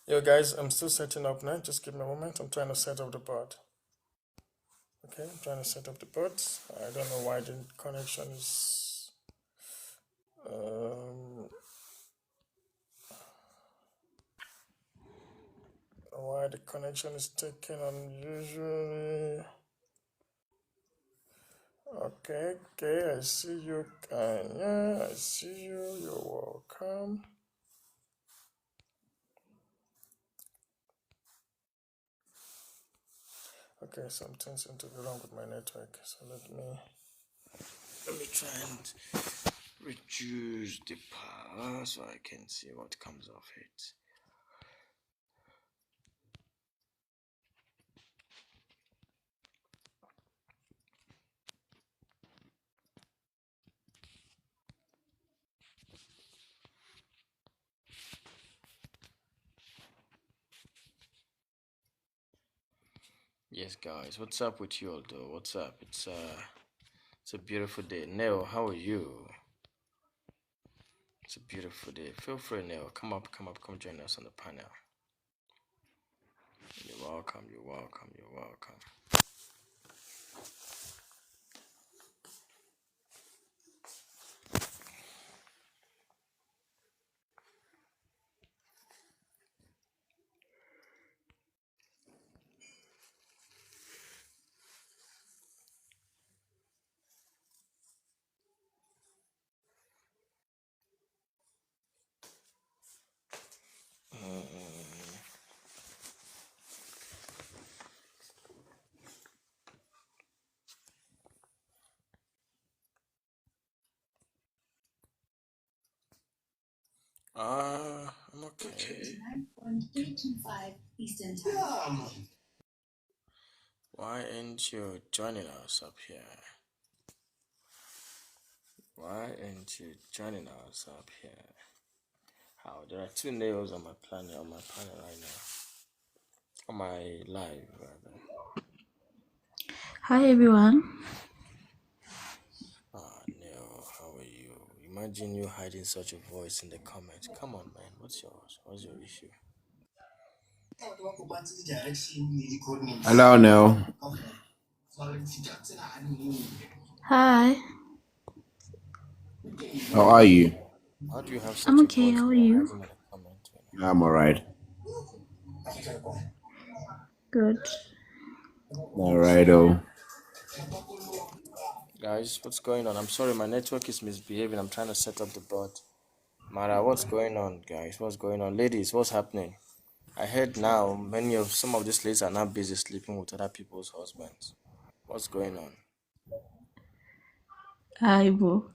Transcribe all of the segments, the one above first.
Yo, guys, I'm still setting up now. Just give me a moment. I'm trying to set up the board. Okay, I'm trying to set up the board. I don't know why the connection is. Um, why the connection is taking unusually. Okay, okay, I see you, Kanya. I see you. You're welcome. Okay, something seems to be wrong with my network. So let me try and reduce the power so I can see what comes of it. Yes, guys, what's up with you all though? What's up? It's a beautiful day. Neo, how are you? It's a beautiful day. Feel free, Neo. Come join us on the panel. You're welcome, you're welcome, you're welcome. I'm okay. 9.325 Eastern Time. Why ain't you joining us up here? Why ain't you joining us up here? How? There are two nails on my panel right now. On my live, rather. Hi everyone. Neil, how are you? Imagine you hiding such a voice in the comments. Come on, man. What's yours? What's your issue? Hello, Neil. Hi. How are you? How do you have I'm such a okay. voice How and are you're you? hiding in the comments? I'm alright. Good. Alright, oh. Guys, what's going on? I'm sorry, my network is misbehaving. I'm trying to set up the board. Mara, what's going on, guys? What's going on? Ladies, what's happening? I heard now some of these ladies are now busy sleeping with other people's husbands. What's going on? Hi, Bo.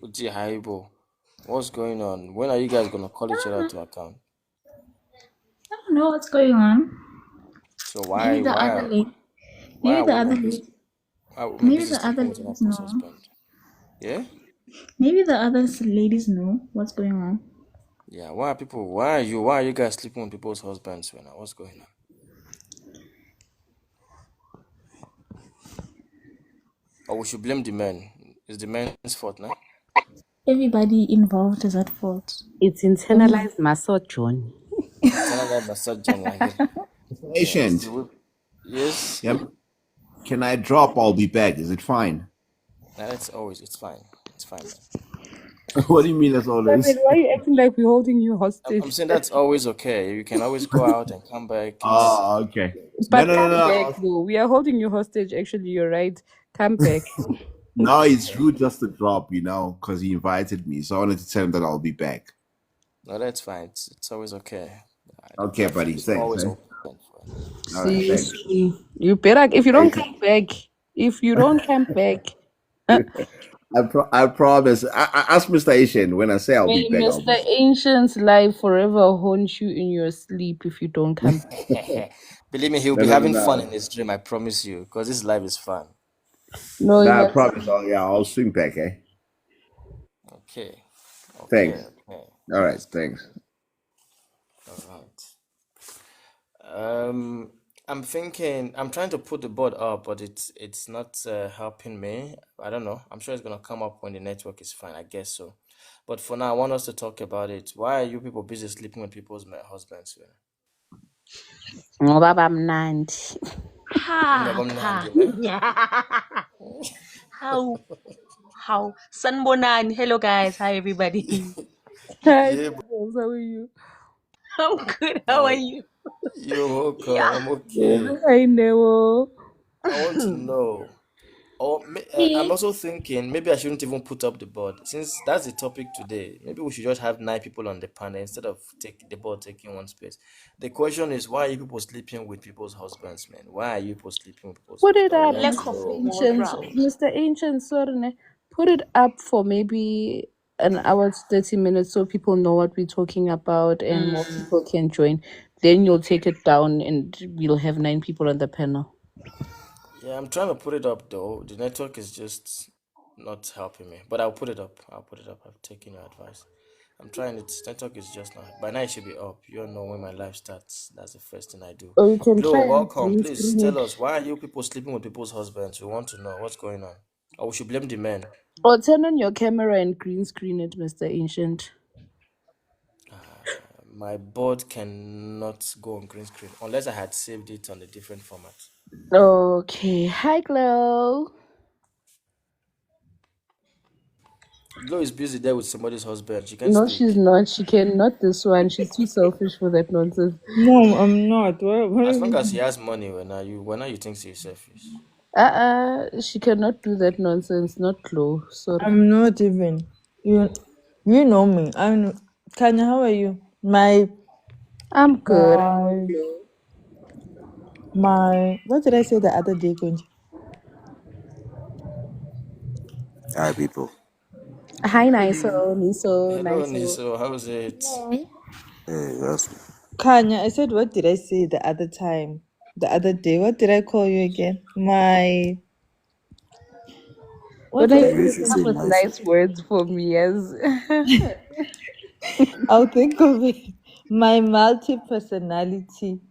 Uji Haibo. What's going on? When are you guys gonna call each other to account? I don't know what's going on. So Maybe the other lady. why Maybe are the women other busy? lady. Why are women Maybe busy the other sleeping with other ladies people's know. husband? Yeah? Maybe the other ladies know what's going on. Yeah, why are you guys sleeping with people's husbands right now? What's going on? Or we should blame the men. It's the men's fault now. Everybody involved is at fault. It's internalized misogyny. Tell that massage John like it. Yeah, it's Patient. the whip. Yes. Yep. Can I drop? I'll be back. Is it fine? Nah, it's fine. It's fine, man. What do you mean as David, always? why are you acting like we're holding you I'm hostage? saying that's always okay. You can always go out and come back. It's Oh, okay. No, But no, no, come back, no. though. We are holding you hostage. Actually, you're right. Come back. No, it's rude just to drop, because he invited me. So I wanted to tell him that I'll be back. no, that's fine. It's always okay. The Okay, platform buddy. is Thanks, always eh? open for All right, See, thanks. you better, if you don't Thanks. come back, uh, I promise. I ask Mr. Asian when I say I'll be may back, I'll Mr. be back. Ancient's life forever haunt you in your sleep if you don't come back. Believe me, he'll No, be no, no, having fun in no. his dream. I promise you, because this life is fun. No, No, you I must. promise. I'll swing back, eh? Okay, Thanks. okay. All right, That's good. thanks. All right. I'm thinking, I'm trying to put the board up, but it's not helping me. I don't know. I'm sure it's gonna come up when the network is fine. I guess so. But for now, I want us to talk about it. Why are you people busy sleeping with people's husbands? Ngoba bamnandi. Ngoba mnandi, man. How Sanbonani. Hello guys, hi everybody. Hi, Yeah, girls, how are you? I'm good. How are you? you're welcome. Yeah. I'm okay. Hi, Nemo. I want to know. I'm also thinking maybe I shouldn't even put up the board since that's the topic today. Maybe we should just have 9 people on the panel instead of take the board taking one space. The question is, why are you people sleeping with people's husbands, man? Why are you people sleeping with people's Put husbands? it I up, want Lack to of Mr. know. Ancient. morale. Mr. Ancient, sorry, ne? Put it up for maybe an hour to 30 minutes so people know what we're talking about and more people can join. Then you'll take it down and we'll have 9 people on the panel. Yeah, I'm trying to put it up though. The network is just not helping me. But I'll put it up. I'll put it up. I've taken your advice. I'm trying it. Network is just not. By now it should be up. You all know when my life starts. That's the first thing I do. Or you can try Glow, and welcome. green Please screen tell it. us, why are you people sleeping with people's husbands? We want to know what's going on. Or we should blame the men. Or turn on your camera and green screen it, Mr. Ancient. My board cannot go on green screen unless I had saved it on a different format. Okay. Hi, Glow. Glow is busy there with somebody's husband. She can't No, she's speak. not. She can not this one. She's too selfish for that nonsense. No, I'm not. What As do you long as mean? he has money, when are you think she's selfish? She cannot do that nonsense. Not Glow. Sorry. I'm not even. You know me. Kanya, how are you? I'm good. My what did I say the other day, Kunji? Hi, people. Hi, Niso. Niso. Hello, Niso. Niso. How's it? Hey, that's Kanya, I said what did I say the other time? The other day. What did I call you again? What When I did I you say? used to come up say with nice. nice words for me as I'll think of it. My multi-personality.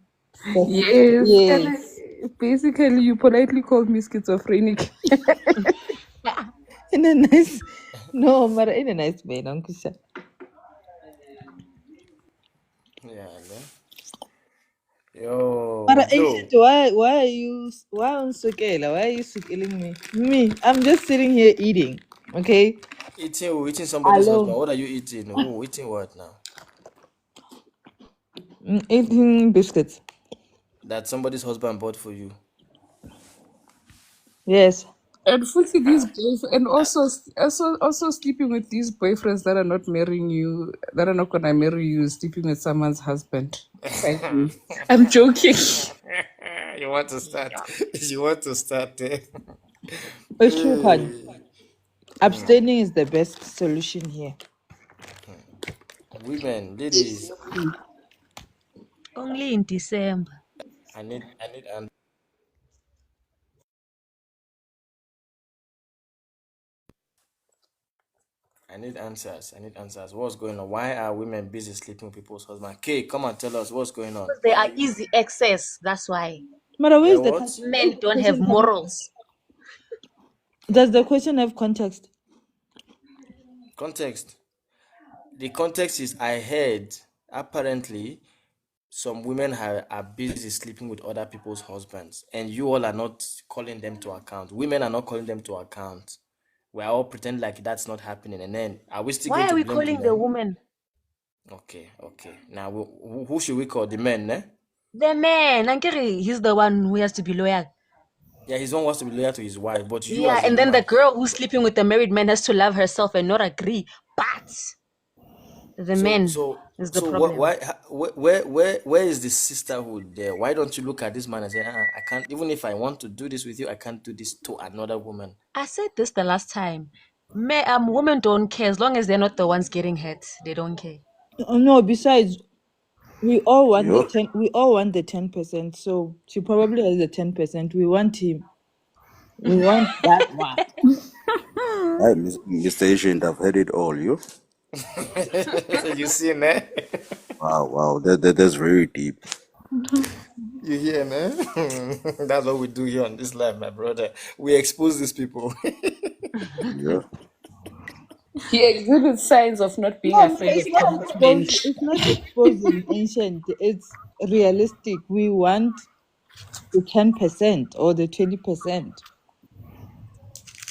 yes. Yes. Basically, you politely called me schizophrenic. In a nice in a nice way, Uncle Sha. Yeah, man. Yo, But Glow. Ancient, why are you on Sukela? Why are you sukeling me? Me, I'm just sitting here eating. Okay? Eating somebody's husband. Alone. What are you eating? Who eating what now? Eating biscuits. That somebody's husband bought for you. Yes. And Futhi, these boys, and also sleeping with these boyfriends that are not marrying you, that are not gonna marry you, sleeping with someone's husband. Thank you. I'm joking. You want to start? You want to start? It's true, Kanye. Abstaining is the best solution here. Women, ladies, Only in December. I need answers. I need answers. What's going on? Why are women busy sleeping with people's husbands? Kay, come and tell us what's going on. They are easy access. That's why. Mara, Yeah, where's the what? Men don't have question coming? morals. Does the question have context? Context. The context is I heard apparently some women are busy sleeping with other people's husbands, and you all are not calling them to account. Women are not calling them to account. We are all pretend like that's not happening, and then are we still Why going are to we blame the calling the men? woman? Okay. Now, who should we call? The men, eh? The man. Ankere, he's the one who has to be loyal. Yeah, his one wants to be loyal to his wife, but you Yeah, as a and then the woman. girl who's sleeping with the married man has to love herself and not agree. But the man is the What? problem. Why? Where is the sisterhood there? Why don't you look at this man and say, I can't. Even if I want to do this with you, I can't do this to another woman. I said this the last time. Women don't care as long as they're not the ones getting hurt. They don't care. No, besides, we all want Yo, 10%. So she probably has the 10%. We want him. We want that one. hi, Mr. Agent. I've heard it all. You? You see, ne? Wow, that's very deep. You hear, man? That's what we do here on this live, my brother. We expose these people. Yeah. He exhibits signs of not being No, afraid it's of not commitment. exposing. It's not exposing ancient. It's realistic. We want the 10% or the 20%.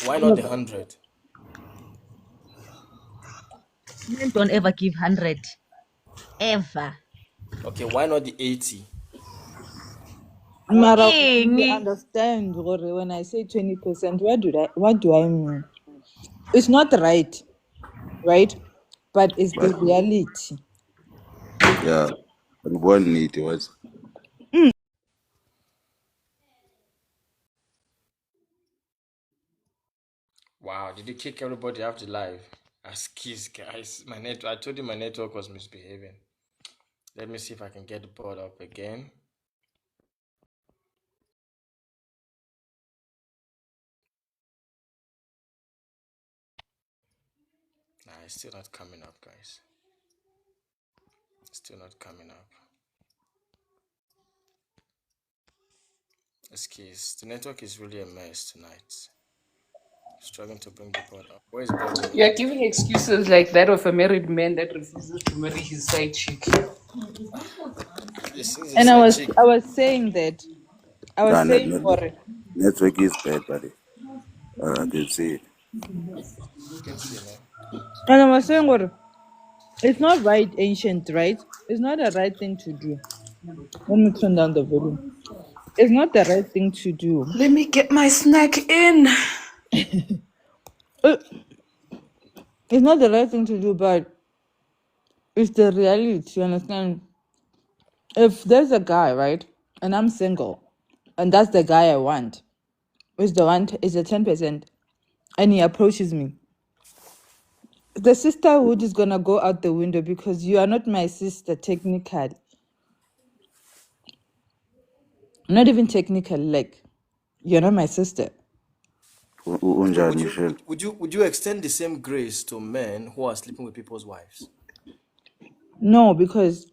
Why not the 100? Men don't ever give 100. Ever. Okay, why not the 80? Mara, you Eng. understand Gore, when I say 20%, what do I mean? It's not right, right? But it's the But reality. yeah, and one need was Wow, did you kick everybody out the live? As kiss, guys. My net I told you my network was misbehaving. Let me see if I can get the board up again. Nah, it's still not coming up, guys. It's still not coming up. Excuse. The network is really a mess tonight. Struggling to bring the board up. Where's Bobo? You're giving excuses like that of a married man that refuses to marry his side chick. This is a And side chick. I was saying that. I was nah, saying Gore. network is bad, buddy. I can see it. You can see, man. And I was saying Gore. It's not right, ancient, right? It's not the right thing to do. Let me turn down the volume. It's not the right thing to do. Let me get my snack in. It's not the right thing to do, but it's the reality. You understand? If there's a guy, right, and I'm single, and that's the guy I want, is the 10%, and he approaches me, the sisterhood is gonna go out the window because you are not my sister technically. Not even technically, like you're not my sister. Unjani Shell? Would you extend the same grace to men who are sleeping with people's wives? No, because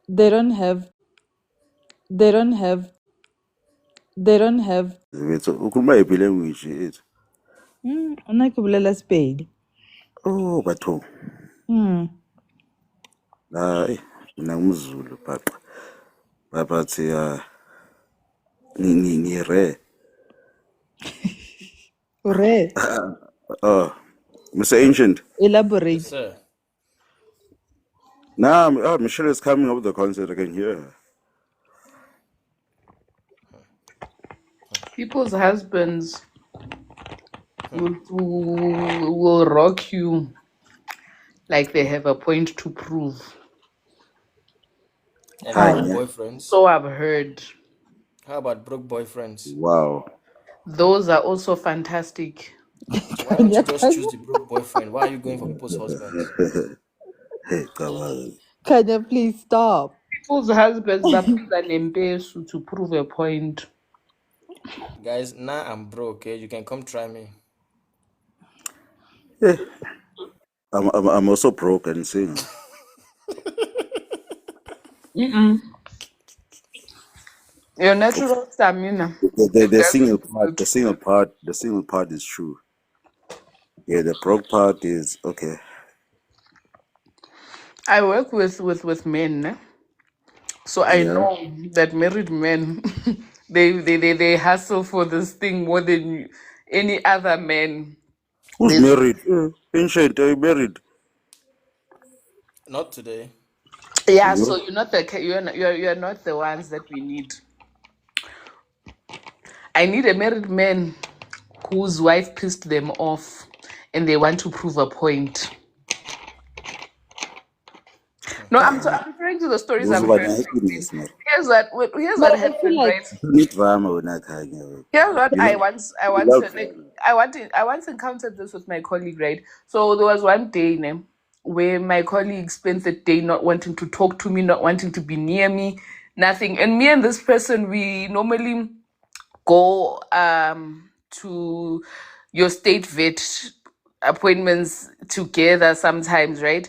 they don't have. It's ukhuluma yiphi language it. Unakubulela Spade. Oh, batho. Hayi, mina ngumZulu bhaqa. Bathi ni rare. Rare. Oh, Mr. Ancient. Elaborate. Sir. Nah, Michelle is coming up with the concert. I can hear her. People's husbands will rock you like they have a point to prove. And how about Yeah. boyfriends? So I've heard. How about broke boyfriends? Wow. Those are also fantastic. Why don't you just choose the broke boyfriend? Why are you going for people's husbands? Hey, come on. Can you please stop? People's husbands baptiza nempesu to prove a point. Guys, now I'm broke, okay? You can come try me. Yeah. I'm also broke and single. Your natural stamina. The single part is true. Yeah, the broke part is okay. I work with men, so I know that married men they hustle for this thing more than any other man. Who's married? Ancient, are you married? Not today. Yeah, so you're not the ones that we need. I need a married man whose wife pissed them off and they want to prove a point. No, I'm referring to the stories I've heard. Here's what happened, right? Here's what I once encountered this with my colleague, right? So there was one day where my colleague spent the day not wanting to talk to me, not wanting to be near me, nothing. And me and this person, we normally go to your state vet appointments together sometimes, right?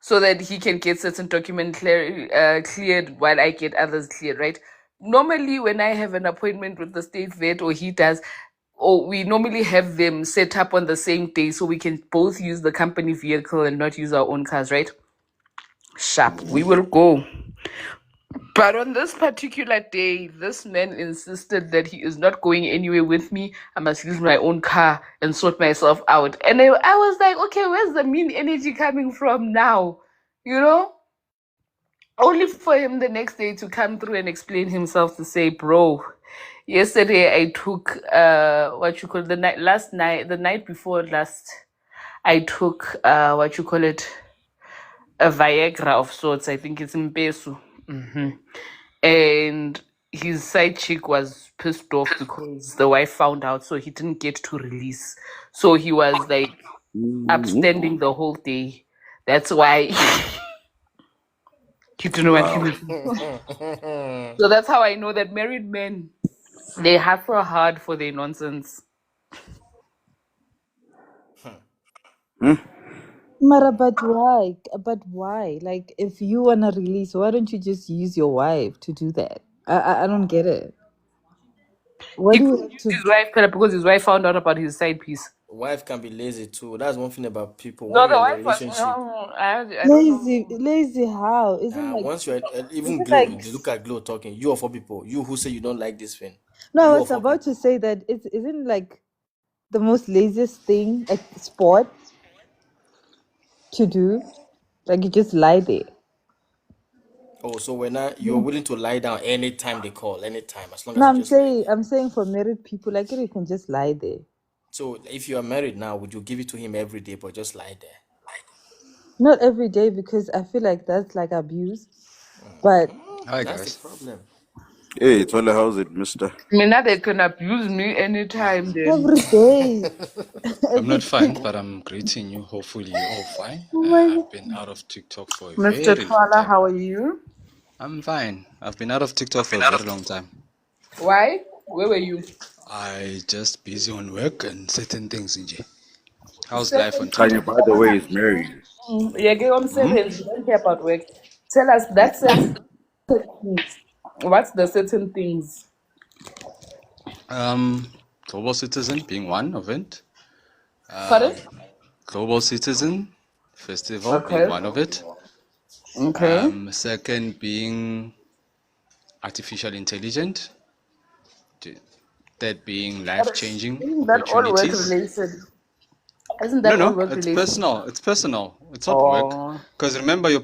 so that he can get certain documents cleared while I get others cleared, right? Normally, when I have an appointment with the state vet or he does, or we normally have them set up on the same day so we can both use the company vehicle and not use our own cars, right? Sharp. We will go. But on this particular day, this man insisted that he is not going anywhere with me. I must use my own car and sort myself out. And I was like, okay, where's the mean energy coming from now? You know? Only for him the next day to come through and explain himself to say, bro, yesterday I took the night before last, I took a Viagra of sorts. I think it's Mpesu. And his side chick was pissed off because the wife found out, so he didn't get to release. So he was like upstanding the whole day. That's why he didn't want to release. So that's how I know that married men, they hustle hard for their nonsense. Mara, but why? But why? Like, if you wanna release, why don't you just use your wife to do that? I don't get it. What He do you couldn't have use to? his wife because his wife found out about his side piece. Wife can be lazy too. That's one thing about people. No, When the you're in a wife was. relationship, I don't know. Lazy how? Isn't like once you're even isn't Glow, like look at Glow talking. You of all people, you who say you don't like this thing, no, I you was of all about people. to say that it isn't like the most laziest thing, like sport to do. Like you just lie there. Oh, so you're willing to lie down anytime they call, anytime, as long No, as you just lie there. I'm saying for married people, like you can just lie there. So if you are married now, would you give it to him every day, but just lie there? Not every day because I feel like that's like abuse. But Hi That's guys. the problem. Hey, Tola, how's it, mister? I mean, now they can abuse me anytime. Then every day. I'm not fine, but I'm greeting you. Hopefully you're all fine. Oh my I've been out of TikTok for a Mr. very long Twala, time. how are you? I'm fine. I've been out of TikTok for a very long time. Why? Where were you? I just busy on work and certain things, Inje. How's life on Kanye, TikTok? by the way, is married. Yeah, get on seven. You don't care about work. Tell us that certain things. What's the certain things? Global Citizen being one of it. Pardon? Global Citizen Festival Okay. being one of it. Okay. Second being artificial intelligence. Third being life-changing Isn't that all work opportunities. related? Isn't that all No, work it's related? personal. It's personal. It's not work. Oh. Because remember, your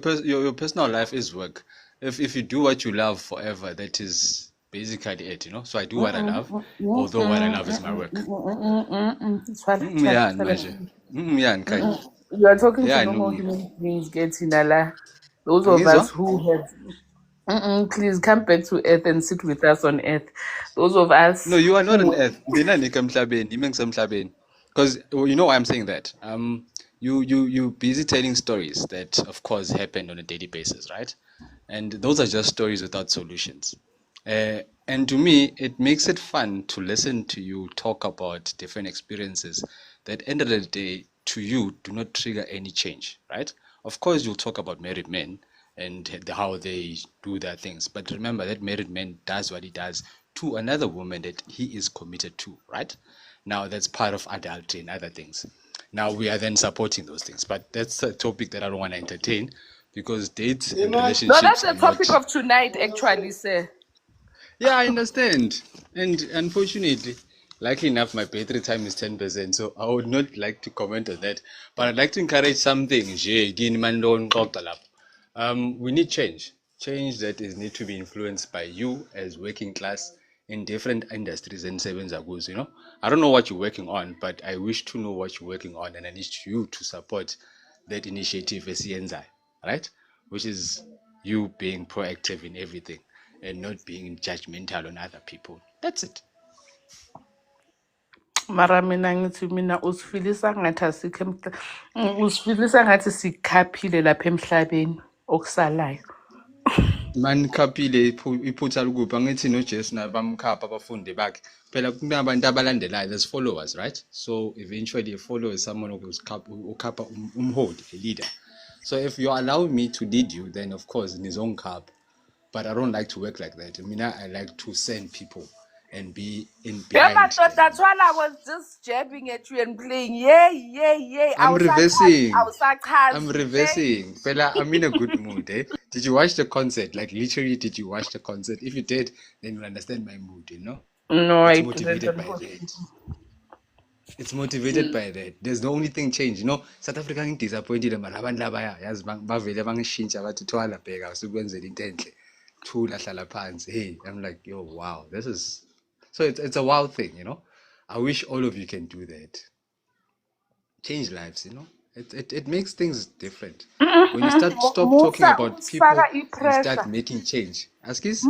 personal life is work. If you do what you love forever, that is basically it, you know. So I do what I love, although what I love is my work. It's fine. Yeah, manje. Yeah, Nkai. You are talking Yeah, to I normal know. human beings, getting Allah. Those of us who have. Please come back to earth and sit with us on earth. Those of us. No, you are not on earth. Because you know why I'm saying that. You busy telling stories that of course happen on a daily basis, right? And those are just stories without solutions. And to me, it makes it fun to listen to you talk about different experiences that end of the day to you do not trigger any change, right? Of course, you'll talk about married men and how they do their things. But remember that married man does what he does to another woman that he is committed to, right? Now, that's part of adultery and other things. Now, we are then supporting those things. But that's a topic that I don't want to entertain because dates and relationships No, that's the are topic not... of tonight, actually, sir. Yeah, I understand. And unfortunately, luckily enough, my battery time is 10%, so I would not like to comment on that. But I'd like to encourage something. We need change. Change that is need to be influenced by you as working class in different industries and seven zagus, you know. I don't know what you're working on, but I wish to know what you're working on, and I need you to support that initiative as CNZI, right? Which is you being proactive in everything and not being judgmental on other people. That's it. Mara mina ngithi mina usifilisa ngathi usifilisa ngathi sikhaphile lapha emhlabeni okusalayo. Man kapile iphutha likuphi angithi noJesu nabamkhapha abafundi bakhe phela kunabantu abalandelayo, there's followers, right? So eventually a follower is someone who khapha umholi, a leader. So if you allow me to lead you, then of course in his own cup. But I don't like to work like that. I mean, I like to send people and be in Yeah, behind but them. that's why I was just jabbing at you and playing. Yeah. I'm reversing. I'm Yeah. reversing. Fella, I'm in a good mood. Did you watch the concert? Like literally, did you watch the concert? If you did, then you'll understand my mood, you know? No, It's I motivated by didn't. that. It's motivated by that. There's the only thing changed. You know, South Africa is disappointed mara abantu labaya yazi bavele bangishintsha bathi thwala bheka usukwenzela into enhle. Thula hlala phansi. Hey, I'm like, yo, wow, this is so it's a wow thing, you know. I wish all of you can do that. Change lives, you know. It makes things different. When you stop talking about people and start making change. Askis?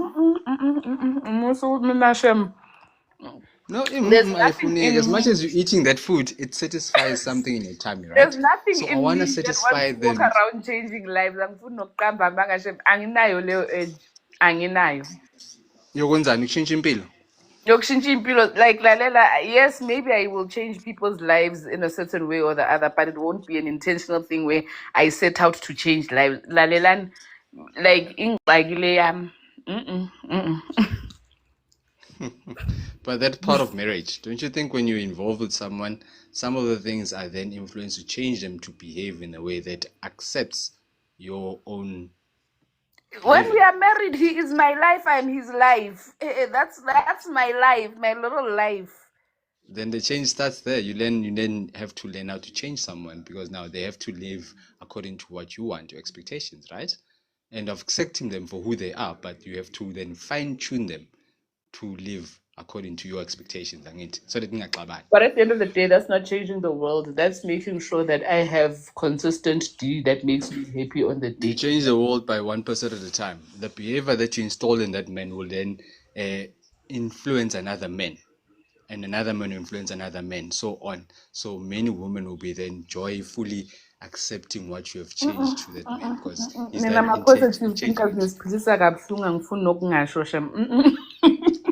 No, There's nothing in as much me. as you're eating that food, it satisfies something in your tummy, There's right? nothing So I in want to me that satisfy wants to walk them. around changing lives. Angifuni nokuqamba manje anginayo leyo edge. Anginayo. Yokwenzani ukushintsha impilo? Yokushintsha impilo, like lalela, yes, maybe I will change people's lives in a certain way or the other, but it won't be an intentional thing where I set out to change lives. Lalela, like in like But that's part of marriage. Don't you think when you're involved with someone, some of the things are then influenced to change them to behave in a way that accepts your own when we are married, he is my life, I'm his life. That's my life, my little life. Then the change starts there. You then have to learn how to change someone because now they have to live according to what you want, your expectations, right? And of accepting them for who they are, but you have to then fine-tune them to live according to your expectations, so that But at the end of the day, that's not changing the world. That's making sure that I have consistent D that makes me happy on the day. you change the world by 1% at a time. The behavior that you install in that man will then influence another man, and another man will influence another man, so on. So many women will be then joyfully accepting what you have changed to that man because he's then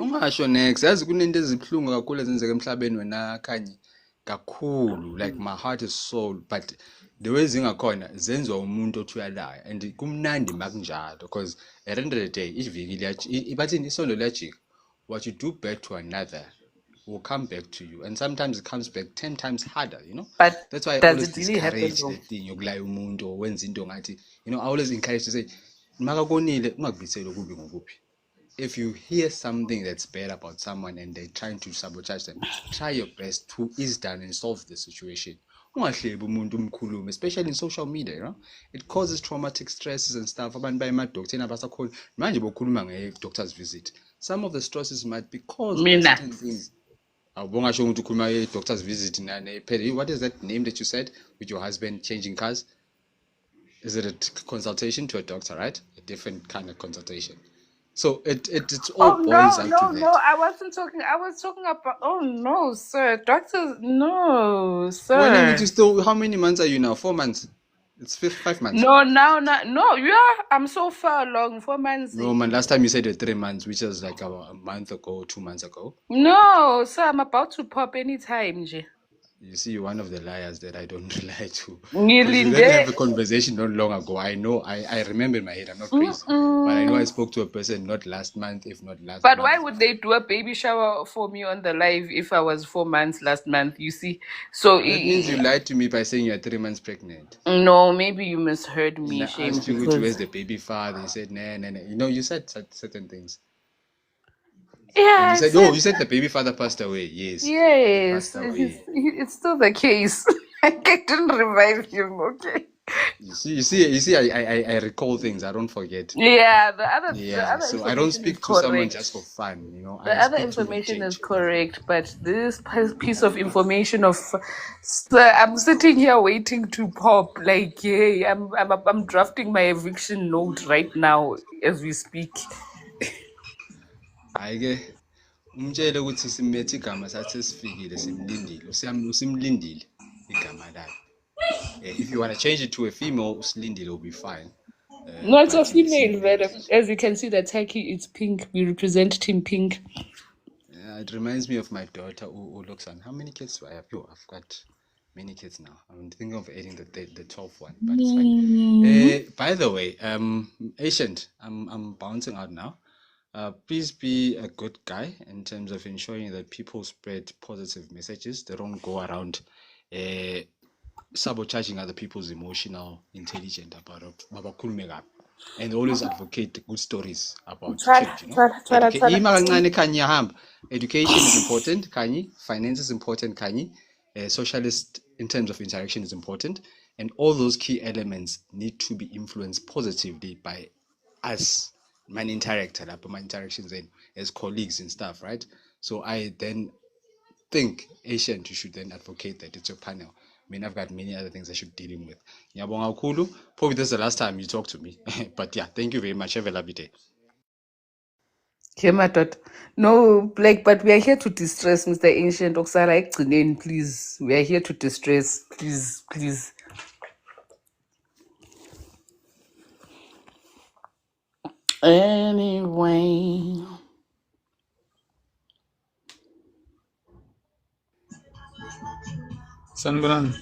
ungasho next yazi kunento ezibuhlungu kakhulu ezenzeka emhlabeni wena Khanyi kakhulu, like my heart is soul, but the way zingakhona zenziwa umuntu othi uyalaya and kumnandi makunjalo because at the end of the day iviki bathini isondo liyajika. What you do back to another will come back to you, and sometimes it comes back 10 times harder, you know. But that's why I does always it really happen discourage though? that thing yokulaya umuntu or wenza into ngathi, you know, I always encourage to say makakonile ungakubiseli okubi ngokuphi. If you hear something that's bad about someone and they're trying to sabotage them, try your best to ease down and solve the situation. Ungahlebi umuntu umkhulume, especially in social media, you know. It causes traumatic stresses and stuff. Abantu baye emadokotela abasakhona manje bokhuluma nge-doctor's visit. Some of the stresses might be caused by certain things. Awubongasho ukuthi ukhuluma doctor's visit what is that name that you said with your husband changing cars? Is it a consultation to a doctor, right? A different kind of consultation. So it's all boils out to that. No, I wasn't talking. I was talking about. Oh no, sir, doctors. No, sir. When are you still? How many months are you now? 4 months. It's 5 months. No, no. Yeah, I'm so far along. 4 months. No, man. Last time you said 3 months, which was like a month ago, 2 months ago. No, sir, I'm about to pop anytime, J. You see, you're one of the liars that I don't rely to. We didn't have a conversation not long ago. I know, I remember in my head, I'm not crazy. But I know I spoke to a person not last month, if not last month. But why would they do a baby shower for me on the live if I was 4 months last month? You see? So that means you lied to me by saying you're 3 months pregnant. No, maybe you misheard me. I asked you where's the baby father. You said, nah. You know, you said certain things. Yeah. You said the baby father passed away. Yes. Yes. It's still the case. I didn't revive him, okay? You see, I recall things. I don't forget. Yeah, the other so I don't speak to someone just for fun, you know. The other information is correct, but this piece of information of, I'm sitting here waiting to pop. Like, hey, I'm drafting my eviction note right now as we speak. Hayi-ke umtshele ukuthi simethe igama sathi sifikile simlindile igama lakhe. If you want to change it to a female, usilindile will be fine. No, it's a female, but as you can see, the tacky is pink. We represent Team Pink. It reminds me of my daughter who looks on. How many kids do I have? I've got many kids now. I'm thinking of adding the 12th one, but it's fine. By the way, Ancient, I'm bouncing out now. Please be a good guy in terms of ensuring that people spread positive messages. They don't go around sabotaging other people's emotional intelligence about and always advocate good stories about change. Education is important, Kanye. Finance is important, Kanye. Socialist in terms of interaction is important, and all those key elements need to be influenced positively by us, my interactions then as colleagues and stuff, right? So I then think, Asian, you should then advocate that it's your panel. I mean, I've got many other things I should be dealing with. Ngiyabonga kakhulu. Probably this is the last time you talk to me. But yeah, thank you very much. Have a lovely day. No, Blake, but we are here to distress Mr. Ancient Oksara Ekgcineni, please. We are here to distress. Please, please. Anyway. Sanbunan.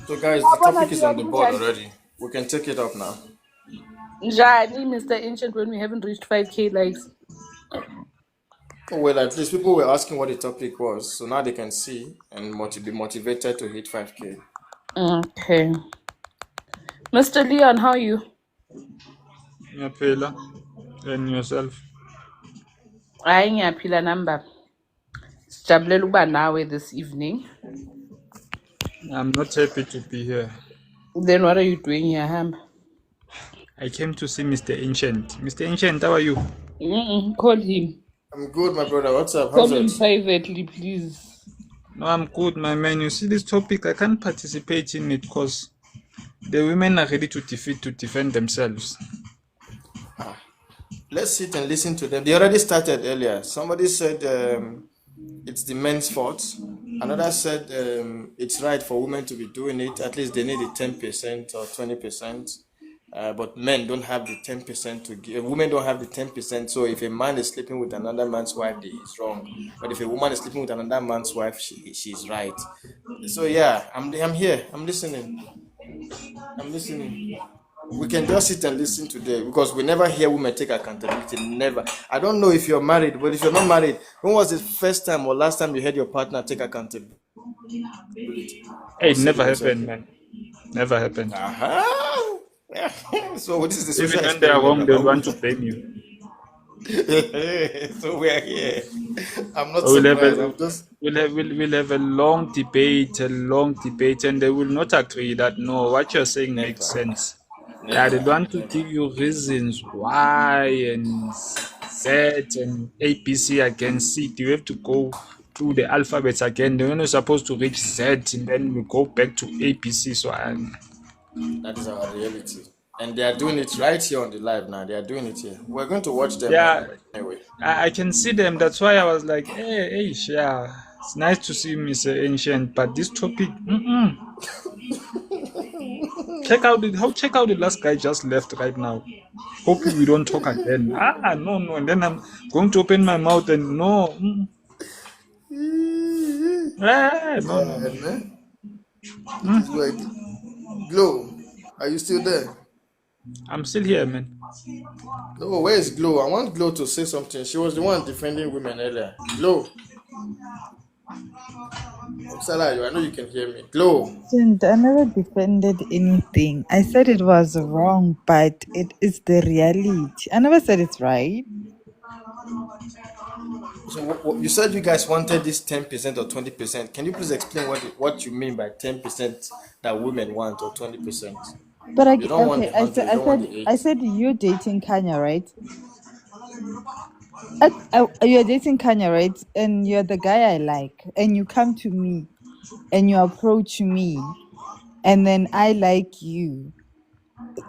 So guys, the topic is on the board already. We can take it up now. Jani, Mr. Ancient, when we haven't reached 5K likes. Oh, well, at least people were asking what the topic was, so now they can see and be motivated to hit 5K. Okay. Mr. Leon, how are you? Ngiyaphila. And yourself? Hayi ngiyaphila number. Sijabulela ukuba nawe this evening. I'm not happy to be here. Then what are you doing here, Ham? I came to see Mr. Ancient. Mr. Ancient, how are you? Call him. I'm good, my brother. What's up? Call him privately, please. No, I'm good, my man. You see this topic, I can't participate in it because the women are ready to defend themselves. Let's sit and listen to them. They already started earlier. Somebody said it's the men's fault. Another said it's right for women to be doing it. At least they need the 10% or 20%. But men don't have the 10% to give. Women don't have the 10%. So if a man is sleeping with another man's wife, he's wrong. But if a woman is sleeping with another man's wife, she's right. So yeah, I'm here. I'm listening. We can just sit and listen today because we never hear women take accountability. Never. I don't know if you're married, but if you're not married, when was the first time or last time you heard your partner take accountability? It never happened, man. Never happened. So this is the social even when they are wrong, they want to blame you. So we are here. I'm not surprised. We'll have a long debate, and they will not agree that no, what you're saying makes sense. Yeah, they want to give you reasons why and Z and ABC against C. You have to go through the alphabets again. They're not supposed to reach Z and then we go back to ABC. So that is our reality. And they are doing it right here on the live now. They are doing it here. We're going to watch them. Yeah, anyway. I can see them. That's why I was like, hey, yeah, it's nice to see Mr. Ancient, but this topic, check out the last guy just left right now. Hoping we don't talk again. No. And then I'm going to open my mouth and no. No. Glow, are you still there? I'm still here, man. No, where is Glow? I want Glow to say something. She was the one defending women earlier. Glow. Salah, I know you can hear me. Glow. I never defended anything. I said it was wrong, but it is the reality. I never said it's right. So you said you guys wanted this 10% or 20%. Can you please explain what you mean by 10% that women want or 20%? But I said you're dating Kanya, right? You're dating Kanya, right? And you're the guy I like, and you come to me, and you approach me, and then I like you.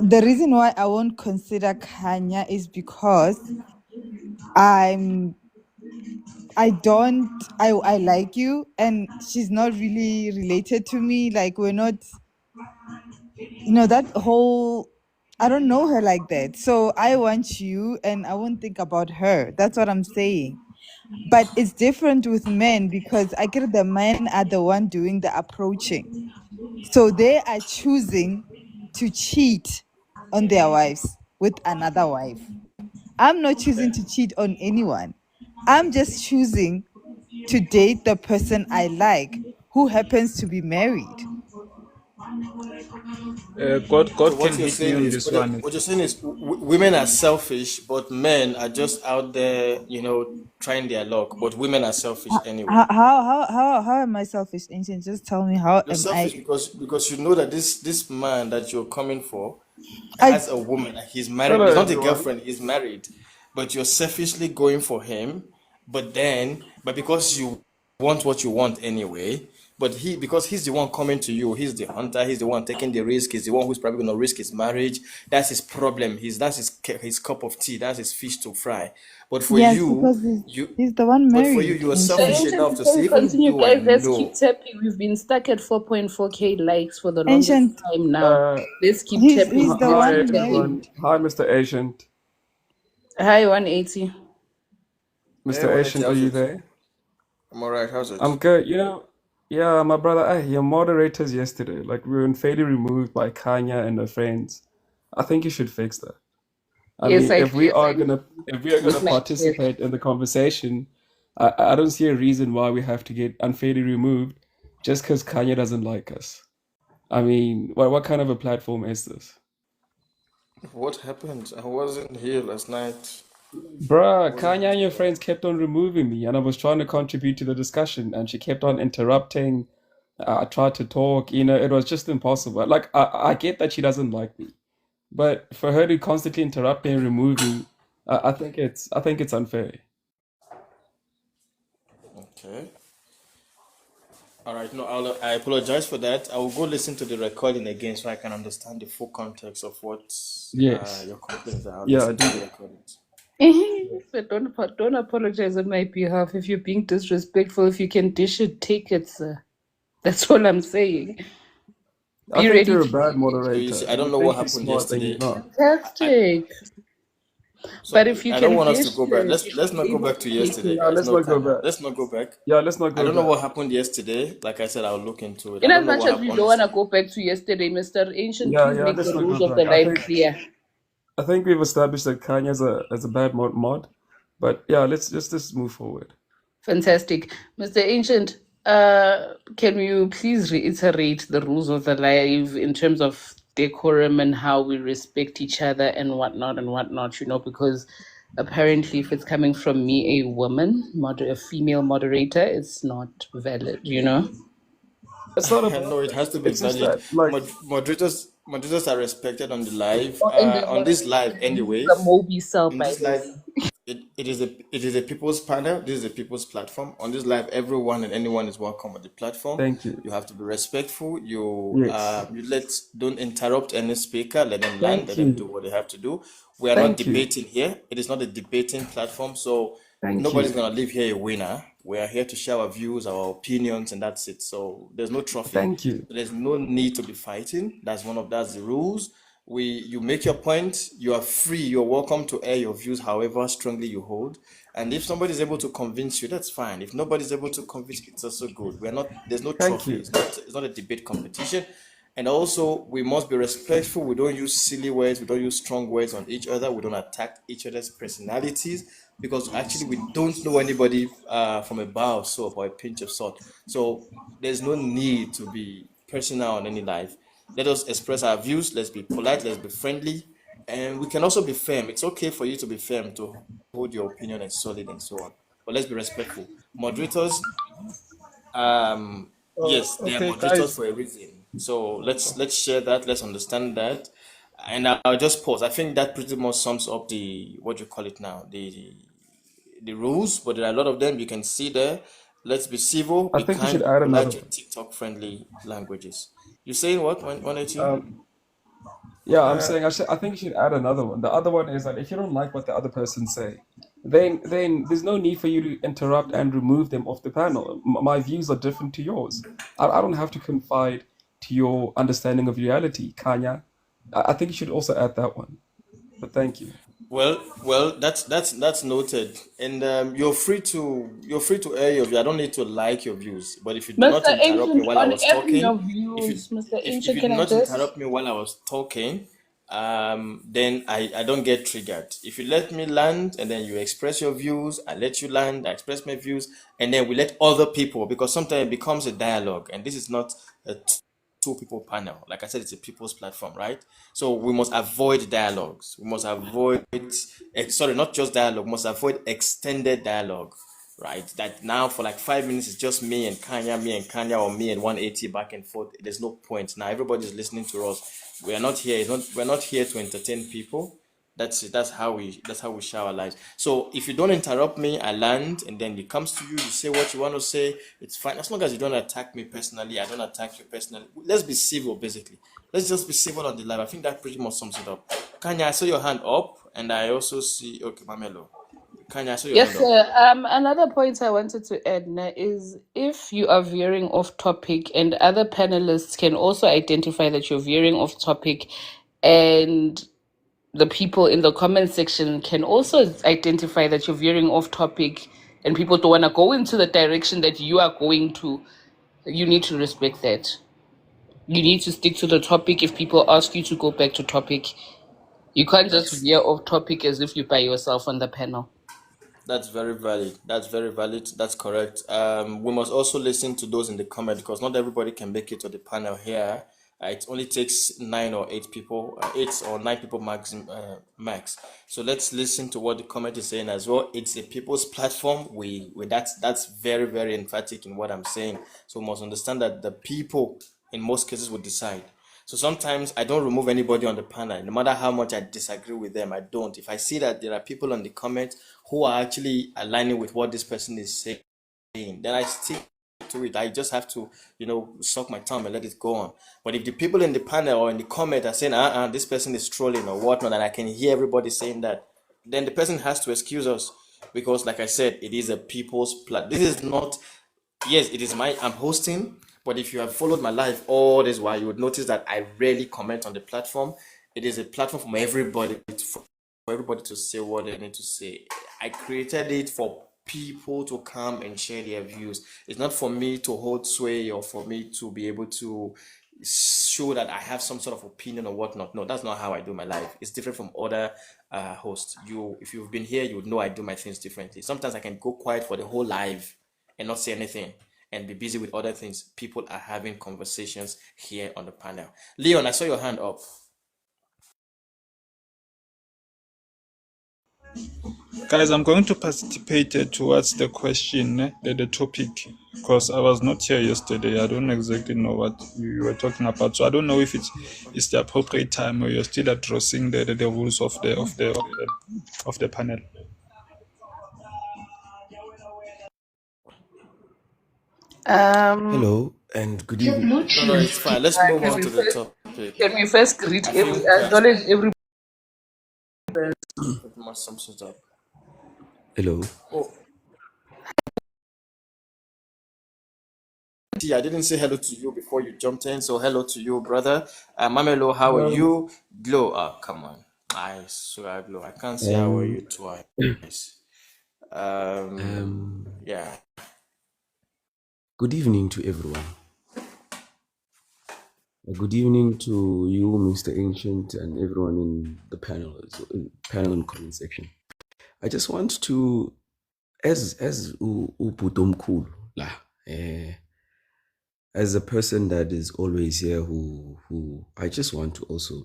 The reason why I won't consider Kanya is because I like you, and she's not really related to me. Like we're not, that whole, I don't know her like that. So I want you and I won't think about her. That's what I'm saying. But it's different with men because I get the men are the one doing the approaching. So they are choosing to cheat on their wives with another wife. I'm not choosing to cheat on anyone. I'm just choosing to date the person I like who happens to be married. God So can hit me on this one. what you're saying is women are selfish, but men are just out there, trying their luck. But women are selfish anyway. How am I selfish, Ancient? Just tell me how You're am I? selfish because you know that this man that you're coming for I has a woman. He's married. Hello, He's not a everyone. girlfriend. He's married, but you're selfishly going for him. But because you want what you want anyway. But because he's the one coming to you, he's the hunter. He's the one taking the risk. He's the one who's probably going to risk his marriage. That's his problem. That's his cup of tea. That's his fish to fry. But for yes, you, because he's the one but for you, married. you are Ancient. selfish Ancient, enough to before say, we even continue, though I guys, let's keep know. tapping. We've been stuck at 4.4k likes for the longest Ancient, time now. Let's keep he's tapping. the Hi, one everyone. married. Hi, Mr. Agent. Hi, 180. Hey, Mr. Agent, are how's you it? there? I'm alright. How's it? I'm good. Yeah, my brother, your moderators yesterday, like we were unfairly removed by Kanya and her friends. I think you should fix that. I Yes, mean, I if we are do. gonna participate in the conversation, I don't see a reason why we have to get unfairly removed just because Kanya doesn't like us. I mean, what kind of a platform is this? What happened? I wasn't here last night. Bruh, Kanya and your friends kept on removing me, and I was trying to contribute to the discussion, and she kept on interrupting. I tried to talk, it was just impossible. Like, I get that she doesn't like me, but for her to constantly interrupt me and remove me, I think it's unfair. Okay. All right. No, I apologize for that. I will go listen to the recording again so I can understand the full context of what Yes. your complaints are. I'll Yeah, listen to do the that. recordings. But don't apologize on my behalf if you're being disrespectful. If you can dish it, take it, sir. That's all I'm saying. I Be think ready you're a to bad So you moderator. see, I don't You know what think you're happened smart and you're yesterday. not. fantastic. So But if you I don't can want us dish to go back. it, Let's you let's should not be go able back to to take yesterday, it. Yeah, guys. let's No, not go Tanya. back. Let's not go back. Yeah, let's not I go don't know back. what happened yesterday. Like I said, I'll look into it. I In as don't know much what as we happened don't want to yesterday. go back to yesterday, Mr. Ancient, Yeah, please yeah, make let's the not rules go of the back. I live clear. think we've established that Kanye's a bad mod, but yeah, let's just move forward. Fantastic. Mr. Ancient, can you please reiterate the rules of the live in terms of decorum and how we respect each other and whatnot, because apparently if it's coming from me, a woman, a female moderator, it's not valid, It's not about No, it that. has to be It's just valid. that, like, Moderators are respected on the live. And the On this moderator live, is the anyways. Moby cell, In by this the live, way. it is a people's panel. This is a people's platform. On this live, everyone and anyone is welcome on the platform. thank you. You have to be respectful. Yes. Don't interrupt any speaker. Let them land. Thank Let them do you. what they have to do. We are not Thank you. debating here. It is not a debating platform. So Thank nobody's you. gonna leave here a winner. We are here to share our views, our opinions, and that's it. So there's no trophy. Thank you. There's no need to be fighting. That's the rules. You make your point. You are free. You're welcome to air your views, however strongly you hold. And if somebody is able to convince you, that's fine. If nobody's able to convince you, it's also good. There's no Thank trophy. you. It's not a debate competition. And also, we must be respectful. We don't use silly words. We don't use strong words on each other. We don't attack each other's personalities because actually we don't know anybody from a bar of soap or a pinch of salt. So there's no need to be personal on any life. Let us express our views. Let's be polite. Let's be friendly. And we can also be firm. It's okay for you to be firm, to hold your opinion and solid and so on. But let's be respectful. Moderators, yes, they are Okay, moderators guys. for a reason. So let's share that. Let's understand that. And I'll just pause. I think that pretty much sums up the what you call it now, the rules. But there are a lot of them you can see there. Let's be civil, I be think you kind, should be add another polite, your one. TikTok friendly languages. You saying what? 180? Yeah, I'm saying I think you should add another one. The other one is that if you don't like what the other person say, then there's no need for you to interrupt and remove them off the panel. My views are different to yours. I don't have to confide to your understanding of reality, Kanya. I think you should also add that one. But thank you. That's noted, and you're free to air your view. I don't need to like your views, but if you do not Mr. interrupt me Ancient, while I on was airing talking, your if you views, Mr. if Ancient, you do can I not just? interrupt me while I was talking, then I don't get triggered. If you let me land and then you express your views, I let you land, I express my views, and then we let other people, because sometimes it becomes a dialogue, and this is not a two people panel. Like I said, it's a people's platform, right? So we must avoid dialogues. We must avoid, sorry, not just dialogue, we must avoid extended dialogue, right? That now for like 5 minutes, it's just me and Kanya, or me and 180 back and forth. There's no point. Now everybody's listening to us. We are not here. We're not here to entertain people. That's it. That's how we share our lives. So if you don't interrupt me, I land, and then it comes to you. You say what you want to say. It's fine as long as you don't attack me personally. I don't attack you personally. Let's be civil, basically. Let's just be civil on the live. I think that pretty much sums it up. Kanya, I saw your hand up, and I also see. Okay, Mamelo. Kanya, I saw your Yes, hand up. sir. Another point I wanted to add now is if you are veering off topic and other panelists can also identify that you're veering off topic, and the people in the comment section can also identify that you're veering off topic and people don't want to go into the direction that you are going to, you need to respect that. You need to stick to the topic. If people ask you to go back to topic, you can't just veer off topic as if you're by yourself on the panel. That's very valid. That's very valid. That's correct. We must also listen to those in the comment, because not everybody can make it to the panel here. It only takes 9 or 8 people, 8 or 9 people max. So let's listen to what the comment is saying as well. It's a people's platform. That's very, very emphatic in what I'm saying. So we must understand that the people in most cases will decide. So sometimes I don't remove anybody on the panel, no matter how much I disagree with them. I don't. If I see that there are people on the comment who are actually aligning with what this person is saying, then I stick to it. I just have to, suck my thumb and let it go on. But if the people in the panel or in the comment are saying, this person is trolling or whatnot, and I can hear everybody saying that, then the person has to excuse us, because, like I said, it is a people's This is not. Yes, it is I'm hosting, but if you have followed my life all this while, you would notice that I rarely comment on the platform. It is a platform for everybody to say what they need to say. I created it for people to come and share their views. It's not for me to hold sway or for me to be able to show that I have some sort of opinion or whatnot. No, that's not how I do my life. It's different from other hosts. If you've been here, you would know I do my things differently. Sometimes I can go quiet for the whole live and not say anything and be busy with other things. People are having conversations here on the panel. Leon, I saw your hand up. Guys, I'm going to participate towards the question, the topic, because I was not here yesterday. I don't exactly know what you were talking about, so I don't know if it's the appropriate time or you're still addressing the rules of the panel. Hello and good evening. No, it's fine. Let's move on to the topic. Can we first acknowledge everybody? Hello. Oh. I didn't say hello to you before you jumped in, so hello to you, brother. Mamelo, how are you? Glow, come on. I swear, Glow. I can't say how are you twice. Yeah. Good evening to everyone. Good evening to you, Mr. Ancient, and everyone in the panel and comment section. I just want to, as Uputomkulu, as a person that is always here, who I just want to also,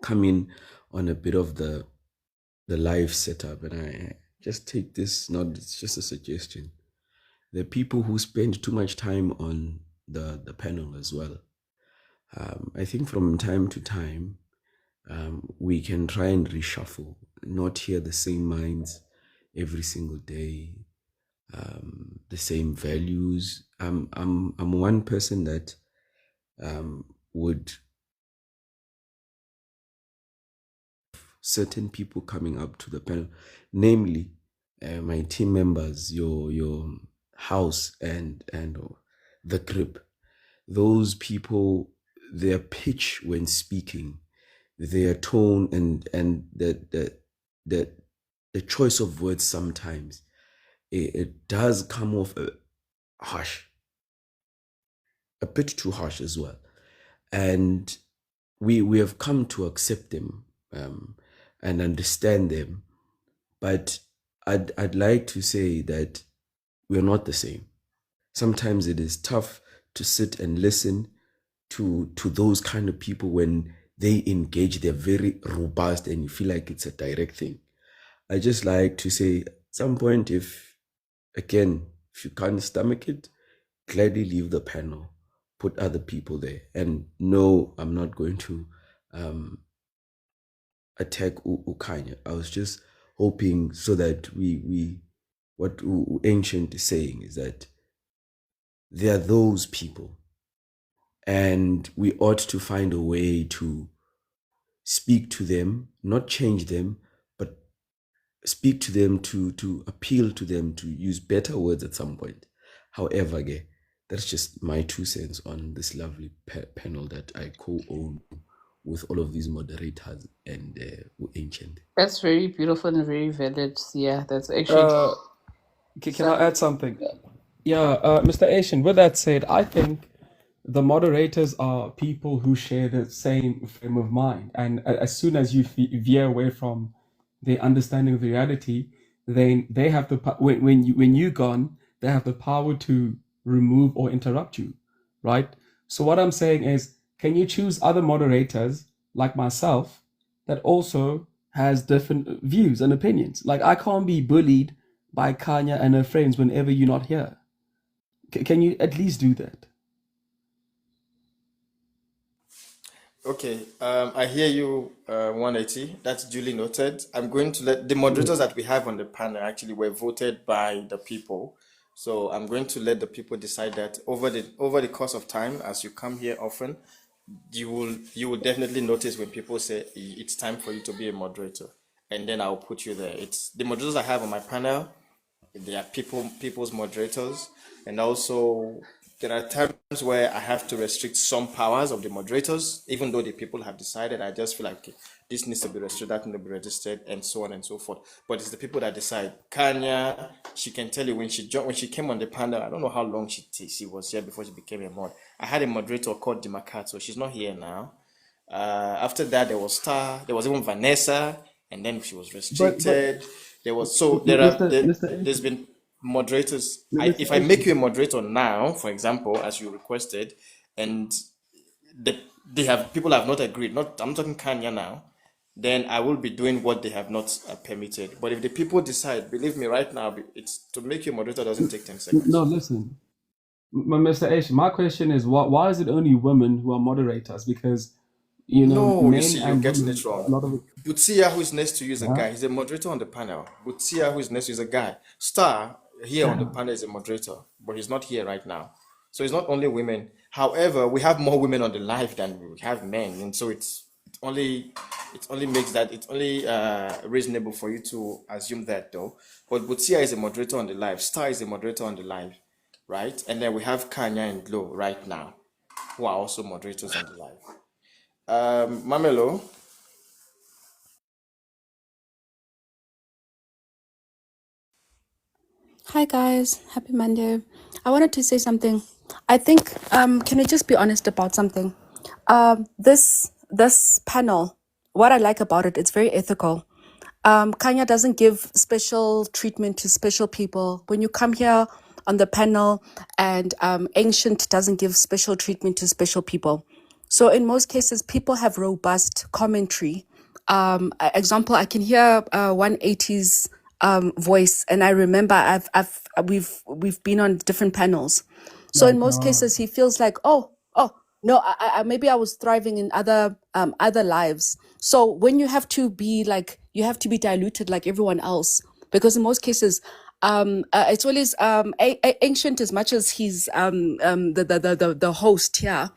come in on a bit of the live setup, and I just take this, it's just a suggestion. The people who spend too much time on the panel as well. I think from time to time, we can try and reshuffle, not hear the same minds every single day, the same values. I'm one person that would certain people coming up to the panel, namely my team members, your house and the grip. Those people, their pitch when speaking their tone and the choice of words sometimes it does come off harsh, a bit too harsh as well. And we have come to accept them and understand them, but I'd like to say that we're not the same. Sometimes it is tough to sit and listen to those kind of people when they engage. They're very robust and you feel like it's a direct thing. I just like to say at some point, if you can't stomach it, gladly leave the panel, put other people there. And no, I'm not going to attack Ukanya. I was just hoping so that we what Ancient is saying is that there are those people, and we ought to find a way to speak to them, not change them, but speak to them to appeal to them, to use better words at some point. However, that's just my 2 cents on this lovely panel that I co-own with all of these moderators and Ancient. That's very beautiful and very valid. Yeah, that's actually. Can I add something? Yeah, Mr. Asian, with that said, I think the moderators are people who share the same frame of mind. And as soon as you veer away from their understanding of the reality, then they have the when you're gone, they have the power to remove or interrupt you, right? So what I'm saying is, can you choose other moderators like myself that also has different views and opinions? Like, I can't be bullied by Kanya and her friends whenever you're not here. Can you at least do that? Okay, I hear you, 180. That's duly noted. I'm going to let the moderators that we have on the panel actually were voted by the people. So I'm going to let the people decide that over the course of time, as you come here often, you will definitely notice when people say it's time for you to be a moderator, and then I'll put you there. It's the moderators I have on my panel. They are people's moderators, and also there are times where I have to restrict some powers of the moderators, even though the people have decided. I just feel like, okay, this needs to be restricted, that needs to be registered, and so on and so forth. But it's the people that decide. Kanya, she can tell you when she came on the panel. I don't know how long she was here before she became a mod. I had a moderator called Dimakat, so she's not here now. After that, there was Star. There was even Vanessa, and then she was restricted. There's been moderators. If I make you a moderator now, for example, as you requested, and people have not agreed, I'm talking Kanya now, then I will be doing what they have not permitted. But if the people decide, believe me, right now, it's to make you a moderator doesn't take 10 seconds. No, listen, Mr. Ash, my question is, why is it only women who are moderators? Because no, you see, you're getting it wrong. Butia, who is next to you, is a guy. He's a moderator on the panel. Butia, who is next to you, is a guy. Star, here on the panel, is a moderator, but he's not here right now. So it's not only women. However, we have more women on the live than we have men, and so it only makes that it's only reasonable for you to assume that, though. But Butia is a moderator on the live. Star is a moderator on the live, right? And then we have Kanya and Glow right now, who are also moderators on the live. Mamelo. Hi guys, happy Monday. I wanted to say something. I think can we just be honest about something? This panel, what I like about it, it's very ethical. Kanya doesn't give special treatment to special people. When you come here on the panel, and Ancient doesn't give special treatment to special people. So in most cases, people have robust commentary. Example, I can hear 180's voice, and I remember we've been on different panels. So in most cases, he feels like, oh no, I maybe I was thriving in other lives. So when you have to be diluted like everyone else, because in most cases, it's always Ancient, as much as he's the host here.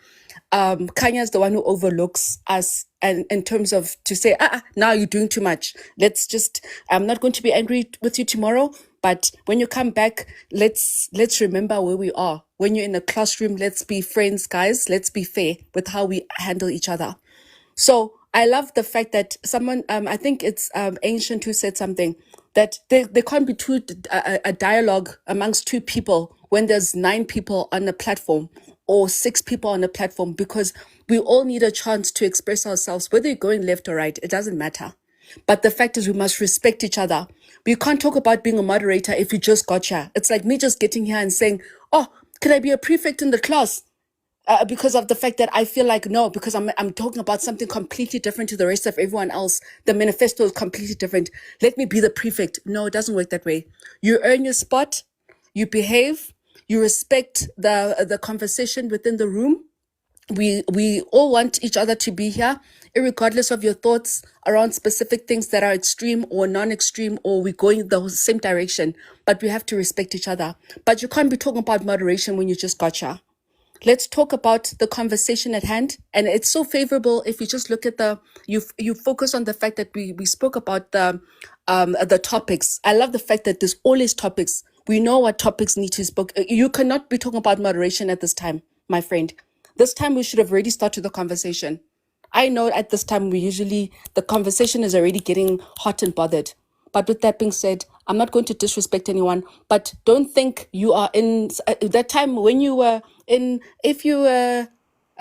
Kanya is the one who overlooks us, and in terms of to say, now you're doing too much. I'm not going to be angry with you tomorrow, but when you come back, let's remember where we are. When you're in a classroom, let's be friends, guys. Let's be fair with how we handle each other. So I love the fact that someone, I think it's Ancient who said something, that there can't be a dialogue amongst two people when there's 9 people on a platform or 6 people on a platform, because we all need a chance to express ourselves, whether you're going left or right, it doesn't matter. But the fact is, we must respect each other. We can't talk about being a moderator if you just got here. It's like me just getting here and saying, oh, can I be a prefect in the class? Because of the fact that I feel like, no, because I'm talking about something completely different to the rest of everyone else. The manifesto is completely different. Let me be the prefect. No, it doesn't work that way. You earn your spot, you behave, you respect the conversation within the room. We all want each other to be here, irregardless of your thoughts around specific things that are extreme or non-extreme, or we go in the same direction, but we have to respect each other. But you can't be talking about moderation when you just got here. Let's talk about the conversation at hand. And it's so favorable if you just look at you focus on the fact that we spoke about the topics. I love the fact that there's always topics. We know what topics need to spoke. You cannot be talking about moderation at this time, my friend. This time we should have already started the conversation. I know at this time the conversation is already getting hot and bothered. But with that being said, I'm not going to disrespect anyone, but don't think you are in that time when you were in, if you were,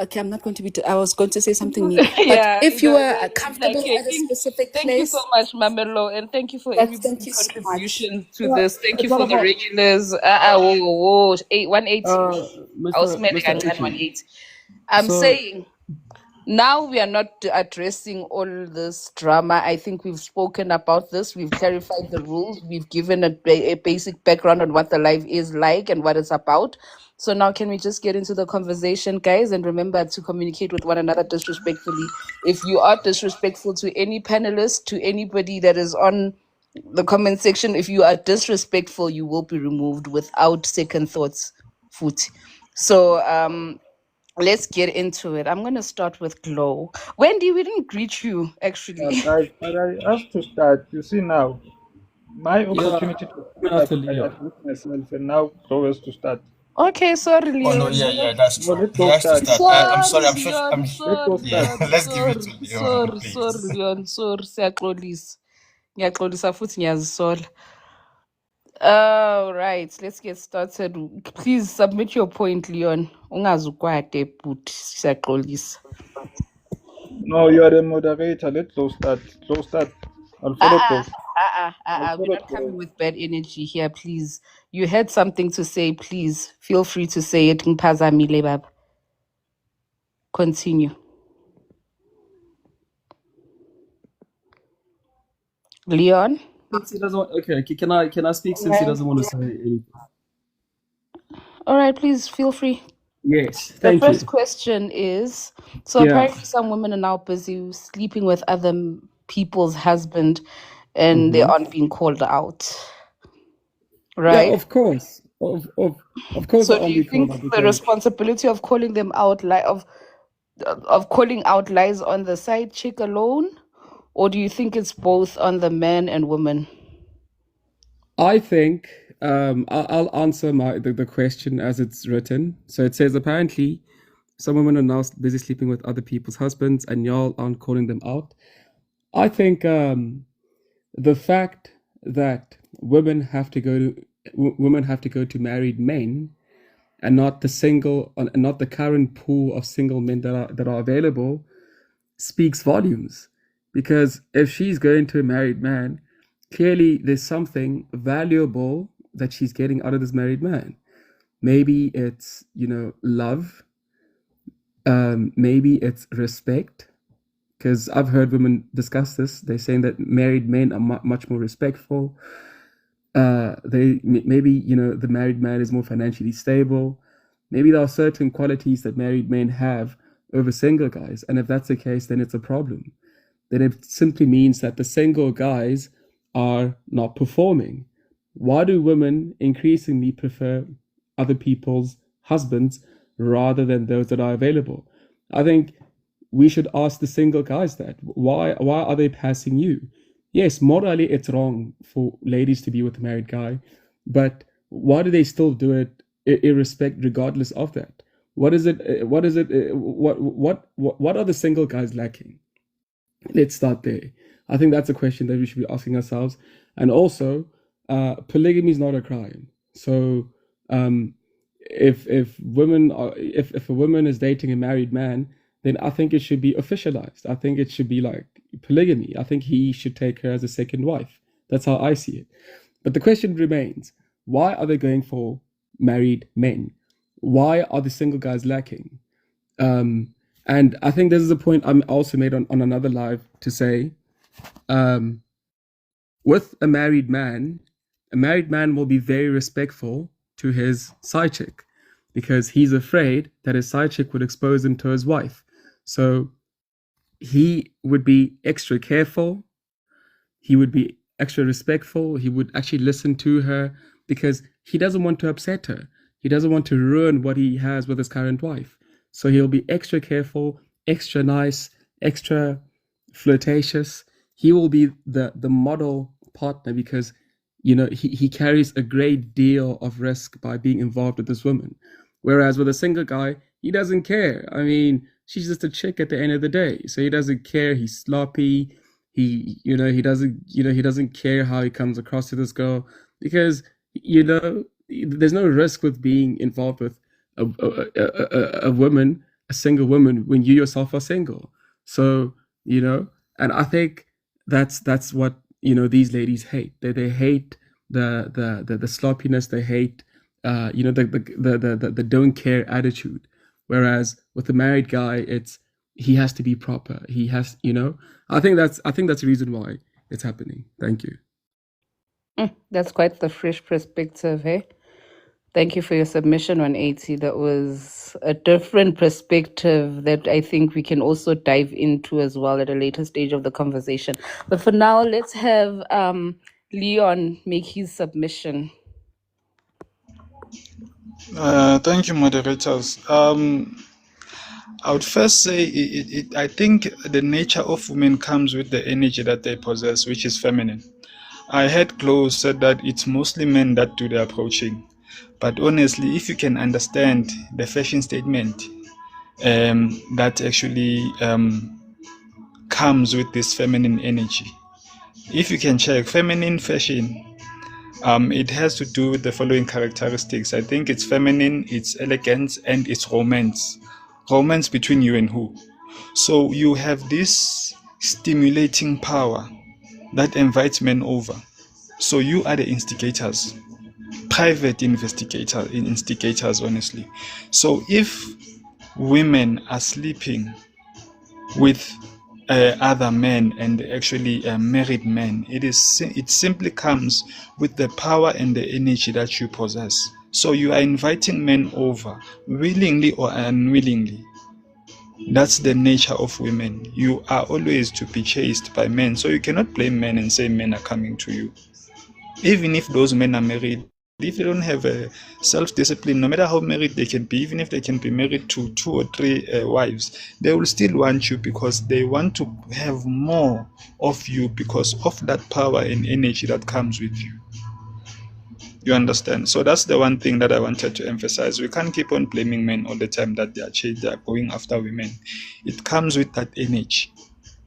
okay, I'm not going to be, I was going to say something new, but Yeah, if you were like, comfortable at a specific thank you so place, much, Mamelo, and thank you for thank everybody's you so much. contribution to It's not, this. Thank it's you not for the about regulars. Whoa, 180. I was smelling Mr. at H. 180. I'm So saying, now we are not addressing all this drama. I think we've spoken about this. We've clarified the rules. We've given a basic background on what the live is like and what it's about. So now can we just get into the conversation, guys? And remember to communicate with one another disrespectfully. If you are disrespectful to any panelist, to anybody that is on the comment section, if you are disrespectful, you will be removed without second thoughts. Foot. So let's get into it. I'm going to start with Glow. Wendy, we didn't greet you, actually. Guys, but I have to start. You see now, my yeah, opportunity to coming start, after I Leo. admit myself, and now Chloe has to start. Okay, sorry, Oh no, Leon. yeah, that's No, true. let's He go has to start. start. I'm Sorry, sorry. I'm sure. Leon. Let's go Sorry, Yeah. start. Let's give it to Leon, sorry, please. Leon. Sorry, siyaxolisa. Ngiyaxolisa futhi ngiyazisola. All right, let's get started. Please submit your point, Leon. Ungazukwade, but siyaxolisa. No, you are the moderator. Let Chloe start. Chloe start. I'll follow Chloe. We're not coming with bad energy here, please. You had something to say, please. Feel free to say it. Ngipazamile, bab. Continue. Leon? Since he doesn't want, okay, can I speak since he doesn't want to say anything? All right, please feel free. Yes, The thank first you. question is, so Yeah. apparently some women are now busy sleeping with other people's husband and they aren't being called out. Right? Yeah, of course. Of course, So I do only you called think out the because responsibility of calling them out, of calling out, lies on the side chick alone, or do you think it's both on the man and woman? I think I'll answer the question as it's written. So it says apparently some women are now busy sleeping with other people's husbands, and y'all aren't calling them out. I think the fact that women have to go to married men and not the current pool of single men that are available speaks volumes. Because if she's going to a married man, clearly there's something valuable that she's getting out of this married man. Maybe it's love, maybe it's respect, because I've heard women discuss this. They're saying that married men are much more respectful. Maybe the married man is more financially stable. Maybe there are certain qualities that married men have over single guys, and if that's the case, then it's a problem. Then it simply means that the single guys are not performing. Why do women increasingly prefer other people's husbands rather than those that are available? I think we should ask the single guys that. Why are they passing you? Yes, morally it's wrong for ladies to be with a married guy, but why do they still do it regardless of that? What are the single guys lacking? Let's start there. I think that's a question that we should be asking ourselves. And also, polygamy is not a crime. So if a woman is dating a married man, then I think it should be officialized. I think it should be like polygamy. I think he should take her as a second wife. That's how I see it. But the question remains, why are they going for married men? Why are the single guys lacking? And I think this is a point I'm also made on another live to say, with a married man will be very respectful to his side chick because he's afraid that his side chick would expose him to his wife. So he would be extra careful. He would be extra respectful. He would actually listen to her because he doesn't want to upset her. He doesn't want to ruin what he has with his current wife. So he'll be extra careful, extra nice, extra flirtatious. He will be the model partner because, you know, he carries a great deal of risk by being involved with this woman. Whereas with a single guy, he doesn't care. I mean, she's just a chick at the end of the day. So he doesn't care. He's sloppy. He doesn't care how he comes across to this girl because, you know, there's no risk with being involved with a woman, a single woman, when you yourself are single. So, you know, and I think that's what, you know, these ladies hate. They hate the sloppiness. They hate the don't care attitude. Whereas with the married guy, he has to be proper. He has, you know. I think that's the reason why it's happening. Thank you. That's quite the fresh perspective, hey? Thank you for your submission, 180. That was a different perspective that I think we can also dive into as well at a later stage of the conversation. But for now, let's have Leon make his submission. Thank you, moderators. I would first say I think the nature of women comes with the energy that they possess, which is feminine. I heard Chloe said that it's mostly men that do the approaching. But honestly, if you can understand the fashion statement that actually comes with this feminine energy, if you can check feminine fashion, it has to do with the following characteristics. I think it's feminine, it's elegance, and it's romance. Romance between you and who? So you have this stimulating power that invites men over. So you are the instigators. Private instigators, honestly. So if women are sleeping with other men and actually married men, it simply comes with the power and the energy that you possess. So you are inviting men over, willingly or unwillingly. That's the nature of women. You are always to be chased by men. So you cannot blame men and say men are coming to you. Even if those men are married, if they don't have a self-discipline, no matter how married they can be, even if they can be married to 2 or 3 wives, they will still want you because they want to have more of you because of that power and energy that comes with you. You understand? So that's the one thing that I wanted to emphasize. We can't keep on blaming men all the time that they are going after women. It comes with that energy.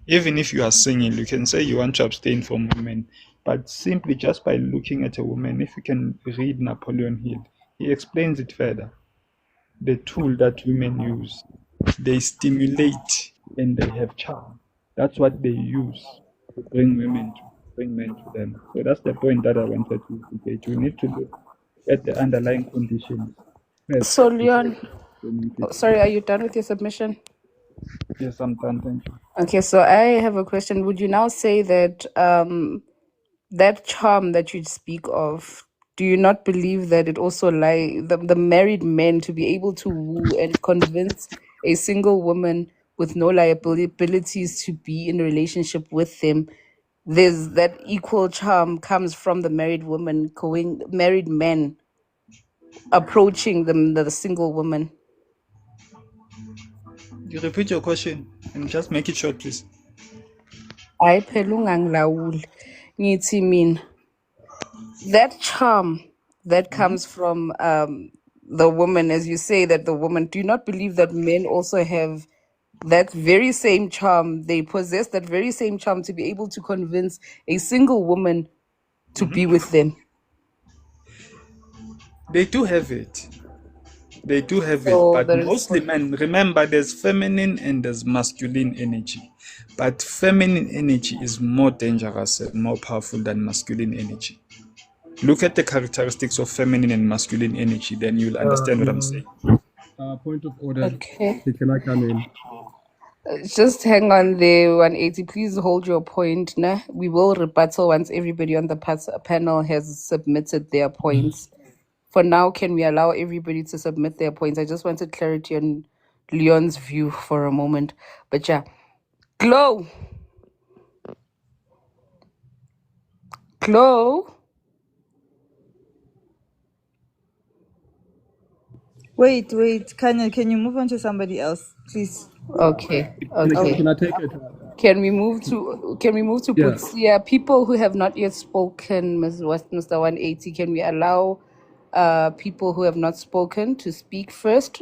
Even if you are single, you can say you want to abstain from women. But simply just by looking at a woman, if you can read Napoleon Hill, he explains it further. The tool that women use, they stimulate and they have charm. That's what they use to bring men to them. So that's the point that I wanted to get. We need to look at the underlying conditions. So Leon, sorry, are you done with your submission? Yes, I'm done. Thank you. Okay, so I have a question. Would you now say that that charm that you speak of, do you not believe that it also the married men to be able to woo and convince a single woman with no liabilities to be in a relationship with them, there's that equal charm comes from the married men approaching the single woman? You repeat your question and just make it short, please. Hayi phela ungangilawuli. Ngithi mina that charm that comes from the woman, as you say that the woman, do you not believe that men also have that very same charm, they possess that very same charm to be able to convince a single woman to be with them. They do have it. They do have it, So but there is mostly men, remember there's feminine and there's masculine energy. But feminine energy is more dangerous and more powerful than masculine energy. Look at the characteristics of feminine and masculine energy, then you'll understand what I'm saying. Point of order. Okay. Can I come in? Just hang on there, 180. Please hold your point. Nah? We will rebuttal once everybody on the panel has submitted their points. For now, can we allow everybody to submit their points? I just wanted clarity on Leon's view for a moment. But yeah, Glow. Wait, Kanya, can you move on to somebody else, please? Okay. Can I take it? Can we move to Yeah. Butsia? People who have not yet spoken, Mr. 180, can we allow people who have not spoken to speak first?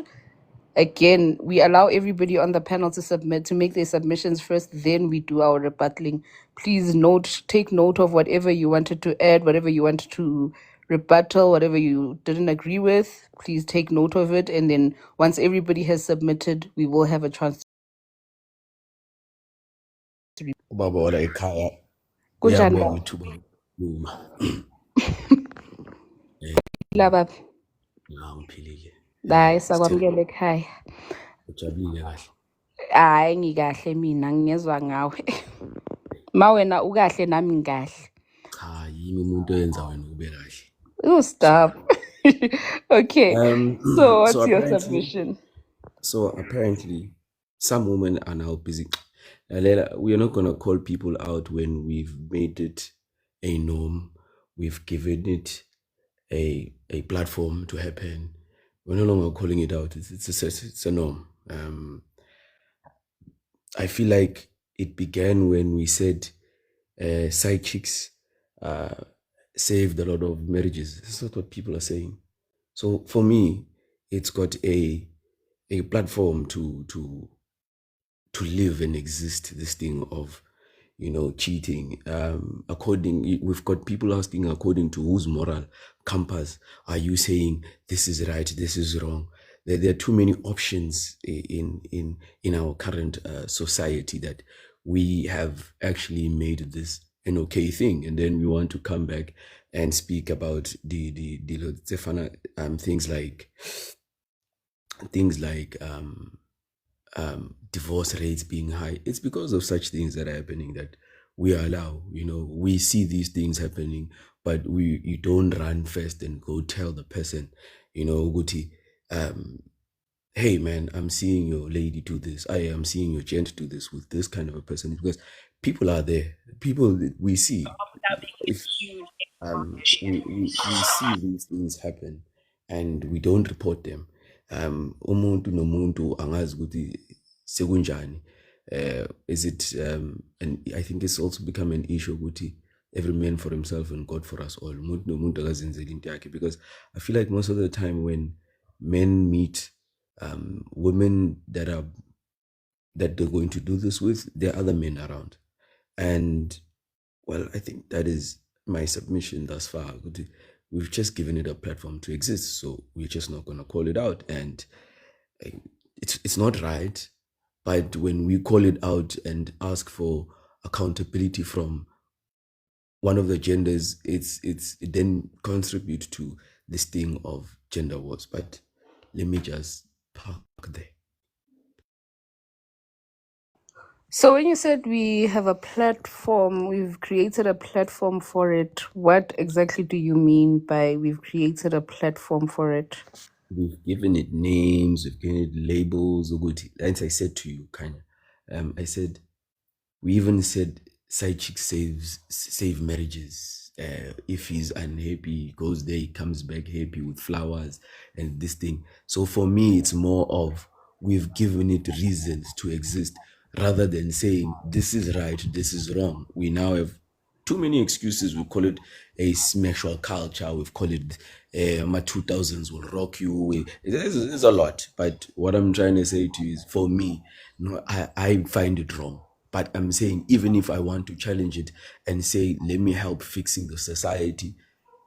Again, we allow everybody on the panel to make their submissions first, then we do our rebutting. Please take note of whatever you wanted to add, whatever you wanted to rebuttal, whatever you didn't agree with. Please take note of it, and then once everybody has submitted, we will have a chance. Ubaba wala ekhaya Kunjani uyabuya baba? kwithuba lokukhuluma. La baba. Ngiphilile. Hayi sakwamukela ekhaya. Ujabulile kahle. Hayi ngikahle mina ngiyezwa ngawe. Ma wena ukahle nami ngikahle. Cha yimi umuntu oyenza wena ube kahle. Oh, stop. Okay. So what's your apparently- submission? So apparently, some women are now busy. Lalela, we are not going to call people out when we've made it a norm. We've given it a platform to happen. We're no longer calling it out. It's a norm. I feel like it began when we said side chicks saved a lot of marriages. That's not what people are saying. So for me, it's got a platform to live and exist. This thing of cheating. We've got people asking according to whose moral compass are you saying this is right, this is wrong. There are too many options in our current society that we have actually made this an okay thing, and then we want to come back and speak about the things like divorce rates being high. It's because of such things that are happening that we allow. We see these things happening, but you don't run first and go tell the person, Guti, hey man, I'm seeing your lady do this. I am seeing your gent do this with this kind of a person, because people are there. People that we see. If we see these things happen and we don't report them, umuntu nomuntu angazi ukuthi sekunjani. Is it and I think it's also become an issue ukuthi every man for himself and God for us all. Umuntu nomuntu akazenzeli into yakhe, because I feel like most of the time when men meet women that they're going to do this with, there are other men around. And well, I think that is my submission thus far. We've just given it a platform to exist, so we're just not going to call it out. And it's not right, but when we call it out and ask for accountability from one of the genders, it then contribute to this thing of gender wars. But let me just park there. So when you said we have a platform, we've created a platform for it, what exactly do you mean by we've created a platform for it? We've given it names, we've given it labels. As I said to you, I said, we even said side chick save marriages. If he's unhappy, he goes there, he comes back happy with flowers and this thing. So for me, it's more of we've given it reasons to exist, rather than saying this is right, this is wrong. We now have too many excuses. We call it a sexual culture. We've called it my 2000s will rock you. It's a lot. But what I'm trying to say to you is, for me, no, I find it wrong. But I'm saying, even if I want to challenge it and say, let me help fixing the society,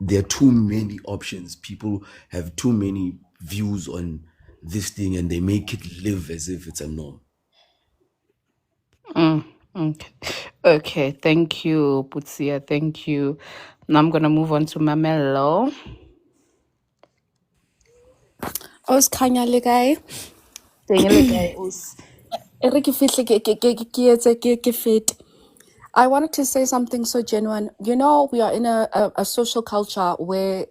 there are too many options. People have too many views on this thing, and they make it live as if it's a norm. Okay, thank you, Putsia. Thank you. Now I'm gonna move on to Mamelo. Os Kanya le kae? Teng le kae, Os? E re ke fihle ke etse ke fete. I wanted to say something so genuine. You know, we are in a social culture where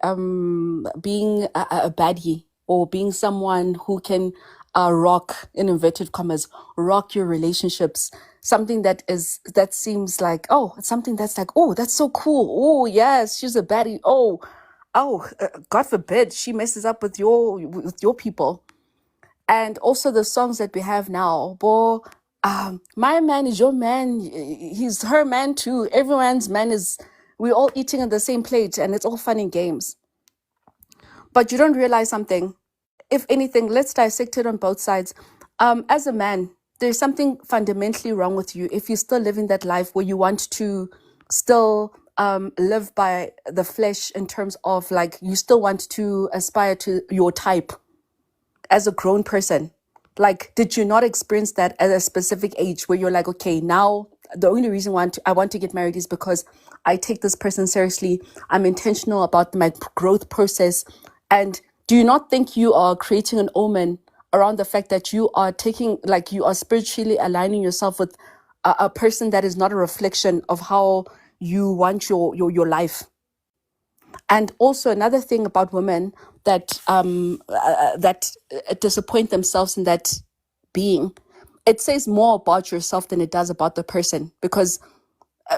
being a baddie or being someone who can rock, in inverted commas, rock your relationships, something that seems like, oh, it's something that's like, oh, that's so cool. Oh, yes, she's a baddie. Oh, God forbid she messes up with your people. And also the songs that we have now, bo, my man is your man, he's her man too. Everyone's man is, we're all eating at the same plate and it's all fun and games. But you don't realize something. If anything, let's dissect it on both sides. As a man, there's something fundamentally wrong with you if you're still living that life where you want to still live by the flesh, in terms of like you still want to aspire to your type as a grown person. Like, did you not experience that at a specific age where you're like, okay, now the only reason I want to get married is because I take this person seriously. I'm intentional about my growth process. And do you not think you are creating an omen around the fact that you are you are spiritually aligning yourself with a person that is not a reflection of how you want your life? And also another thing about women that disappoint themselves in that being, it says more about yourself than it does about the person, because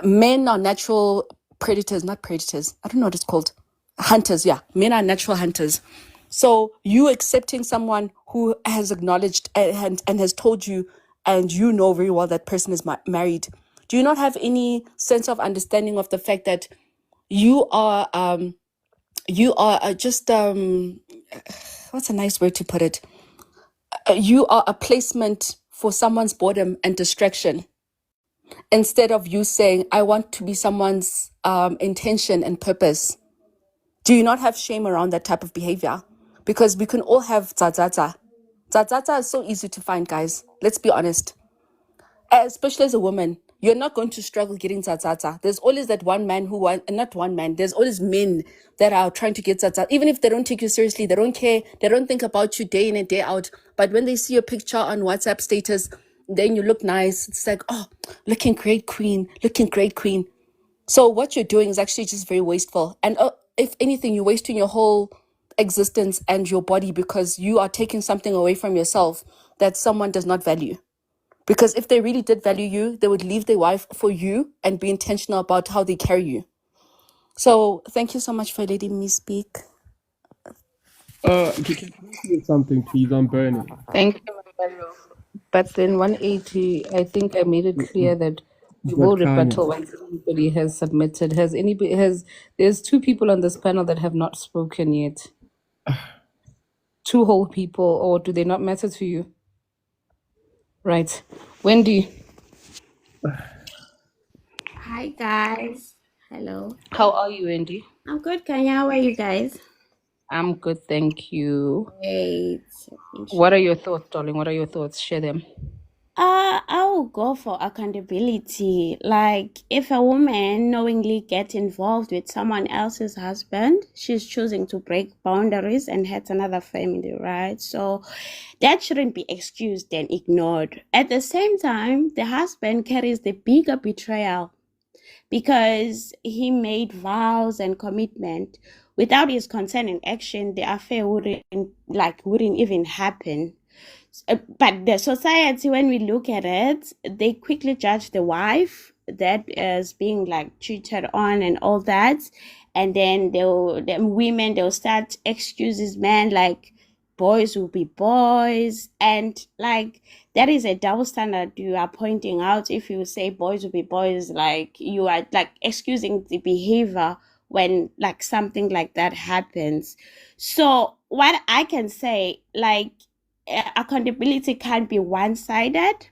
men are natural predators, not predators. I don't know what it's called. Hunters, yeah. Men are natural hunters. So you accepting someone who has acknowledged and has told you, and you know very well that person is married. Do you not have any sense of understanding of the fact that you are just what's a nice word to put it? You are a placement for someone's boredom and distraction, instead of you saying, I want to be someone's intention and purpose. Do you not have shame around that type of behavior? Because we can all have tzatzata. Tzatzata is so easy to find, guys. Let's be honest. Especially as a woman, you're not going to struggle getting tzatzata. There's always that one man not one man, there's always men that are trying to get tzatzata. Even if they don't take you seriously, they don't care, they don't think about you day in and day out. But when they see your picture on WhatsApp status, then you look nice. It's like, oh, looking great, queen. So what you're doing is actually just very wasteful. And if anything, you're wasting your whole existence and your body, because you are taking something away from yourself that someone does not value. Because if they really did value you, they would leave their wife for you and be intentional about how they carry you. So thank you so much for letting me speak. Can I say something, please? I'm burning. Thank you, Mamelo. But then 180, I think I made it clear that we will rebuttal once anybody has submitted. There's two people on this panel that have not spoken yet. Two whole people, or do they not matter to you? Right. Wendy, Hi guys. Hello. how are you, Wendy? I'm good, Kanya. How are you guys? I'm good, thank you. Great. What are your thoughts, darling? What are your thoughts? Share them. I will go for accountability. Like, if a woman knowingly gets involved with someone else's husband, she's choosing to break boundaries and hurt another family, right? So that shouldn't be excused and ignored. At the same time, the husband carries the bigger betrayal, because he made vows and commitment. Without his consent and action, the affair wouldn't even happen. But the society, when we look at it, they quickly judge the wife that as being like cheated on and all that, and then they'll start excuses, man, like boys will be boys, and like that is a double standard you are pointing out. If you say boys will be boys, like you are like excusing the behavior when like something like that happens. So what I can say, like, accountability can't be one-sided.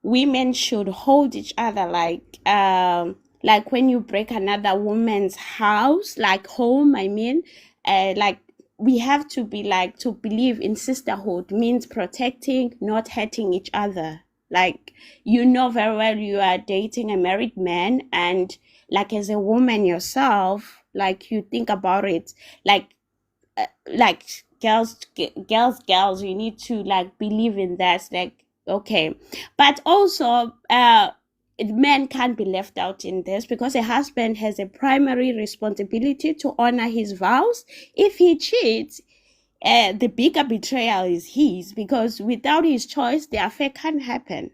Women should hold each other, like when you break another woman's house, like home, I mean, like we have to be like, to believe in sisterhood means protecting, not hurting each other. Like, you know very well you are dating a married man, and like as a woman yourself, like you think about it, like girls, you need to like believe in that, like, okay. But also men can't be left out in this, because a husband has a primary responsibility to honor his vows. If he cheats, the bigger betrayal is his, because without his choice the affair can't happen.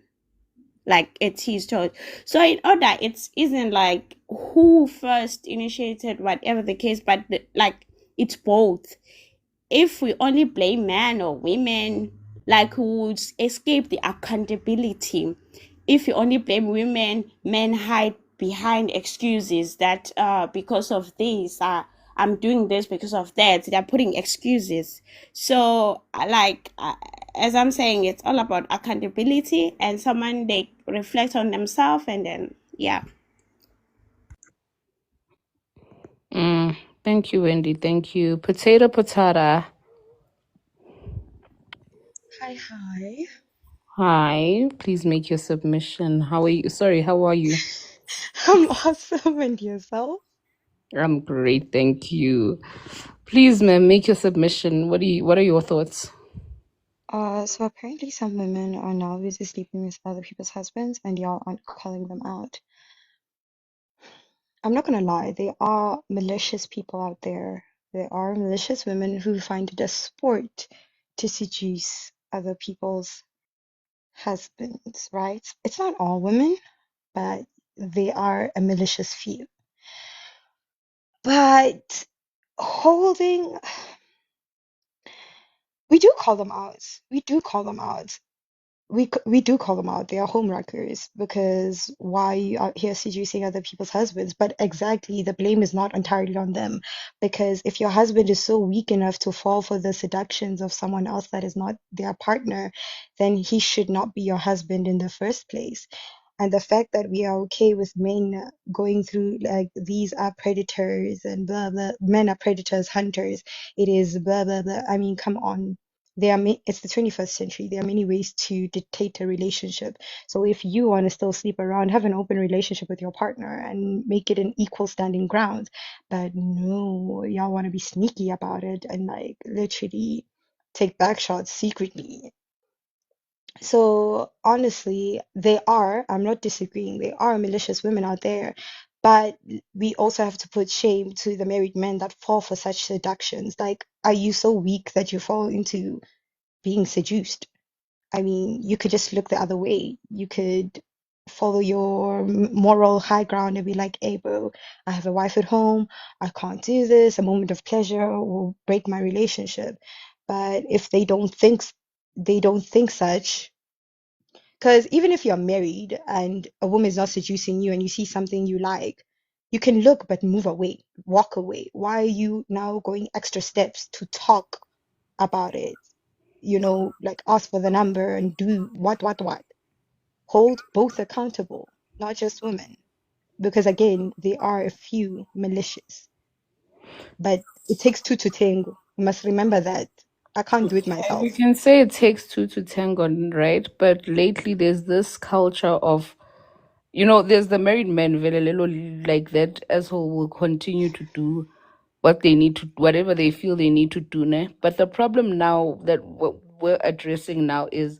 Like, it's his choice. So in order, it isn't like who first initiated, whatever the case, but like it's both. If we only blame men or women, like, we would escape the accountability. If you only blame women, men hide behind excuses that because of this, I'm doing this because of that. They're putting excuses. So as I'm saying, it's all about accountability, and someone, they reflect on themselves, and then yeah. Thank you, Wendy. Thank you. Potato Patata. Hi. Hi. Please make your submission. How are you? Sorry, how are you? I'm awesome, and yourself? I'm great, thank you. Please, ma'am, make your submission. What are your thoughts? So apparently some women are now busy sleeping with other people's husbands, and y'all aren't calling them out. I'm not gonna lie, there are malicious people out there. There are malicious women who find it a sport to seduce other people's husbands, right? It's not all women, but they are a malicious few. But holding, we do call them out. We do call them out. We do call them out. They are homewreckers, because why are you out here seducing other people's husbands? But exactly, the blame is not entirely on them, because if your husband is so weak enough to fall for the seductions of someone else that is not their partner, then he should not be your husband in the first place. And the fact that we are okay with men going through like these are predators and blah blah, men are predators, hunters, it is blah blah blah. I mean, come on. It's the 21st century. There are many ways to dictate a relationship. So if you want to still sleep around, have an open relationship with your partner and make it an equal standing ground. But no, y'all want to be sneaky about it and like literally take back shots secretly. So honestly, I'm not disagreeing, there are malicious women out there, but we also have to put shame to the married men that fall for such seductions. Like, are you so weak that you fall into being seduced? I mean, you could just look the other way. You could follow your moral high ground and be like, hey, bro, I have a wife at home. I can't do this. A moment of pleasure will break my relationship. But if they don't think such, because even if you're married and a woman is not seducing you and you see something you like, you can look but move away, walk away. Why are you now going extra steps to talk about it? You know, like ask for the number and do what? Hold both accountable, not just women. Because again, there are a few malicious, but it takes two to tango. You must remember that. I can't do it We myself. can say it takes two to tango, right? But lately there's this culture of, there's the married men, velelelo, like that asshole will continue to do what they need to, whatever they feel they need to do. Ne? But the problem now that what we're addressing now is,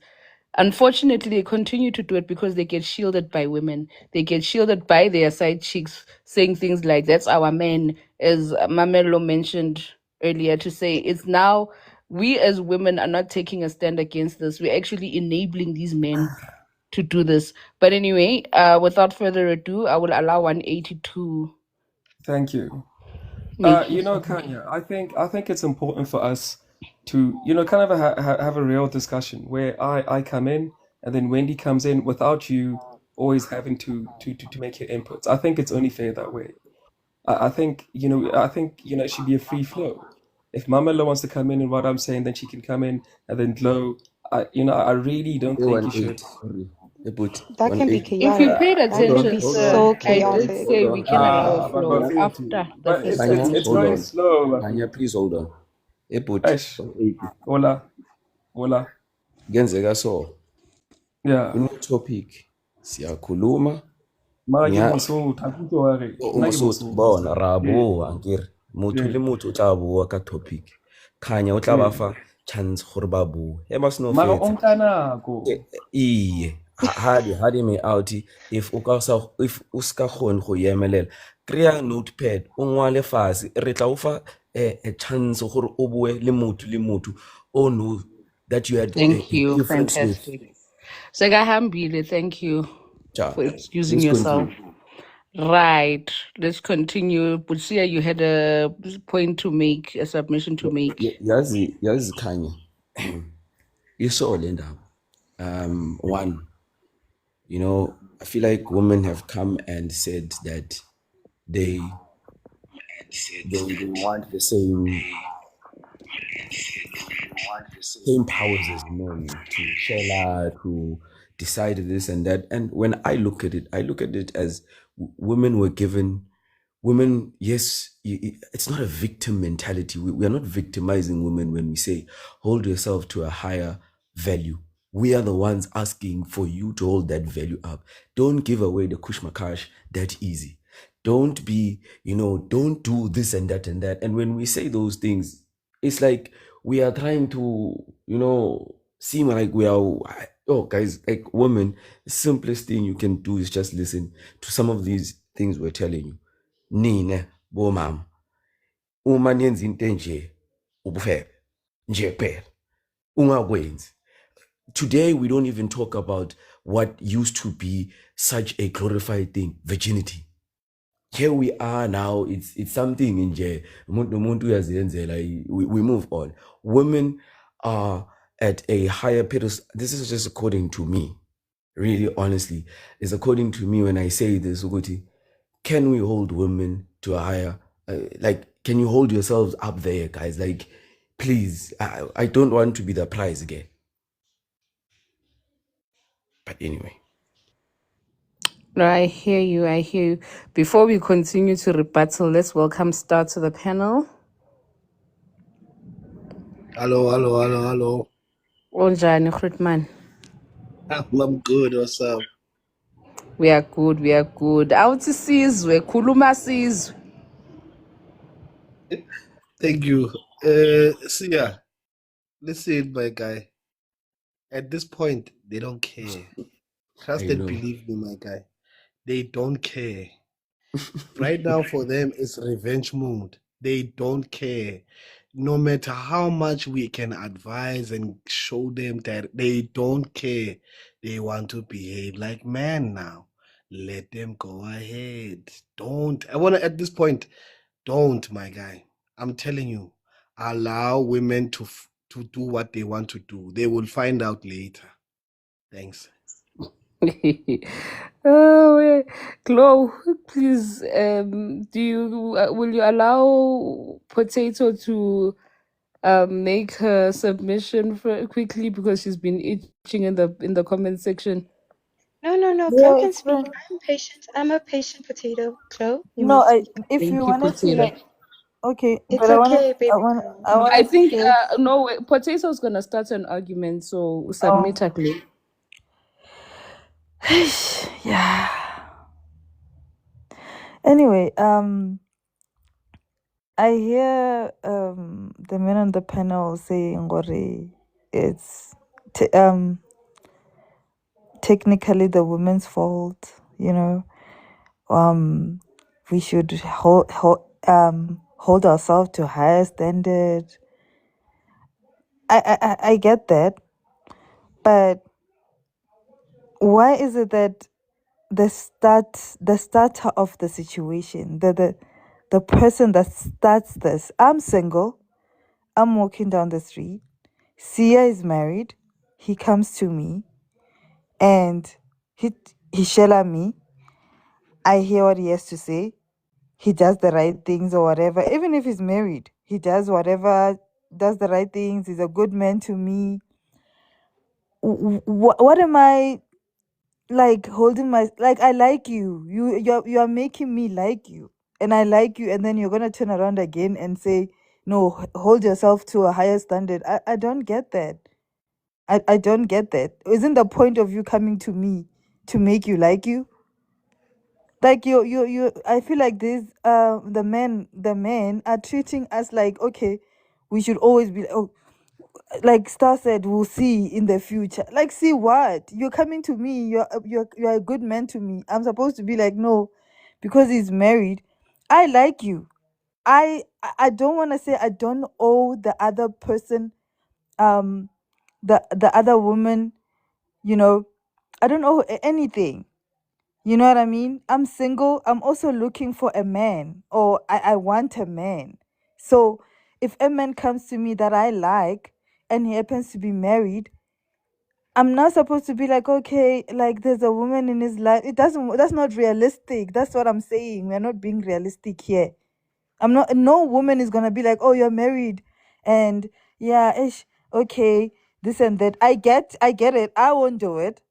unfortunately, they continue to do it because they get shielded by women. They get shielded by their side chicks saying things like, that's our man, as Mamelo mentioned earlier, to say it's now we as women are not taking a stand against this. We're actually enabling these men to do this. But anyway, without further ado, I will allow 182. Thank you. Make Kanya, I think it's important for us to kind of have a real discussion where I come in and then Wendy comes in without you always having to make your inputs. I think it's only fair that way. I think it should be a free flow. If Mama Lo wants to come in and what I'm saying, then she can come in, and then Lo, I really don't think you 180, should. sorry. But That can be 180. If you chaotic. paid That can attention, be Hold sir, so on, I did chaotic. say hold we on. can allow a But flow Bafethu, after the but first Kanya, it's hold going on. slow, Bafethu. Kanya, please hold on. But Eish, 180. Hola. Kuyenzeka so. Yeah. Kune-topic siyakhuluma Mara ke nya Mosotho, ha ke utlwe wa re, o nna ke Mosotho Mosotho. bona ra Yeah, boa ankere motho yeah, le motho o tla bua ka topic Kanya o tla yeah. ba fa chance gore ba bue ema seno Mara o fetsa nka nako. iye ha di me out if o ska kgone go emelela kry-a notepad o ngwale fatshe re tla o fa a chance gore o bue le motho o know that you had Thank a you. difference with. Fantastic. Sekahambile, thank you Ja, for excusing let's yourself. continue. Right. Let's continue. Busia, you had a point to make, a submission to make. Yazi Kanya iso le ndaba one, I feel like women have come and said that they want the same powers as men to share, to decide this and that. And when I look at it as women were given. Women, yes, it's not a victim mentality. We are not victimizing women when we say hold yourself to a higher value. We are the ones asking for you to hold that value up. Don't give away the kushmakash that easy. Don't be, don't do this and that and that. And when we say those things, it's like we are trying to, seem like we are, oh, guys, like women, the simplest thing you can do is just listen to some of these things we're telling you. Nina bomama uma niyenza into enje ubufebe nje kuphela ungakwenzi. Today we don't even talk about what used to be such a glorified thing, virginity. Here we are now, it's something nje umuntu uyazenzela. We move on. Women are at a higher pedestal. This is just according to me, really honestly, it's according to me when I say this ukuthi, can we hold women to a higher, can you hold yourselves up there, guys? Like, please, I don't want to be the prize again. But anyway. No, I hear you. Before we continue to rebuttal, let's welcome Star to the panel. Hello. Onjani, Grootman? I'm good. What's up? We are good. Out sizwe, khuluma sizwe. Thank you. Sia, listen, my guy. At this point, they don't care. Trust I and know. believe me, my guy. They don't care. Right now, for them, it's revenge mode. They don't care. No matter how much we can advise and show them that they don't care, they want to behave like men now. Let them go ahead. Don't. At this point, don't, my guy. I'm telling you, allow women to do what they want to do. They will find out later. Thanks. Oh, Glow, please, will you allow Potato to make her submission quickly because she's been itching in the comment section? No. Yeah, Chloe can it's speak. fine. I'm patient. I'm a patient potato. Chloe, you No, may speak. if Thank you you, wanted to Potato. okay, It's but okay, baby girl. I I wanted to think say, no, Potato's gonna start an argument, so submit her, Glow. yeah. Anyway, I hear the men on the panel saying, "Ngore, it's technically the woman's fault." We should hold ourselves to higher standard. I get that, but why is it that the starter of the situation, the person that starts this, I'm single, I'm walking down the street. Sia is married. He comes to me and he shella me. I hear what he has to say. He does the right things or whatever. Even if he's married, he does whatever, does the right things. He's a good man to me. What am I like holding my like? I like you. You are making me like you, and I like you, and then you're gonna turn around again and say no. Hold yourself to a higher standard. I don't get that. I don't get that. Isn't the point of you coming to me to make you like you? Like you I feel like this the men are treating us like, okay, we should always be like Star said, we'll see in the future. Like, see what? You're coming to me, you're a good man to me. I'm supposed to be like, no, because he's married. I like you. I don't want to say I don't owe the other person, the other woman, you know, I don't owe anything. You know what I mean? I'm single. I'm also looking for a man, or I want a man. So if a man comes to me that I like and he happens to be married, I'm not supposed to be like, okay, like there's a woman in his life. That's not realistic. That's what I'm saying. We're not being realistic here. No woman is gonna be like, oh, you're married and yeah, ish, okay, this and that. I get it. I won't do it.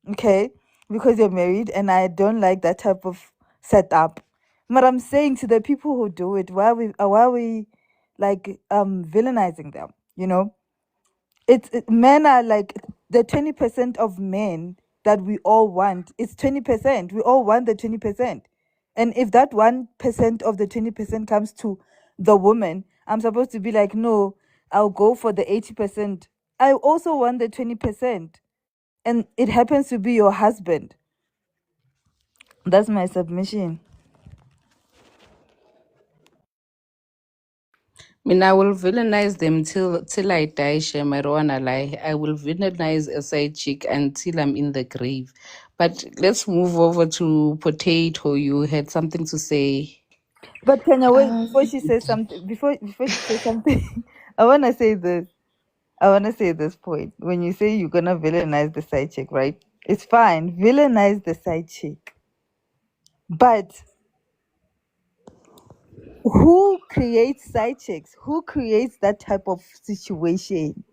Okay, because you're married and I don't like that type of setup. But I'm saying to the people who do it, why are we like villainizing them? You know, men are like the 20% of men that we all want. It's 20%. We all want the 20%. And if that 1% of the 20% comes to the woman, I'm supposed to be like, no, I'll go for the 80%. I also want the 20%. And it happens to be your husband. That's my submission. I mean, I will villainize them till I die, Shem. I don't wanna lie. I will villainize a side chick until I'm in the grave. But let's move over to Potato. You had something to say. But Kenya, wait, before she says something, before she says something, I wanna say this. I wanna say this point. When you say you're gonna villainize the side chick, right? It's fine. Villainize the side chick. But who creates side chicks? Who creates that type of situation?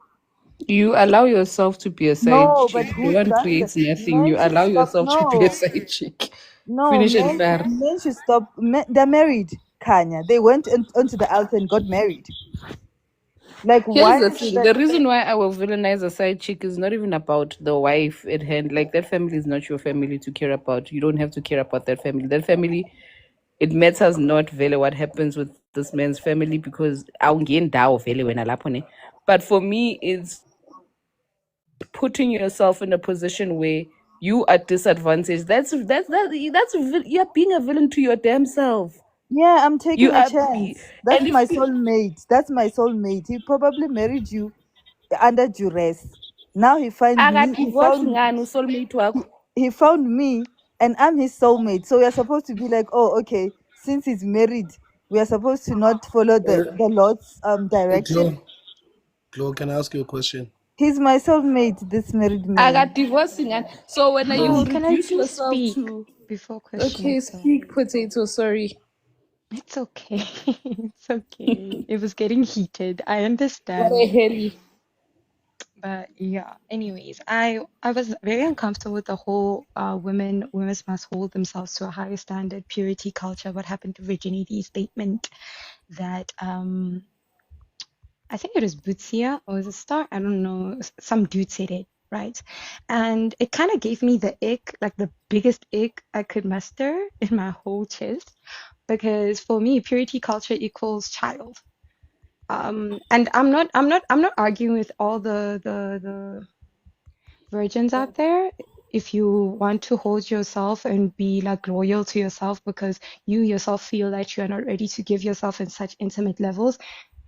You allow yourself to be a side No, chick. but who No one does creates it? nothing. Men You should allow stop. yourself to be a No, side chick. no, Finish and men, fair. men should stop. They're married, Kanya. They went onto the altar and got married. Like, Here's why the is it thing. that? The reason why I will villainize a side chick is not even about the wife at hand. Like, that family is not your family to care about. You don't have to care about that family. That family, it matters not really what happens with this man's family, because but for me, it's putting yourself in a position where you are disadvantaged. You're being a villain to your damn self. Yeah, I'm taking You a are, chance. and That's if my you, soulmate. That's my soulmate. He probably married you under duress. Now he finds me. akadivorce ngani usoulmate wakho? He found me, and I'm his soulmate. So we are supposed to be like, oh, okay. Since he's married, we are supposed to not follow the Lord's direction. Chloe, can I ask you a question? He's my soulmate. This married man. Akadivorce ngani? So when you Flo, can I reduce please yourself speak to, before questioning? okay, speak, Potato. Sorry. It's okay. It's okay. It was getting heated. I What a understand. hell. But yeah, anyways, I was very uncomfortable with the whole women must hold themselves to a higher standard, purity culture. What happened to virginity statement that I think it was Butsia or was it Star? I don't know. Some dude said it, right? And it kind of gave me the ick, like the biggest ick I could muster in my whole chest, because for me, purity culture equals child. And I'm not arguing with all the virgins out there. If you want to hold yourself and be like loyal to yourself because you yourself feel that you are not ready to give yourself in such intimate levels,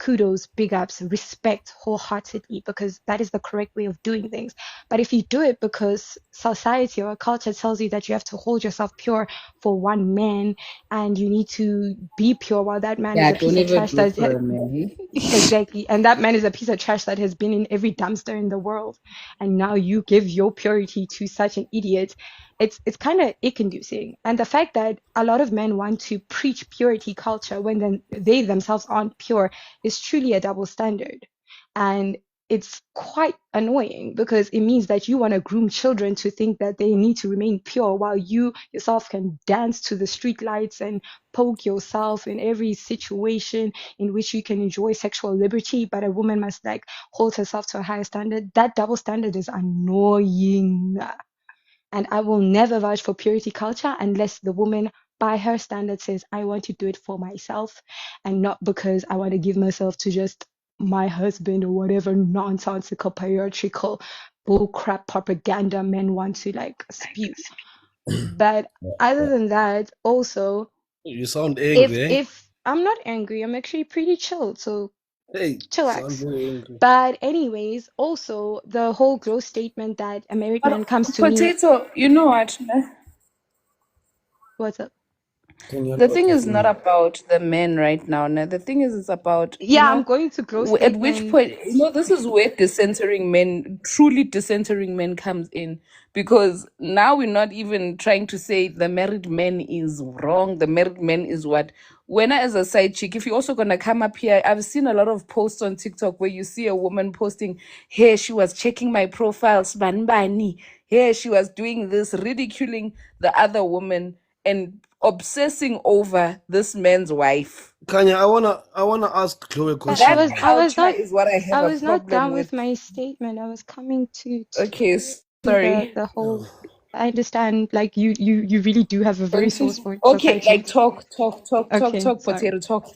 kudos, big ups, respect wholeheartedly, because that is the correct way of doing things. But if you do it because society or culture tells you that you have to hold yourself pure for one man and you need to be pure while that man is Yeah, a piece don't of ever trash do it that for a man. exactly, and that man is a piece of trash that has been in every dumpster in the world, and now you give your purity to such an idiot. It's kind of ick inducing. And the fact that a lot of men want to preach purity culture when then they themselves aren't pure is truly a double standard. And it's quite annoying because it means that you want to groom children to think that they need to remain pure while you yourself can dance to the street lights and poke yourself in every situation in which you can enjoy sexual liberty, but a woman must like hold herself to a higher standard. That double standard is annoying. And I will never vouch for purity culture unless the woman, by her standard, says, I want to do it for myself and not because I want to give myself to just my husband or whatever nonsensical patriarchal bullcrap propaganda men want to like spew. But other than that, also, You sound angry, eh? if I'm not angry, I'm actually pretty chilled. So Hey, you sound chillax. very angry. But anyways, also the whole growth statement that a married man But comes to me. potato, you know what? What's up? The thing is not about the men right now. Now the thing is, it's about Yeah, I'm going to growth at which statement. point this is where dissentering men, truly dissentering men, comes in, because now we're not even trying to say the married man is wrong. The married man is what. When I, as a side chick, if you're also gonna come up here, I've seen a lot of posts on TikTok where you see a woman posting, "Hey, she was checking my profiles, banbani. Hey, she was doing this," ridiculing the other woman and obsessing over this man's wife. Kanya, I wanna ask Chloe a But question. I was Culture not is what I have I a was not problem done with. with my statement. I was coming to Okay, the sorry. whole. I understand, like you really do have a very sore spot for Okay, side like chicks. talk, Okay, sorry. potato, talk.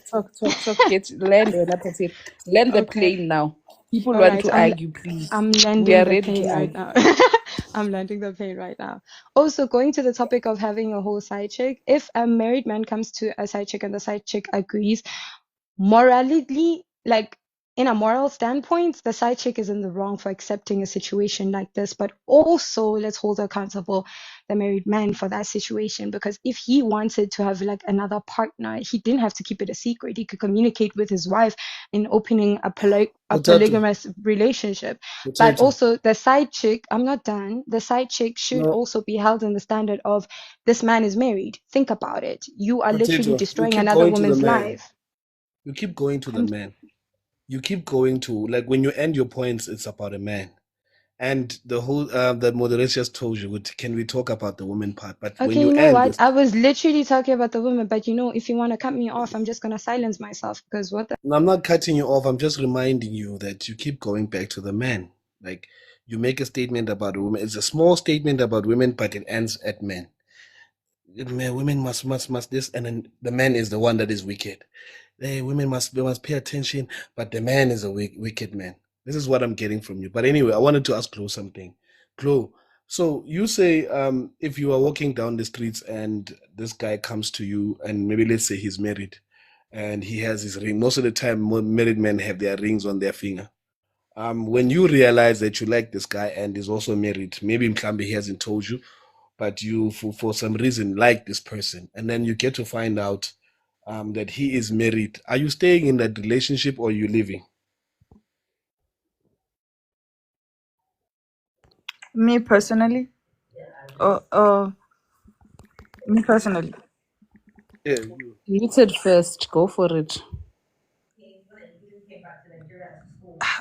Get land on a potato. Land the Okay. plane now. People All want right. to argue, please. I'm We landing are the ready to plane right argue. now. I'm landing the plane right now. Also, going to the topic of having a whole side chick, if a married man comes to a side chick and the side chick agrees, morally, like in a moral standpoint, the side chick is in the wrong for accepting a situation like this. But also, let's hold accountable the married man for that situation, because if he wanted to have like another partner, he didn't have to keep it a secret. He could communicate with his wife in opening a Potato. polygamous relationship. But Potato. also, the side chick, I'm not done. The side chick should No, also be held in the standard of this man is married. Think about it. You are literally Potato. You destroying keep another going to the woman's man. life. You keep going to the I'm man. You keep going to, like, when you end your points, it's about a man. And the whole the moderator just told you, can we talk about the woman part? But when Okay, you you know end, what? it's I was literally talking about the woman, but if you want to cut me off, I'm just gonna silence myself because what the. I'm not cutting you off. I'm just reminding you that you keep going back to the man. Like, you make a statement about a woman. It's a small statement about women, but it ends at men. Women must this, and then the man is the one that is wicked. Hey, women must pay attention, but the man is a wicked man. This is what I'm getting from you. But anyway, I wanted to ask Chloe something. Chloe, so you say if you are walking down the streets and this guy comes to you, and maybe let's say he's married, and he has his ring. Most of the time, married men have their rings on their finger. When you realize that you like this guy and is also married, maybe Mkambi he hasn't told you, but you for some reason like this person, and then you get to find out that he is married. Are you staying in that relationship or are you leaving? Me personally, me personally, Yeah. You said first. Go for it.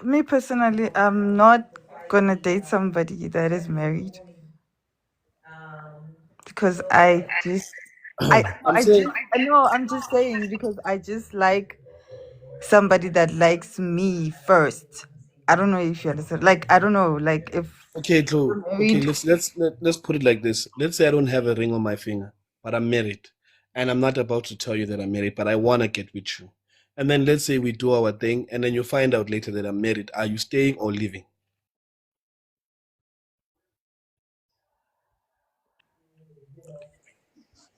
me personally, I'm not gonna date somebody that is married because I just, I'm saying, I'm just saying because I just like somebody that likes me first. I don't know if you understand. Like, I don't know, like if okay, Chloe. you're Okay, married. let's put it like this. Let's say I don't have a ring on my finger, but I'm married, and I'm not about to tell you that I'm married, but I wanna get with you. And then let's say we do our thing, and then you find out later that I'm married. Are you staying or leaving?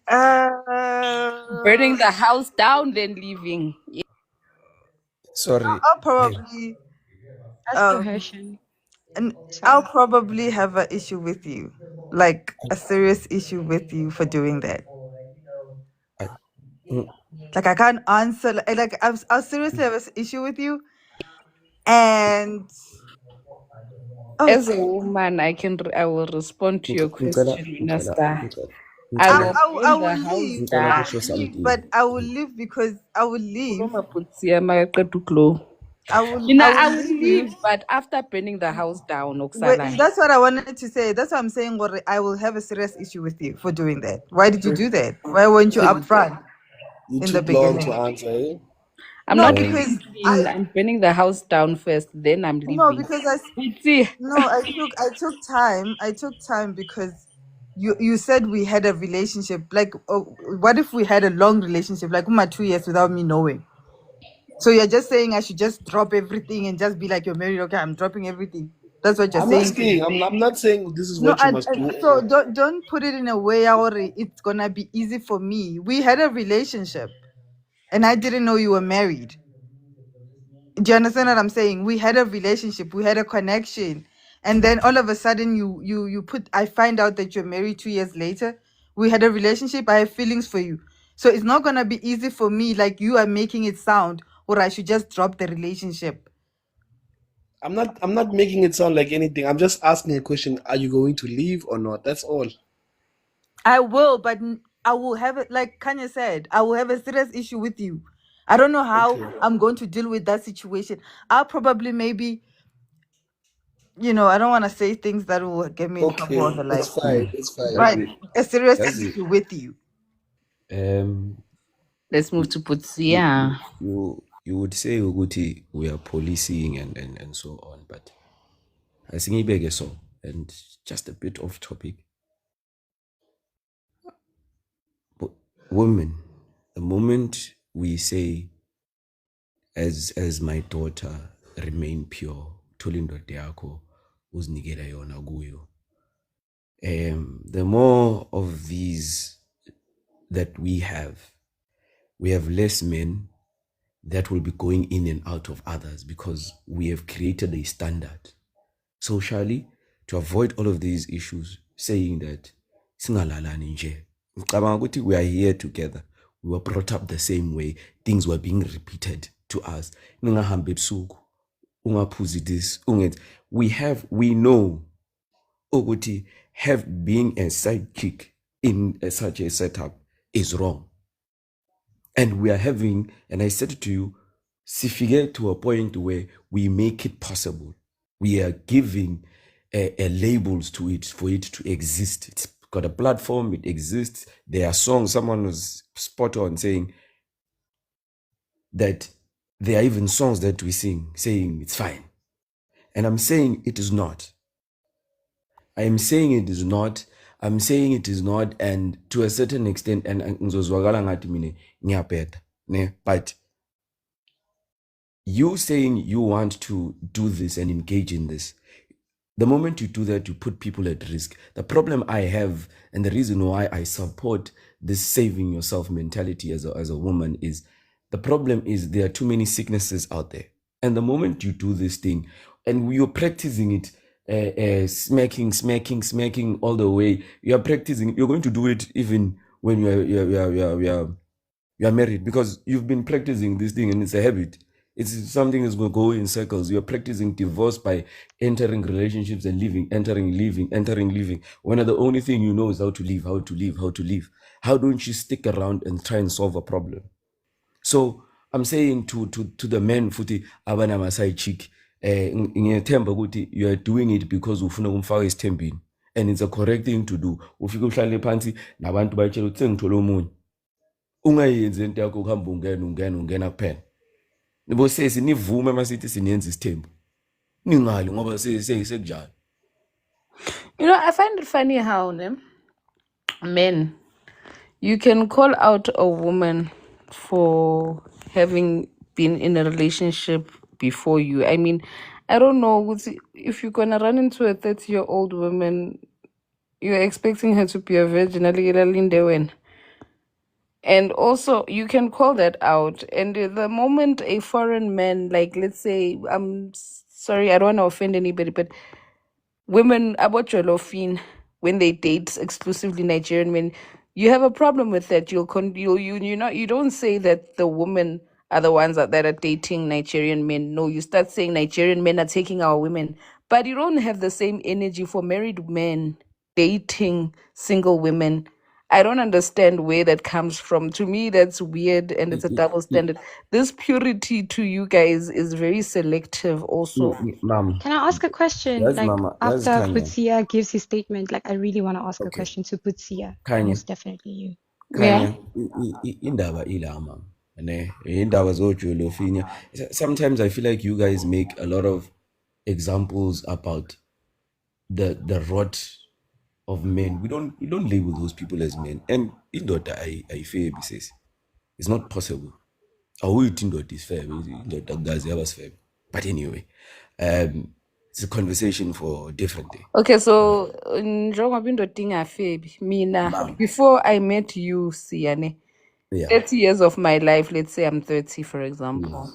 Uh, Burning the house down, then leaving. Yeah. Sorry. I'll probably Ask your question. and Sorry. I'll probably have an issue with you, like a serious issue with you for doing that. Like I can't answer. Like I'll seriously have an issue with you, and As a woman, I will respond to your question, Minasta. I will I burn the will house leave. down. I will leave, but I will leave because I will leave. I will leave. leave, but after burning the house down, Wait, Oksala. that's what I wanted to say. That's what I'm saying. Gore, I will have a serious issue with you for doing that. Why did you do that? Why weren't you upfront You in the took long beginning? to answer, eh? I'm No, not because leaving. I'm burning the house down first, then I'm leaving. No, because See, I took time. I took time because you said we had a relationship. Like, what if we had a long relationship, like 2 years without me knowing? So you're just saying I should just drop everything and just be like, you're married. Okay, I'm dropping everything. That's what you're I'm saying. to me. asking. I'm not saying this is No, what you must do. so don't put it in a way where it's gonna be easy for me. We had a relationship, and I didn't know you were married. Do you understand what I'm saying? We had a relationship, we had a connection, and then all of a sudden I find out that you're married 2 years later. We had a relationship, I have feelings for you. So it's not gonna be easy for me like you are making it sound, or I should just drop the relationship. I'm not making it sound like anything. I'm just asking a question. Are you going to leave or not? That's all. I will, but I will have it like Kanye said, I will have a serious issue with you. I don't know how I'm going to deal with that situation. I'll probably maybe I don't want to say things that will get me in trouble or the like. It's fine. It's fine. But a serious That's it. issue with you. Let's move to Putsia. You would say Uguti, we are policing and so on, but I think Ibege so, and just a bit off topic. But women, the moment we say, as my daughter, remain pure, Tulindo Deako, Uznigera yona guyo. The more of these that we have less men that will be going in and out of others because we have created a standard socially to avoid all of these issues, saying that singalalani nje. Ngicabanga ukuthi we are here together. We were brought up the same way. Things were being repeated to us. Ningahambe ebusuku, ungaphuzi this, we know ukuthi being a sidekick in such a setup is wrong. And we are having, and I said to you, sifike to a point where we make it possible. We are giving labels to it for it to exist. It's got a platform, it exists. There are songs, someone was spot on saying that there are even songs that we sing saying it's fine. And I'm saying it is not. I am saying it is not. I'm saying it is not, and to a certain extent, and ngizozwakala ngathi mina ngiyaphetha, ne? But you saying you want to do this and engage in this, the moment you do that, you put people at risk. The problem I have, and the reason why I support this saving yourself mentality as a woman is, the problem is there are too many sicknesses out there. And the moment you do this thing, and you're practicing it, smacking all the way. You are practicing. You're going to do it even when you are married, because you've been practicing this thing and it's a habit. It's something that's going to go in circles. You're practicing divorce by entering relationships and leaving, entering, leaving. When the only thing you know is how to leave. How don't you stick around and try and solve a problem? So I'm saying to the men, futhi abana masai chick. Ngiyethemba ukuthi you are doing it because ufuna ukumfaka isithembini, and it's a correct thing to do. Ufike uhlale phansi nabantu bayitshela ukuthi sengithola omunye, ungayenzi into yakho ukuhamba ungena kuphela. Nibo sesi nivume masithi sinenza isithembu, ningali ngoba sekunjalo. I find it funny how men, you can call out a woman for having been in a relationship before you. I mean, I don't know if you're gonna run into a 30-year-old woman, you're expecting her to be a virgin. And also, you can call that out. And the moment a foreign man, like let's say, I'm sorry, I don't want to offend anybody, but women about Jolofin, when they date exclusively Nigerian men, you have a problem with that. You don't say that the women are the ones that are dating Nigerian men. No, you start saying Nigerian men are taking our women. But you don't have the same energy for married men dating single women. I don't understand where that comes from. To me, that's weird and it's a double standard. This purity to you guys is very selective also. Mom, Can I ask a question? that's Like Mama, that's after Kanya. Butsia gives his statement, like I really want to ask a Okay, question to Butsia. Kanya, Most definitely you. Yeah. Kanya, indaba ila mama. Ne, indaba zojolo finya. Sometimes I feel like you guys make a lot of examples about the rot of men. We don't label those people as men. And indoda I fear says it's not possible. Awuyithi indoda is fair, indoda akukaze yaba fair. But anyway, it's a conversation for a different day. Okay, so njengoba indoda Fabi, mina Mom. before I met you, Siane, Yeah. 30 years of my life, let's say I'm 30, for example.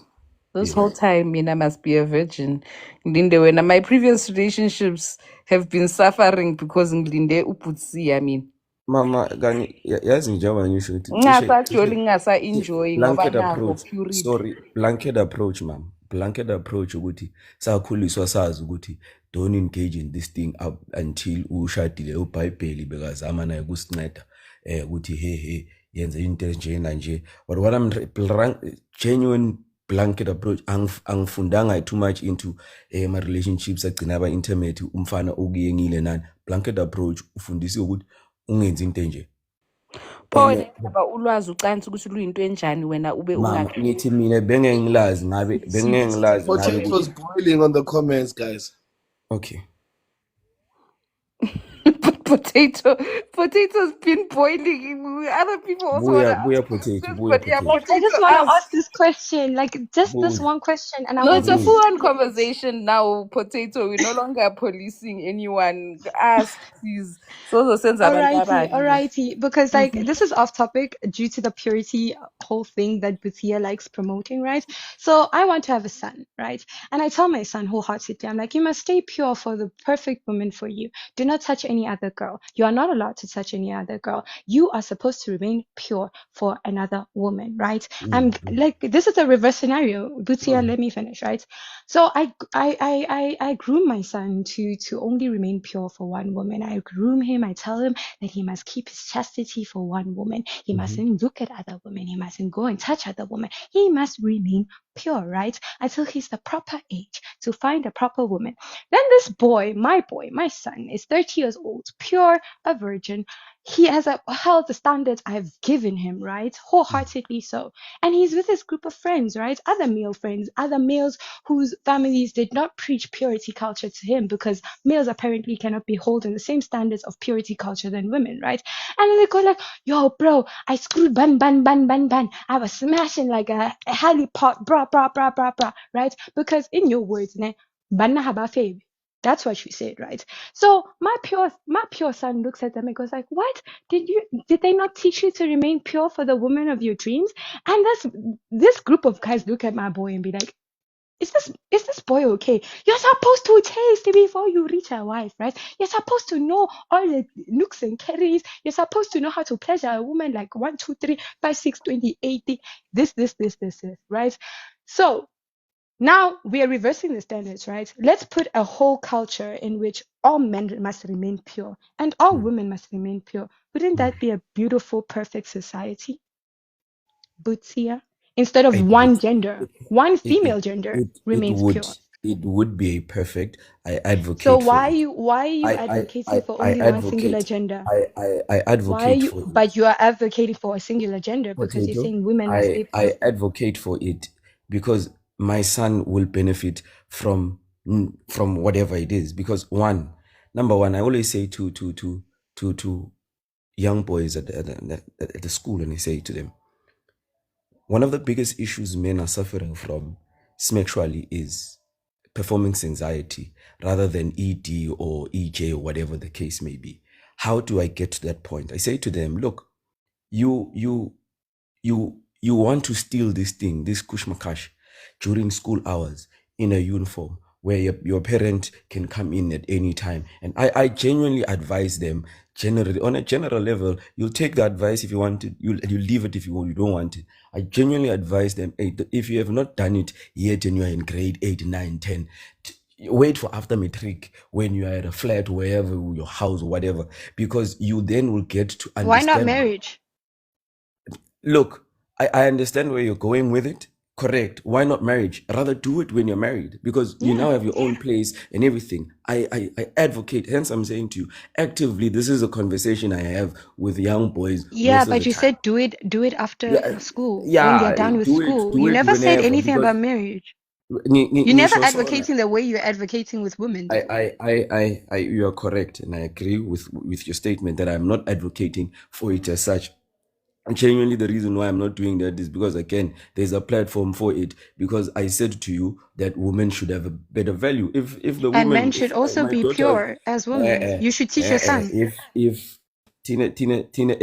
This Yeah. whole time, mina must be a virgin. Ngilinde wena. My previous relationships have been suffering because ngilinde uputsi, I mean. Mama, kani yazi njengoba ngisho ukuthi Ngasajoli ngasa-enjoy ngoba blanket nakho approach. purity. Sorry, blanket approach, ma'am. Blanket approach ukuthi sakhuliswa sazi ukuthi don't engage in this thing up until ushadile uBhayibheli bekazama naye kusinceda ukuthi hey yenze into nje na nje. But what I'm genuine blanket approach angifundanga too much into my relationships agcina aba intimate umfana okuyengile nani. Blanket approach ufundisiwe ukuthi ungenzi into nje. Pho wena ngaba ulwazi ucansi ukuthi luyinto enjani wena ube Mama, ungathi. ngithi mina bengengilazi ngabe Potatoes boiling on the comments, guys. Okay. Potatoes been boiling. Other people also want to Buya potato, buya but yeah, potato. I just potato want to ask. ask this question, like just this Buya. one question, and I No, want it's a to full-on conversation now, Potato. We're no longer policing anyone. Ask, please. So sense Alrighty, because like this is off topic due to the purity whole thing that Bhutia likes promoting, right? So I want to have a son, right? And I tell my son wholeheartedly, I'm like, you must stay pure for the perfect woman for you. Do not touch any other girl. You are not allowed to touch any other girl. You are supposed to remain pure for another woman, right? I'm like, this is a reverse scenario. Bhutia, let me finish, right? So I groom my son to only remain pure for one woman. I groom him. I tell him that he must keep his chastity for one woman. He mustn't look at other women. He mustn't go and touch other women. He must remain pure, right? Until he's the proper age to find a proper woman. Then this boy, my son, is 30 years old, pure, a virgin. He has held the standards I've given him, right? Wholeheartedly so. And he's with his group of friends, right? Other male friends, other males whose families did not preach purity culture to him because males apparently cannot be holding the same standards of purity culture than women, right? And then they go like, yo, bro, I screwed ban. I was smashing like a Harry pot, bra, right? Because in your words, ne, banna haba fave. That's what you said, right? So my pure son looks at them and goes like, what? Did they not teach you to remain pure for the woman of your dreams? And this group of guys look at my boy and be like, is this boy okay? You're supposed to taste before you reach a wife, right? You're supposed to know all the nooks and carries. You're supposed to know how to pleasure a woman like 1, 2, 3, 5, 6, 20, 80. This, right? So now we are reversing the standards, right? Let's put a whole culture in which all men must remain pure and all women must remain pure. Wouldn't that be a beautiful, perfect society? Butsia? Instead of one gender, one female gender remains pure. It would be perfect. I advocate So for why it. are you advocating for only one singular gender? I advocate for it. But you are advocating for a singular gender because you're Potato, saying women must stay pure. I advocate for it because my son will benefit from whatever it is. Because number one, I always say to young boys at the school, and I say to them, one of the biggest issues men are suffering from sexually is performance anxiety rather than ED or EJ or whatever the case may be. How do I get to that point? I say to them, look, you you want to steal this thing, this kushmakash, during school hours in a uniform where your parent can come in at any time. And I genuinely advise them, generally, on a general level, you'll take the advice if you want it, you leave it if you don't want it. I genuinely advise them, hey, if you have not done it yet and you are in grade 8, 9, 10, wait for after matric when you are at a flat, wherever, your house or whatever, because you then will get to Why not understand. marriage? Look, I understand where you're going with it. Correct. Why not marriage? Rather do it when you're married, because you now have your own place and everything. I advocate, hence I'm saying to you, actively, this is a conversation I have with young boys Yeah, most of but the you time. said do it after Yeah, school when yeah, they're done with do school. You it never said whenever, anything because about marriage. You're never advocating the way you're advocating with women, though. you are correct, and I agree with your statement that I'm not advocating for it as such. And genuinely, the reason why I'm not doing that is because, again, there's a platform for it. Because I said to you that women should have a better value. If the And woman, men should if also my be daughter, pure as women. You should teach your son. if thina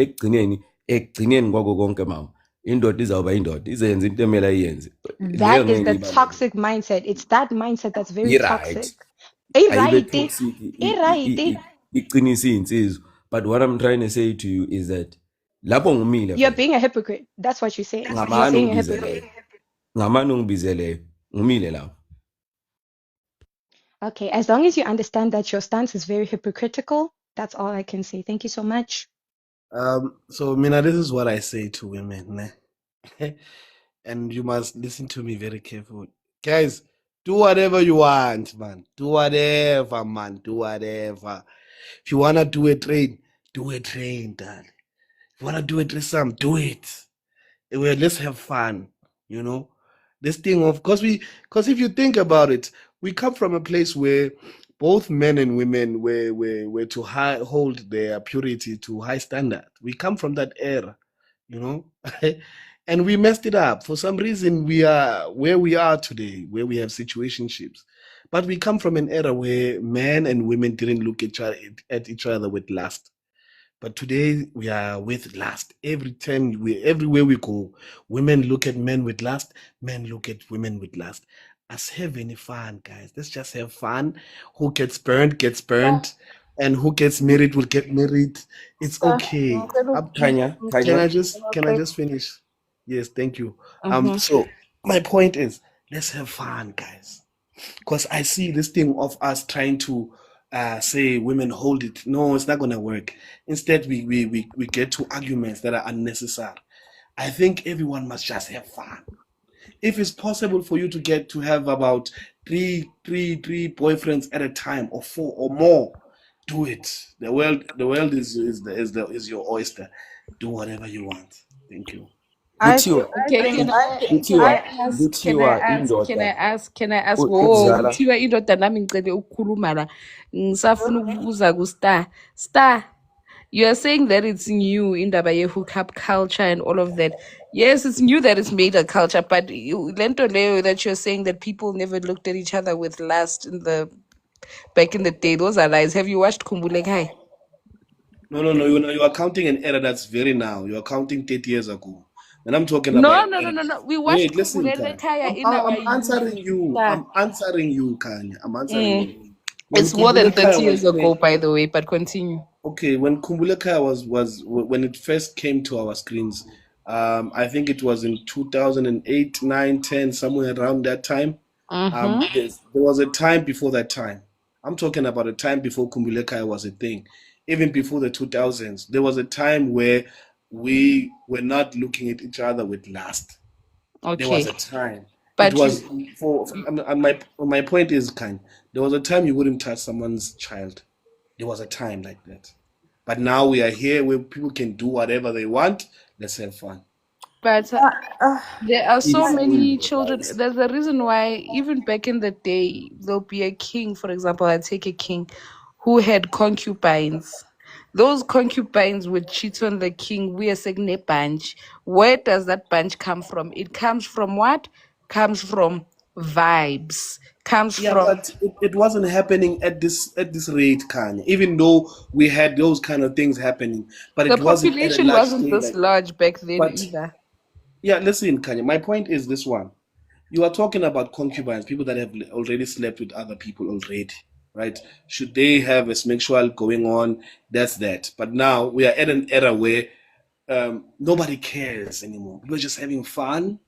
ekugcineni kwako konke mama, indoda izawuba indoda, izenze into emele ayenze. Leyo That is ngeke the ibaluleke. toxic mindset. It's that mindset that's very Right. toxic. Ayibe Right. toxic, Right. iqinise iy'nsizwa. But what I'm trying to say to you is that lapho ngumile You're vele. being a hypocrite. That's what you're saying. You're Ngamane saying a ungibizeleyo. hypocrite. Ngamane ungibizeleyo. Ngumile lapho. Okay, as long as you understand that your stance is very hypocritical, that's all I can say. Thank you so much. So Mina, this is what I say to women, ne? And you must listen to me very carefully. Guys, do whatever you want, man. Do whatever, man. Do whatever. If you wanna do a train, darling. If you wanna do a threesome, do it. Well, let's have fun, you know. This thing of because if you think about it, we come from a place where both men and women were to hold their purity to high standard. We come from that era, you know. And we messed it up. For some reason, we are where we are today, where we have situationships. But we come from an era where men and women didn't look at each other with lust. But today we are with lust. Everywhere we go, women look at men with lust, men look at women with lust. Let's have any fun, guys. Let's just have fun. Who gets burned, and who gets married will get married. It's okay. Kanya. Can I just finish? Yes, thank you. Mhm. So my point is, let's have fun, guys. Because I see this thing of us trying to say women hold it. No, it's not gonna work. Instead, we get to arguments that are unnecessary. I think everyone must just have fun. If it's possible for you to have about three boyfriends at a time, or 4 or more, do it. The world is your oyster. Do whatever you want. Thank you. Okay, can I ask? Whoa, kuthiwa indoda nami ngicele ukukhuluma la. Ngisafuna ukubuza ku-Star. Star, you are saying that it's new indaba ye-hookup culture and all of that. Yes, it's new that it's made a culture, but lento leyo that you're saying that people never looked at each other with lust back in the day, those are lies. Have you watched Khumbule Khai? No. You are counting an era that's very now. You are counting 30 years ago. And I'm talking No. about. We watched Wait, listen, Khumbule Kanya. Khaya in our I'm answering youth. you. Star. I'm answering you, Kanya. I'm answering you. It's more than 30 years ago, by the way, but continue. Okay, when Khumbule Khaya was when it first came to our screens, I think it was in 2008, 9, 10, somewhere around that time. Yes, there was a time before that time. I'm talking about a time before Khumbule Khaya was a thing. Even before the 2000s, there was a time where we were not looking at each other with lust. Okay. There was a time. But it was and my point is, there was a time you wouldn't touch someone's child. There was a time like that. But now we are here where people can do whatever they want. Let's have fun. But there are so many children. There's a reason why, even back in the day, there'll be a king, for example, I take a king who had concubines. Those concubines would cheat on the king. We are saying a bunch. Where does that bunch come from? It comes from what? Comes from vibes. Comes Yeah, from but it wasn't happening at this rate, Kanye. Even though we had those kind of things happening, but the it wasn't at a population large wasn't scale this like. large back then But either. Yeah, listen, Kanye. My point is this one. You are talking about concubines, people that have already slept with other people already, right? Should they have a sexual going on? That's that. But now we are at an era where nobody cares anymore. People are just having fun.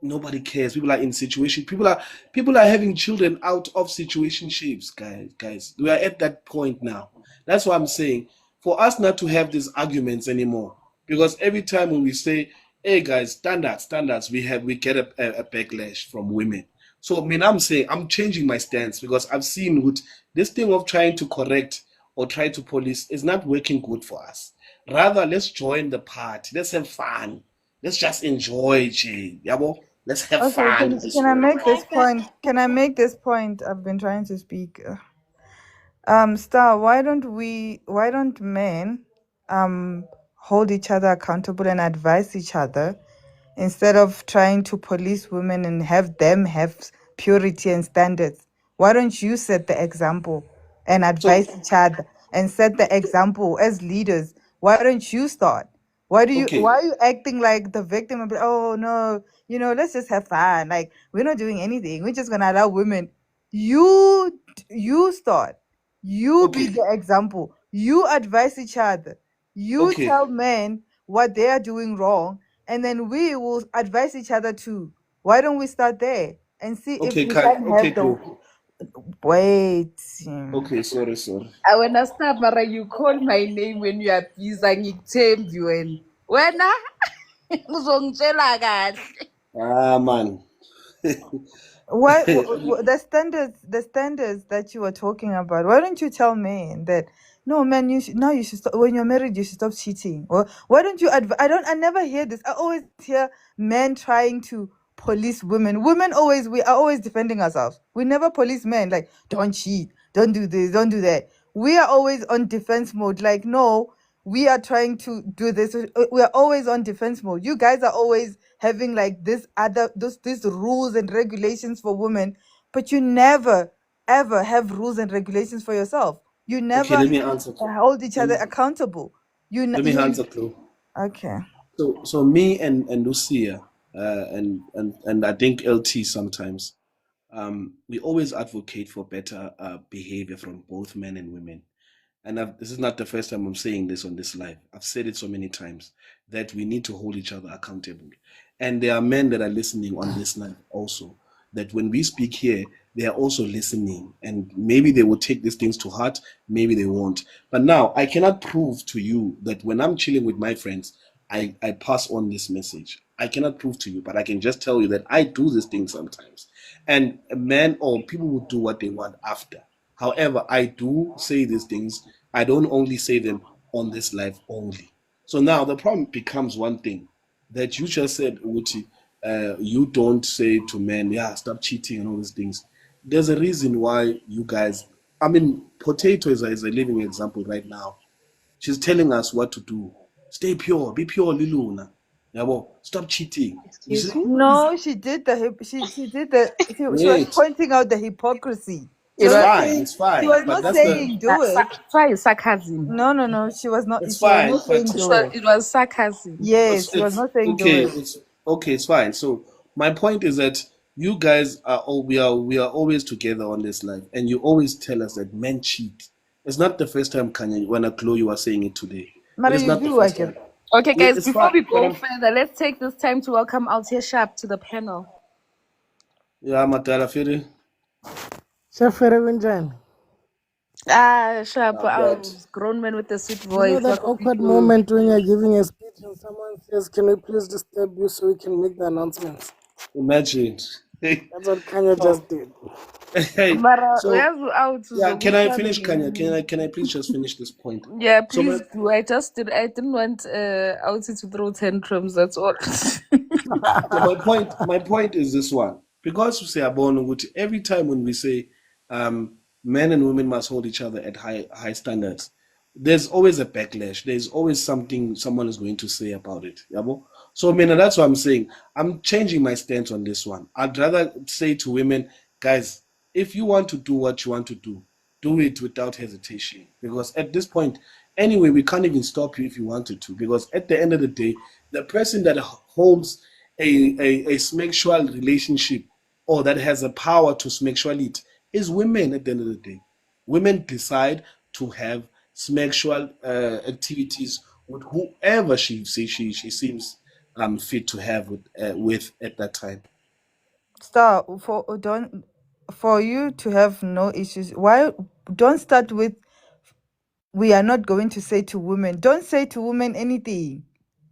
Nobody cares. People are in situation. People are having children out of situationships, guys. We are at that point now. That's what I'm saying. For us not to have these arguments anymore, because every time when we say, "Hey guys, standards," we get a backlash from women. So I mean, I'm saying I'm changing my stance because I've seen with this thing of trying to correct or try to police is not working good for us. Rather, let's join the party. Let's have fun. Let's just enjoy, Jay. Yabo? Let's have Okay, fun this can I way. make this point? Can I make this point? I've been trying to speak. Star, why don't men hold each other accountable and advise each other instead of trying to police women and have them have purity and standards? Why don't you set the example and advise each other and set the example as leaders? Why don't you start? Why Okay. are you acting like the victim and be, oh no, let's just have fun. Like we're not doing anything. We're just gonna allow women. You start. You be Okay. the example. You advise each other. You Okay. tell men what they are doing wrong, and then we will advise each other too. Why don't we start there and see if Okay, we can okay, have the cool. wait. Okay, sorry. I wanna start, Mara, you call my name when you are busy ngikuthembi wena. Wena uzongitshela kahle. Ah, man. What the standards that you were talking about? Why don't you tell men that no, man, you should stop, when you're married you should stop cheating? Or why don't you I never hear this. I always hear men trying to police women. We are always defending ourselves. We never police men like don't cheat, don't do this, don't do that. We are always on defense mode. Like no, we are trying to do this. We are always on defense mode. You guys are always having like these rules and regulations for women, but you never ever have rules and regulations for yourself. You Okay, never let me answer. hold each other accountable. Let me answer, Clue. Okay. So me and Lucia, and I think LT sometimes, we always advocate for better behavior from both men and women. And this is not the first time I'm saying this on this live. I've said it so many times that we need to hold each other accountable. And there are men that are listening on this live also, that when we speak here, they are also listening. And maybe they will take these things to heart, maybe they won't. But now I cannot prove to you that when I'm chilling with my friends, I pass on this message. I cannot prove to you, but I can just tell you that I do this thing sometimes. And men or people will do what they want after. However, I do say these things. I don't only say them on this live only. So now the problem becomes one thing that you just said, Uti, you don't say to men, yeah, stop cheating and all these things. There's a reason why you guys, I mean, Potato is a living example right now. She's telling us what to do. Stay pure, be pure, Liluna. Yabo, stop cheating. You see? No, she did she was Wait. pointing out the hypocrisy. She It's was not fine, saying, it's fine. she was But not that's saying do it. Try sarcasm. No, she was not. It's She was fine, not saying but do it. It was sarcasm. Yes, she was not saying do okay. it. It's fine. So my point is that you guys are all we are always together on this life, and you always tell us that men cheat. It's not the first time, Kanye, when Chloe you are saying it today. Mara, It is you not the do first like time. it. Okay, guys, It's before fine, we but go I'm, further, let's take this time to welcome Altia Sharp to the panel. yeah, Matala Firi. Shafere Winjan. Sharp, Not our bad. grown man with the sweet You know voice. that Welcome awkward people. moment when you're giving a speech and someone says, "Can we please disturb you so we can make the announcements?" Imagine. That's what Kanye So, just did. hey, Mara, so out yeah, can I finish, Kanye? Can I please just finish this point? Yeah, So please do. I didn't want Outie to throw tantrums, that's all. So my point is this one. Because we say Abon, every time when we say men and women must hold each other at high standards, there's always a backlash. There's always something someone is going to say about it. Yabo? So I mean, that's what I'm saying. I'm changing my stance on this one. I'd rather say to women, guys, if you want to do what you want to do it without hesitation. Because at this point, Anyway, we can't even stop you if you wanted to, because at the end of the day, the person that holds a sexual relationship or that has the power to sexuality is women at the end of the day. Women decide to have sexual activities with whoever she seems fit to have with at that time. Star, for you to have no issues, why don't start with we are not going to say to women. Don't say to women anything.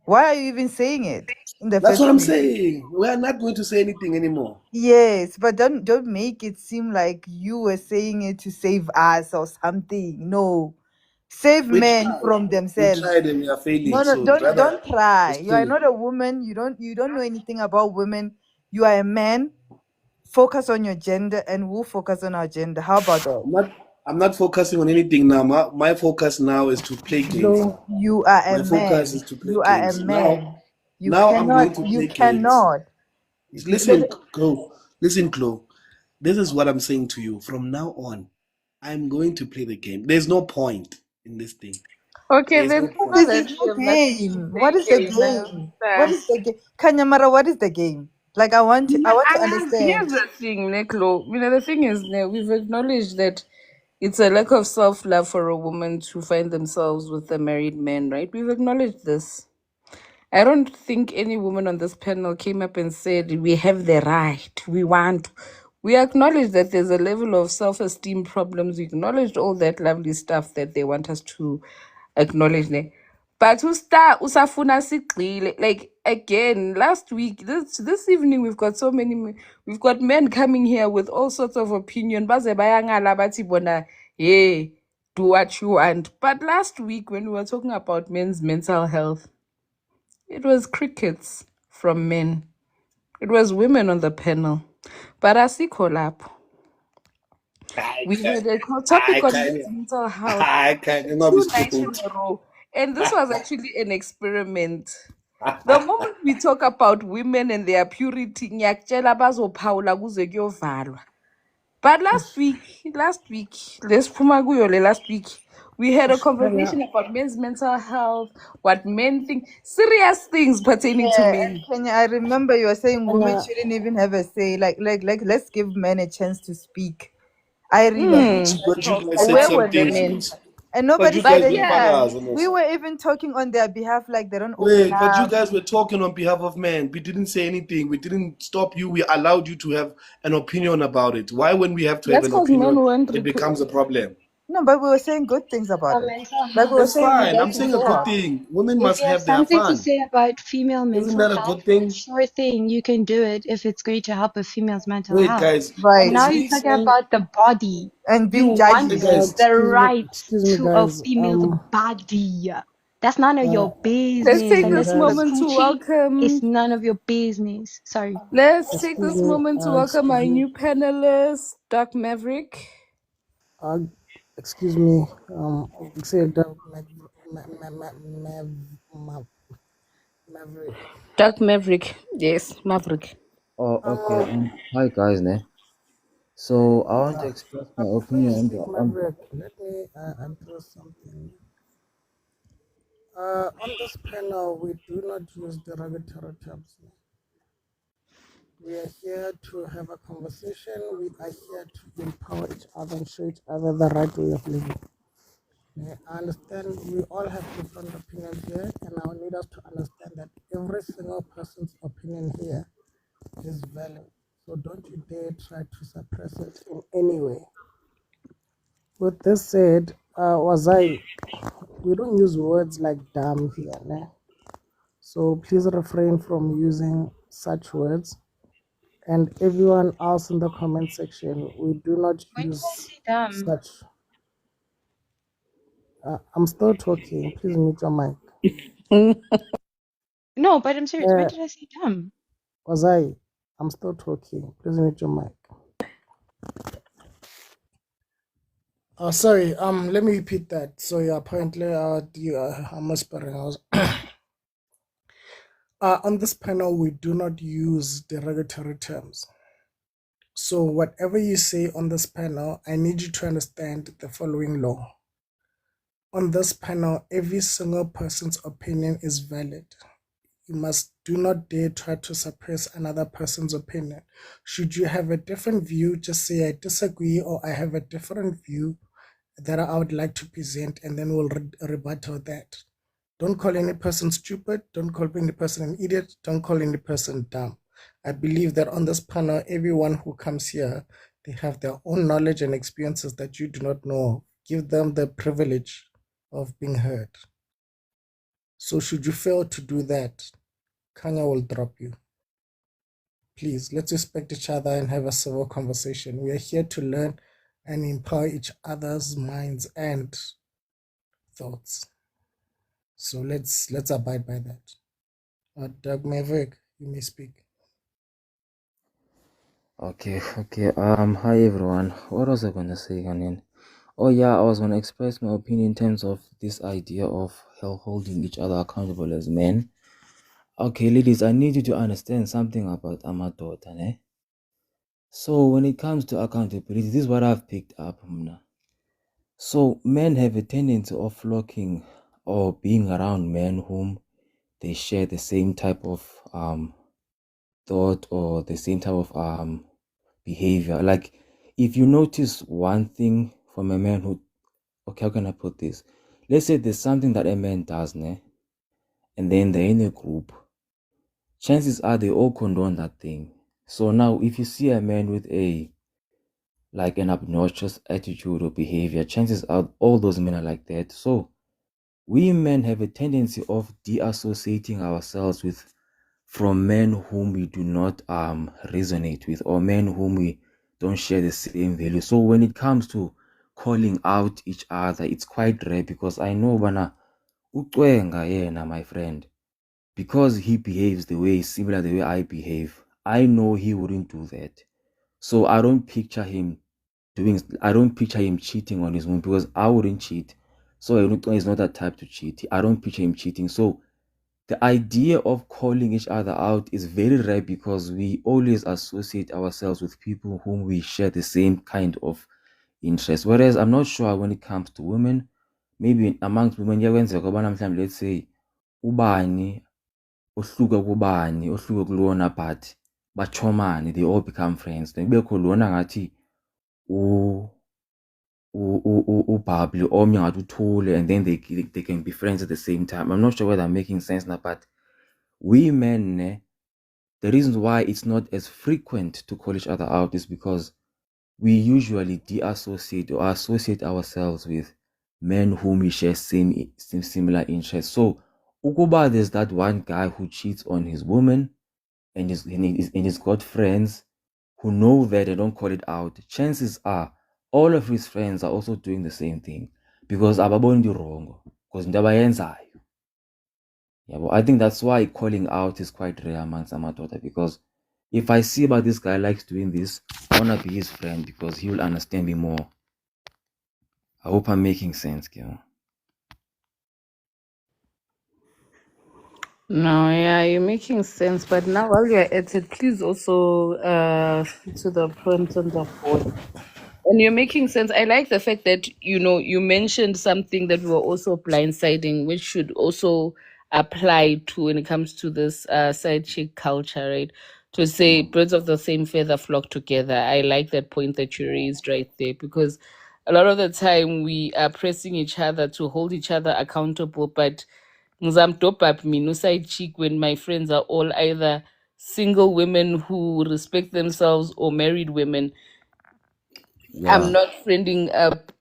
Why are you even saying it in the That's first what I'm place? saying. We are not going to say anything anymore. Yes, but don't make it seem like you were saying it to save us or something. No. Save We men tried. from We themselves. tried and we are failing. No, So don't rather, try. just You are do it. not a woman. You don't know anything about women. You are a man. Focus on your gender and we'll focus on our gender. How about that? I'm not focusing on anything now. My focus now is to play games. No, you are a My focus is man. to play You are a games. man. You Now I'm going to you play games. cannot. Listen, Chloe. Listen, Chloe. This is what I'm saying to you. From now on, I'm going to play the game. There's no point in this thing. Okay, There's then no tell point. her This that is we no have nothing to game. What is the say, game? What is the game? Kanyamara, what is the game? Like I want to understand. Here's the thing, Neklo. The thing is, we've acknowledged that it's a lack of self-love for a woman to find themselves with a married man, right? We've acknowledged this. I don't think any woman on this panel came up and said, we have the right, we want. We acknowledge that there's a level of self-esteem problems. We acknowledged all that lovely stuff that they want us to acknowledge. But usafuna sigxile. Like again, last week, this evening, we've got men coming here with all sorts of opinion. Baze bayangala bathi bona, yeah, do what you want. But last week, when we were talking about men's mental health, it was crickets from men. It was women on the panel. But asikho lapho. We had a topic on men's mental health. I can't. 2 nights in a row. And this was actually an experiment. The moment we talk about women and their purity, ngiyakutshela bazophawula kuze kuyovalwa. But last week, let's phuma kuyo le last week, we had a conversation about men's mental health, what men think, serious things pertaining to Yeah, men. and Kenya, I remember you were saying women Kenya. shouldn't even have a say. Like let's give men a chance to speak. I really But you guys said Where some were the things. men? and But nobody you said guys were anything. fathers on We this. were even talking on their behalf, like they don't open Wait, but you up. guys were talking on behalf of men. We didn't say anything. We didn't stop you. We allowed you to have an opinion about it. Why, when we have to have That's an because men opinion, weren't it becomes a problem? No, but we were saying good things about it. Like we were That's saying we fine. like I'm to saying a good talk. thing. Women If must you have have their something to fun. say about female Isn't mental that a health, good thing? sure thing, you can do it if it's going to help with females' mental Wait, health. guys. But Right. now Is you're he talking saying? about the body. And You being want Hey, judgy. guys. the right excuse me, to a guys. female's body. That's none of your business. Let's take And the this guys. moment to coochie is welcome. none of your business. Sorry. Let's take Excuse this me. moment to welcome our Excuse me. new panelist, Doc Maverick. Excuse me. Say that Maverick. Doc Maverick. Yes, Maverick. Oh, okay. Hi guys, ne? So I want to express my opinion Please, on the Maverick, let me address something. On this panel, we do not use derogatory terms. We are here to have a conversation. We are here to empower each other and show each other the right way of living. I understand we all have different opinions here, and I need us to understand that every single person's opinion here is valid. So don't you dare try to suppress it in any way. With this said, we don't use words like dumb here, né? So please refrain from using such words. And everyone else in the comment section, we do not use such. I'm still talking. Please mute your mic. No, but I'm serious. When did I say dumb? I'm still talking. Please mute your mic. Oh, sorry. Let me repeat that. So yeah, apparently, I'm whispering. On this panel, we do not use derogatory terms. So whatever you say on this panel, I need you to understand the following law. On this panel, every single person's opinion is valid. You must do not dare try to suppress another person's opinion. Should you have a different view, just say I disagree or I have a different view that I would like to present, and then we'll rebuttal that. Don't call any person stupid. Don't call any person an idiot. Don't call any person dumb. I believe that on this panel, everyone who comes here, they have their own knowledge and experiences that you do not know. Give them the privilege of being heard. So should you fail to do that, Kanya will drop you. Please, let's respect each other and have a civil conversation. We are here to learn and empower each other's minds and thoughts. So let's abide by that. Doug Maverick, you may speak. Okay. Hi everyone. What was I gonna say again? Oh yeah, I was gonna express my opinion in terms of this idea of holding each other accountable as men. Okay, ladies, I need you to understand something about amadoda, ne? So when it comes to accountability, this is what I've picked up, Mna. So men have a tendency of flocking or being around men whom they share the same type of thought or the same type of behavior. Like if you notice one thing from a man who, okay, how can I put this? Let's say there's something that a man does, ne? And then they're in a group. Chances are they all condone that thing. So now if you see a man with an obnoxious attitude or behavior, chances are all those men are like that. So we men have a tendency of deassociating ourselves from men whom we do not resonate with, or men whom we don't share the same value. So when it comes to calling out each other, it's quite rare, because I know bana ucwenga yena, my friend, because he behaves similar the way I behave, I know he wouldn't do that. So I don't picture him cheating on his woman, because I wouldn't cheat. So he's not that type to cheat. I don't picture him cheating. So the idea of calling each other out is very rare, because we always associate ourselves with people whom we share the same kind of interest. Whereas I'm not sure when it comes to women, maybe amongst women, let's say ubani ohluka kubani ohluka kulona, but bachomani, they all become friends. Then bekho lona ngathi ubabli omnye ngathi uthule, and then they can be friends at the same time. I'm not sure whether I'm making sense now, but we men, the reasons why it's not as frequent to call each other out is because we usually deassociate or associate ourselves with men whom we share similar interests. So ukuba there's that one guy who cheats on his woman and he's got friends who know that they don't call it out, chances are all of his friends are also doing the same thing, because ababoni wrong, because ndabayenzayo. Yeah, well, I think that's why calling out is quite rare amongst amadoda, because if I see about this guy likes doing this, I wanna be his friend because he will understand me more. I hope I'm making sense, girl. No, yeah, you're making sense. But now while you're at it, please also to the pros and the board. And you're making sense. I like the fact that you mentioned something that we were also blindsiding, which should also apply to when it comes to this side chick culture, right? To say birds of the same feather flock together. I like that point that you raised right there, because a lot of the time we are pressing each other to hold each other accountable, but ngizamdopa up me no side chick when my friends are all either single women who respect themselves or married women. Yeah. I'm not friending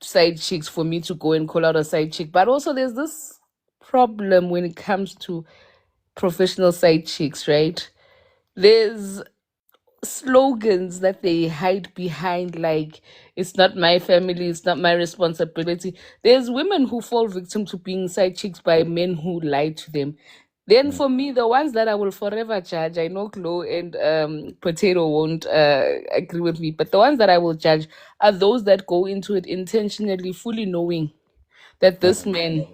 side chicks for me to go and call out a side chick. But also there's this problem when it comes to professional side chicks, right? There's slogans that they hide behind, like it's not my family, it's not my responsibility. There's women who fall victim to being side chicks by men who lie to them. Then for me, the ones that I will forever judge, I know Chloe and Potato won't agree with me, but the ones that I will judge are those that go into it intentionally, fully knowing that this man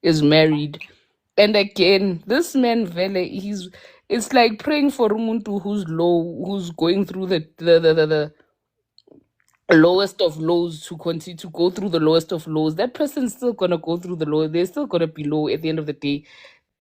is married. And again, this man Vele, it's like praying for umuntu who's low, who's going through the lowest of lows to continue to go through the lowest of lows, that person's still gonna go through the low. They're still gonna be low at the end of the day.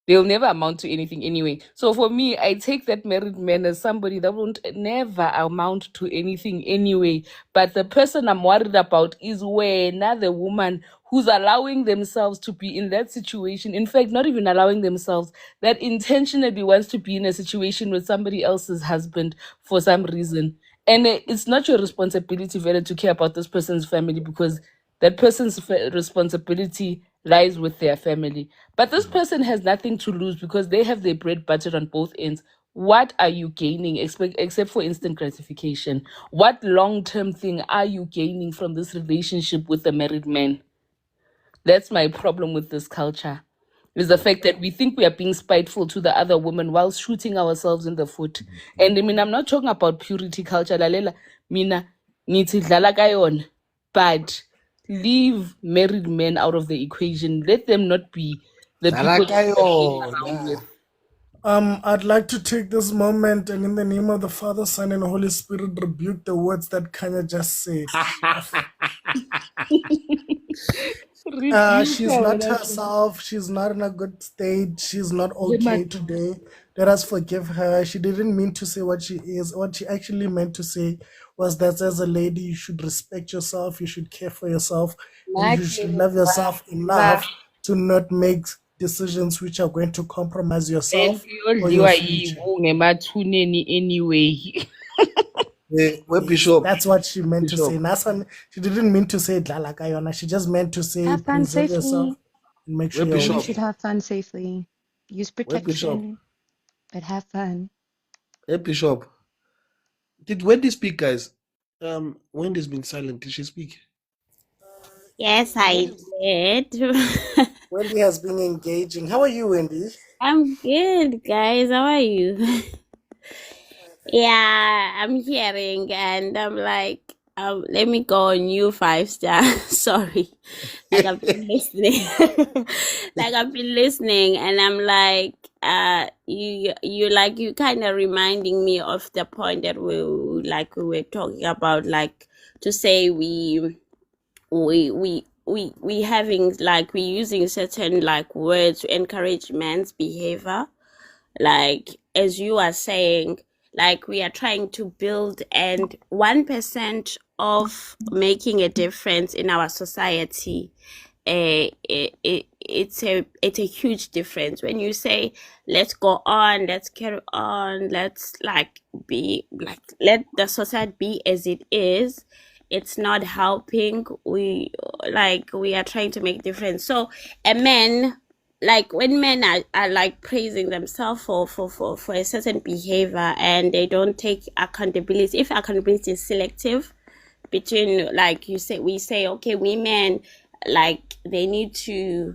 They'll never amount to anything anyway. So for me, I take that married man as somebody that won't never amount to anything anyway. But the person I'm worried about is when the woman who's allowing themselves to be in that situation. In fact, not even allowing themselves, that intentionally wants to be in a situation with somebody else's husband for some reason. And it's not your responsibility, Vera, to care about this person's family, because that person's responsibility lies with their family. But this person has nothing to lose because they have their bread buttered on both ends. What are you gaining except for instant gratification? What long-term thing are you gaining from this relationship with the married man? That's my problem with this culture. Is the fact that we think we are being spiteful to the other woman while shooting ourselves in the foot. And I mean, I'm not talking about purity culture. Lalela, mina, nithi dlala ka yona. But leave married men out of the equation. Let them not be the people that you're playing around with. I'd like to take this moment and in the name of the Father, Son, and Holy Spirit rebuke the words that Kanya just said. She's not herself. She's not in a good state. She's not okay today. Let us forgive her. She didn't mean to say what she is. What she actually meant to say was that as a lady, you should respect yourself. You should care for yourself. And you should love yourself enough to not make decisions which are going to compromise yourself or your future. Anyway. Bishop. That's what she meant to say. She didn't mean to say dlala ka yona. She just meant to say Have fun preserve safely. yourself and make sure You you're should have fun safely. Use protection, but have fun. Hey, Bishop. Did Wendy speak, guys? Wendy's been silent. Did she speak? Yes, I did. Wendy has been engaging. How are you, Wendy? I'm good, guys. How are you? Yeah, I'm hearing and I'm like, let me go on you 5-star. Sorry. Like I've been listening. Like I've been listening and I'm like, you kind of reminding me of the point that we were talking about, like to say we having like we using certain like words to encourage men's behavior, like as you are saying, like we are trying to build, and 1% of making a difference in our society, it's a huge difference. When you say let's go on, let's carry on, let's like be like let the society be as it is, it's not helping. We are trying to make difference. So a man, like when men are like praising themselves for a certain behavior and they don't take accountability, if accountability is selective between, like we say okay, women, like they need to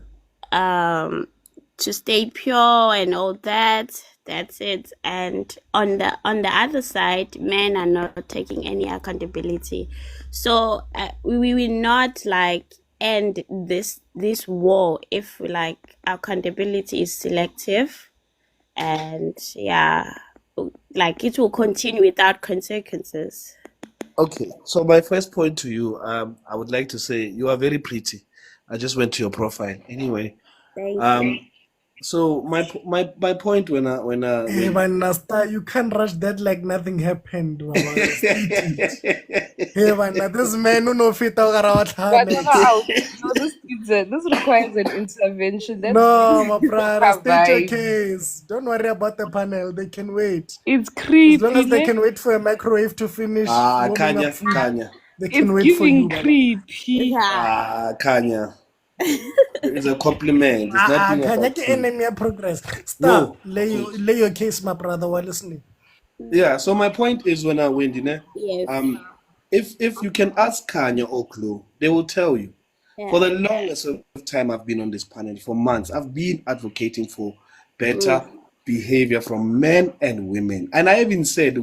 stay pure and all that, that's it. And on the other side, men are not taking any accountability. So we will not like end this war if like accountability is selective, and like it will continue without consequences. Okay, so my first point to you, I would like to say you are very pretty. I just went to your profile. Anyway, Thank you. so my point when Hey, man, Nasta, you can't rush that like nothing happened. Mama. Hey, man, this man who know fit This requires an intervention. That's no, my brother, state your case. Don't worry about the panel. They can wait. It's creepy. As long as they can wait for a microwave to finish. Kanya. They can wait for you. Creepy. Kanya. It's a compliment. It's nothing Kanya about enemy progress. Stop. Lay your case, my brother, while listening. Yeah. So my point is when I went in, Yes. if you can ask Kanya or Chloe, they will tell you. For the longest of time I've been on this panel, for months, I've been advocating for better behavior from men and women. And I even said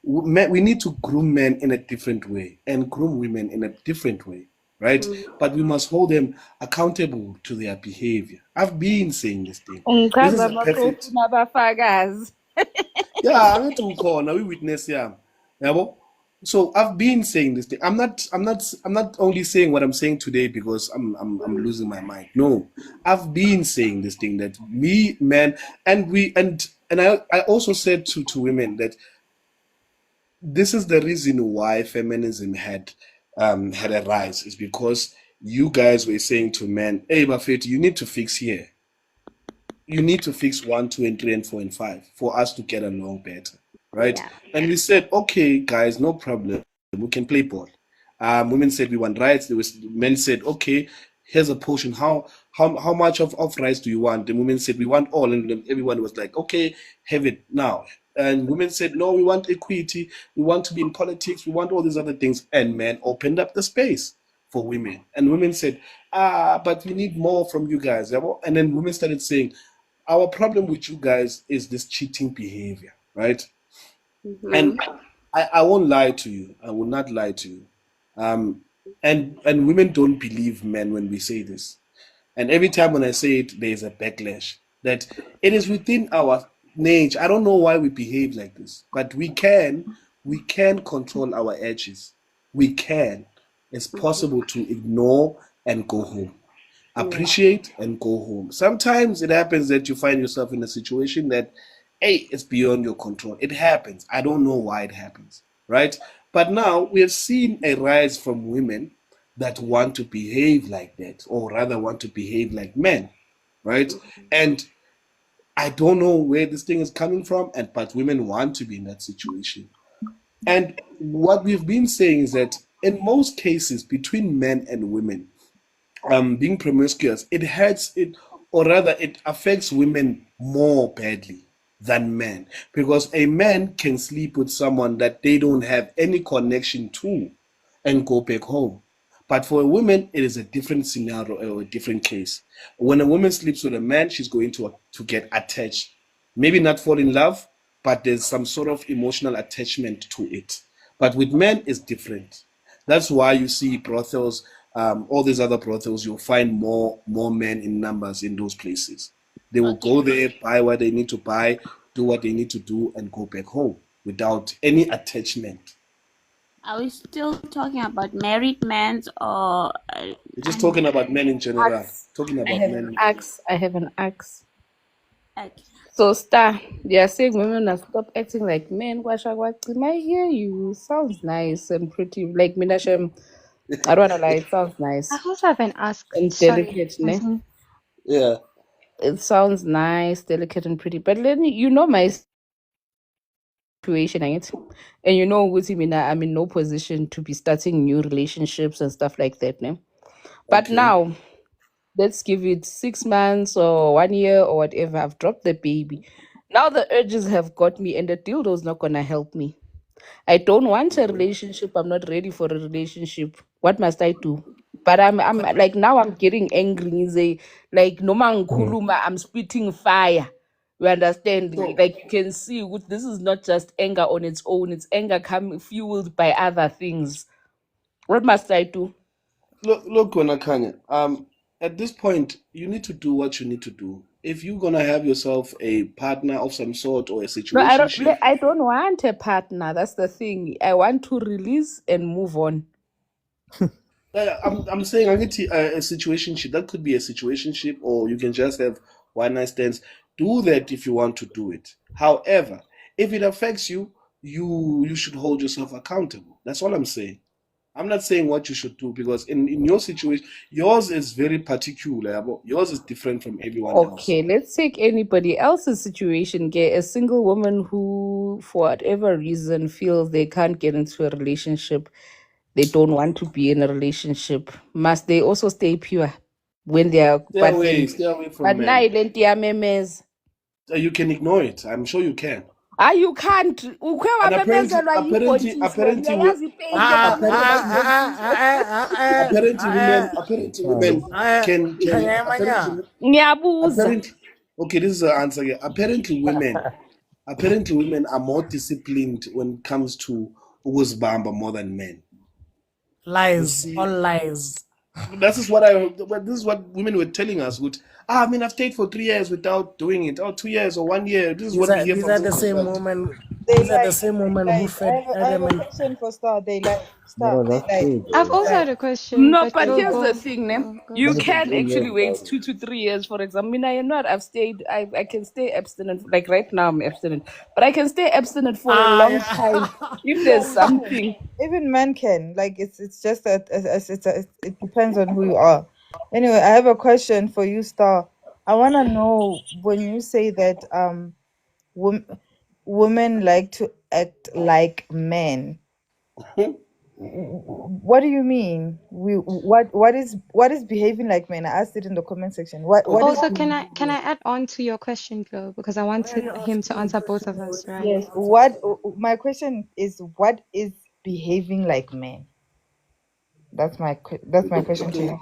we need to groom men in a different way and groom women in a different way, right? But we must hold them accountable to their behavior. I've been saying this thing. This is a perfect... Yeah, I'm not to call. Now we witness here. So I've been saying this thing. I'm not only saying what I'm saying today because I'm losing my mind. No, I've been saying this thing that me, man, and I also said to women that this is the reason why feminism had a rise, is because you guys were saying to men, hey Bafet, you need to fix here. You need to fix 1, 2, and 3, and 4, and 5 for us to get along better, right? Yeah. And we said, okay, guys, no problem. We can play ball. Women said we want rights. Men said, okay, here's a portion. How much of rights do you want? The women said we want all, and then everyone was like, okay, have it now. And women said, no, we want equity. We want to be in politics. We want all these other things. And men opened up the space for women. And women said, but we need more from you guys. And then women started saying, our problem with you guys is this cheating behavior, right? And I won't lie to you. I will not lie to you. And women don't believe men when we say this. And every time when I say it, there's a backlash that it is within our nature. I don't know why we behave like this, but we can control our edges. We can. It's possible to ignore and go home. Appreciate and go home. Sometimes it happens that you find yourself in a situation that, hey, it's beyond your control. It happens. I don't know why it happens, right? But now we have seen a rise from women that want to behave like that, or rather want to behave like men, right? And I don't know where this thing is coming from, but women want to be in that situation. And what we've been saying is that in most cases between men and women, being promiscuous, it hurts it, or rather it affects women more badly than men, because a man can sleep with someone that they don't have any connection to and go back home. But for a woman, it is a different scenario or a different case. When a woman sleeps with a man, she's going to get attached. Maybe not fall in love, but there's some sort of emotional attachment to it. But with men, it's different. That's why you see brothels, all these other brothels, you'll find more men in numbers in those places. They will go there, buy what they need to buy, do what they need to do, and go back home without any attachment. Are we still talking about married men or? We're just talking about men in general. Talking about men. I have an axe. Okay. So, Star, they are saying women are stop acting like men. I hear you. Sounds nice and pretty. Like Minashem, I don't want to lie. It sounds nice I also have an ask. and Sorry. delicate, ne? Yeah. It sounds nice, delicate, and pretty. But let me, you know my situation, right? And you know, with me now, I'm in no position to be starting new relationships and stuff like that, ne? But now, let's give it 6 months or 1 year or whatever. I've dropped the baby. Now the urges have got me, and the dildo's not gonna help me. I don't want a relationship. I'm not ready for a relationship. What must I do? But I'm like, now I'm getting angry. Say, like, no man kuluma, I'm spitting fire. You understand? Like, you can see this is not just anger on its own. It's anger fueled by other things. What must I do? Look, Nakanya, at this point, you need to do what you need to do. If you're gonna have yourself a partner of some sort or a No, situation, I don't want a partner. That's the thing. I want to release and move on. I'm saying I get a situationship. That could be a situationship, or you can just have one night stands. Do that if you want to do it. However, if it affects you, you should hold yourself accountable. That's all I'm saying. I'm not saying what you should do, because in your situation, yours is very particular. Yours is different from everyone else. Okay, let's take anybody else's situation. Get a single woman who, for whatever reason, feels they can't get into a relationship. They don't want to be in a relationship. Must they also stay pure when they are? Stay away from men. You can ignore it. I'm sure you can. You can't. And apparently women can okay, this is the answer here. Apparently women are more disciplined when it comes to uzibamba more than men. Lies, all lies. This is what women were telling us. I've stayed for 3 years without doing it, or 2 years or 1 year. This is what we hear from these are the same women They These are the like. same They women who like. fed I have Adam a and question for Star. They like. Star. Bro, They that's like. true, I've bro. also Like. had a question, No, but but go here's the go. thing, ne? Go You Star. can actually wait 2 to 3 years, for example. I mean, I know I've stayed, I can stay abstinent, like right now I'm abstinent, but I can stay abstinent for a long time if there's Yeah, you can. something. Even men can. Like it's just that it depends on who you are. Anyway, I have a question for you, Star. I want to know when you say that wom- women like to act like men. What do you mean? What is behaving like men? I asked it in the comment section. What is Also, can I behaving can like? I add on to your question, Flo? Because I wanted him to answer both of us, right? Yes. What my question is, what is behaving like men? That's my question to Okay. you.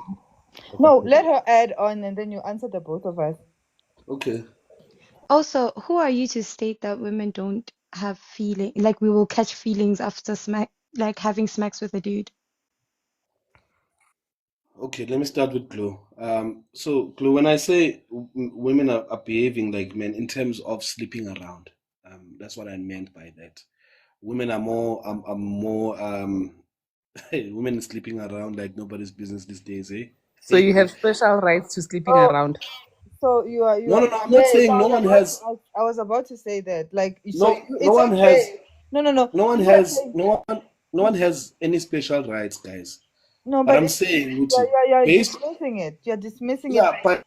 No, let her add on and then you answer the both of us. Okay. Also, who are you to state that women don't have feeling, like we will catch feelings after like having smacks with a dude? Okay, let me start with Glow. So Glow, when I say women are behaving like men in terms of sleeping around, that's what I meant by that. Women are more women sleeping around like nobody's business these days, eh? So you have special rights to sleeping Oh, around. so you are No, I'm not yes, saying no one has I was about to say that. Like so no it's one has okay. No. no one You are has saying no one has any special rights, guys. no, But but I'm saying, Uti, you're based dismissing it. You're dismissing it yeah, but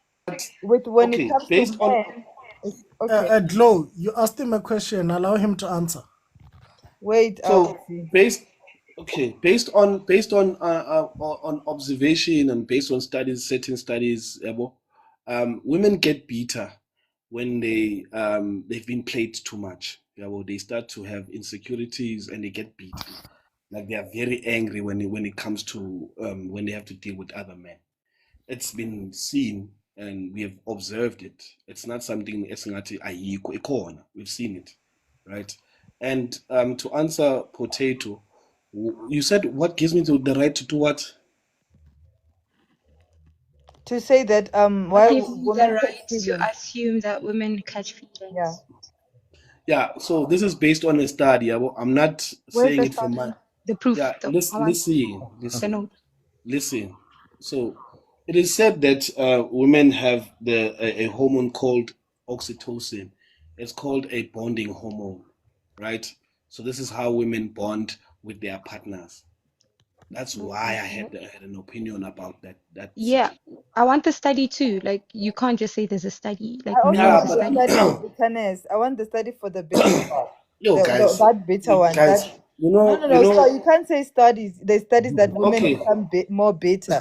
with when it okay, comes to based on men. It's okay. Glow, you asked him a question. Allow him to answer. Wait, so see. based on observation and based on studies, certain studies, women get bitter when they've been played too much. They start to have insecurities and they get bitter. Like they are very angry when it comes to when they have to deal with other men. It's been seen and we have observed it. It's not something esingathi ayikho ikhona. We've seen it, right? And to answer Potato, you said what gives me the right to do what? To say that What why gives you the women catch right to feelings. assume that women catch feelings? Yeah. Yeah, so this is based on a study. I'm not Where's saying the it from my study? The proof, yeah. though. I want the note. Listen. So it is said that women have a hormone called oxytocin. It's called a bonding hormone, right? So this is how women bond with their partners. That's why I had an opinion about that. Yeah, I want the study too. Like you can't just say there's a study. Like I also name want the the study. study of bitterness. I want the study for the bitter part. Yo, guys, That bitter one. guys, That no. So you can't say studies. There's studies that women okay. become more bitter.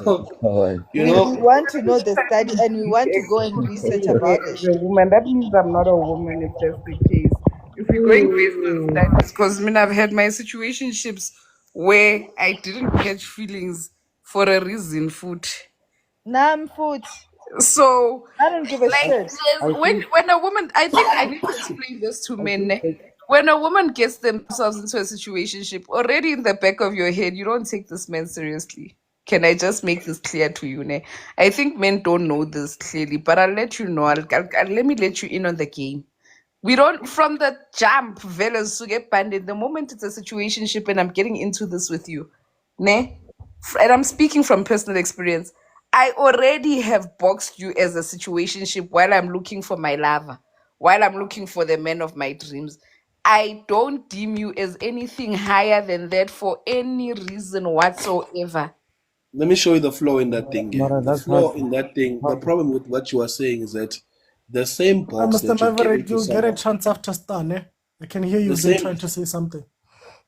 You We know, want to know the study and we want to go and research about it. A woman, that means I'm not a woman if that's the case. If we're going based on studies, because I mean, I've had my situationships where I didn't catch feelings for a reason, food. Nam food. So, I don't give a like, shit. when a woman, I think I need to explain this to men. When a woman gets themselves into a situationship, already in the back of your head, you don't take this man seriously. Can I just make this clear to you? Ne? I think men don't know this clearly, but I'll let you know. Let me let you in on the game. We don't, from the jump, fellas, to get banded. The moment it's a situationship and I'm getting into this with you, ne? And I'm speaking from personal experience. I already have boxed you as a situationship while I'm looking for my lover, while I'm looking for the man of my dreams. I don't deem you as anything higher than that for any reason whatsoever. let me show you the flaw in that thing. Yeah. Mara, The that's flaw hard. in that thing, the problem with what you are saying is that the same box Mr. that you've given Maverick, to you'll get a someone, chance after Stan, eh? I can hear the you've been same trying to say something.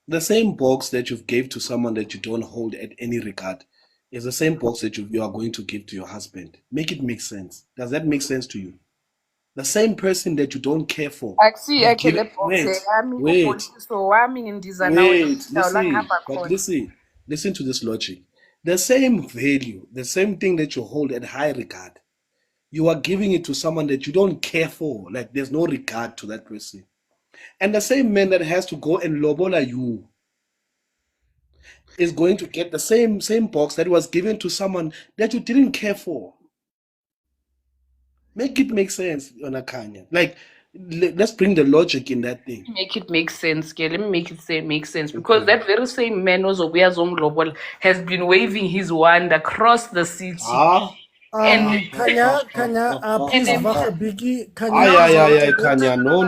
the same box that you've gave to someone that you don't hold at any regard is the same box that you are going to give to your husband. Make it make sense. Does that make sense to you? The same person that you don't care for, Actually, you I give can it. wait. So wami ndiza nawe Listen. But listen to this logic. The same value, the same thing that you hold at high regard, you are giving it to someone that you don't care for. Like there's no regard to that person. And the same man that has to go and lobola you is going to get the same box that was given to someone that you didn't care for. Make it make sense, Yonakanya. Like let's bring the logic in that thing. Make it make sense. Okay, let me make it make sense because that very same man has been waving his wand across the city. Kanya, please, Aye, Biggie, Kanya, no.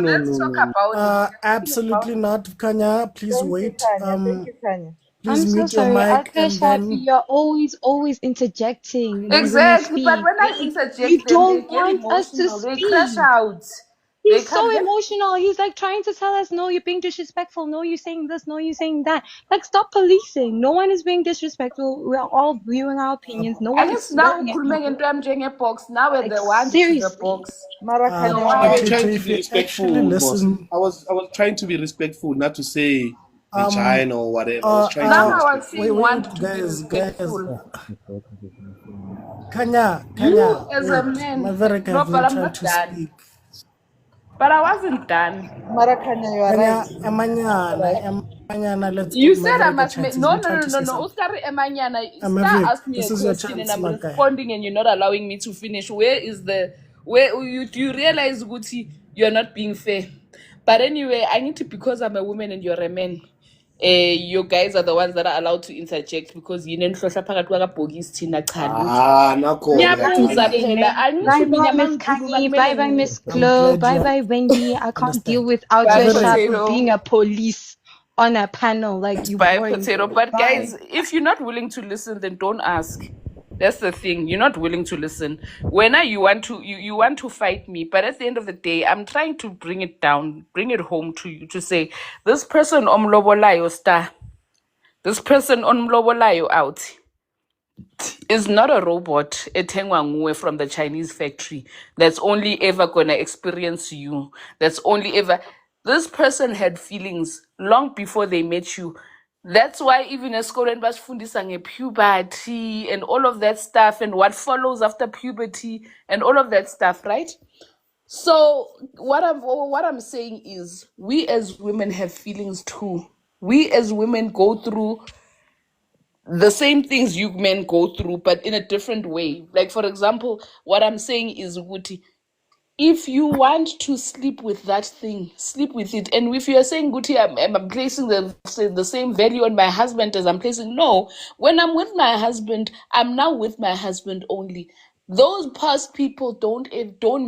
Absolutely not, Kanya. Please wait. Thank you, Kanya. Please I'm so mute your sorry, mic and Akasha, then. you're always interjecting Exactly, when but we when I speak. interject You them, don't they get want us to emotional. They crash speak. out. He's so emotional. He's like trying to tell us, no, you're being disrespectful. No, you're saying this. No, you're saying that. Like, stop policing. No one is being disrespectful. We're all viewing our opinions. No one is Alice now swearing at ukhulume people. ngento yami box. Now at Like, the one to the seriously. box. I'm Okay, trying so to if be you respectful, actually boss. listen, I was trying to be respectful, not to say um, vagina or whatever. I was trying to be Now I was respectful. saying want to be guys, respectful. Kanya, You as a wait, man, Maverick no, have but been I'm trying not to done. speak. But I wasn't done. Kanya, you are right. Emanyana, let's You give said I Maverick a must chance. make He's no been no trying no to no say no. something. Oscar Emanyana, Star Maverick, asked me a this is your question and chance, I'm my guy. responding and you're not allowing me to finish. Where you realize Gucci, you're not being fair. But anyway, I need to, because I'm a woman and you're a man. You guys are the ones that are allowed to interject because you know Bye bye, Miss Kanye. Bye bye, Miss Chloe. Bye bye, Wendy. I can't deal with Bye, Aljoshap potato. being a police on a panel. Like, you Bye, boring. potato. But Bye. guys, if you're not willing to listen, then don't ask. That's the thing. You're not willing to listen. When you want to fight me, but at the end of the day, I'm trying to bring it down, bring it home to you to say this person omlobolayo star, this person omlobolayo out is not a robot ethengwa nguwe from the Chinese factory that's only ever gonna experience you. That's only ever. This person had feelings long before they met you. That's why even esikolweni basifundisa ngepuberty and all of that stuff and what follows after puberty and all of that stuff, right? So what I'm saying is we as women have feelings too. We as women go through the same things you men go through, but in a different way. Like, for example, what I'm saying is, Guti, if you want to sleep with that thing, sleep with it. And if you are saying, Guti, I'm placing the same value on my husband as I'm placing, no. When I'm with my husband, I'm now with my husband only. Those past people don't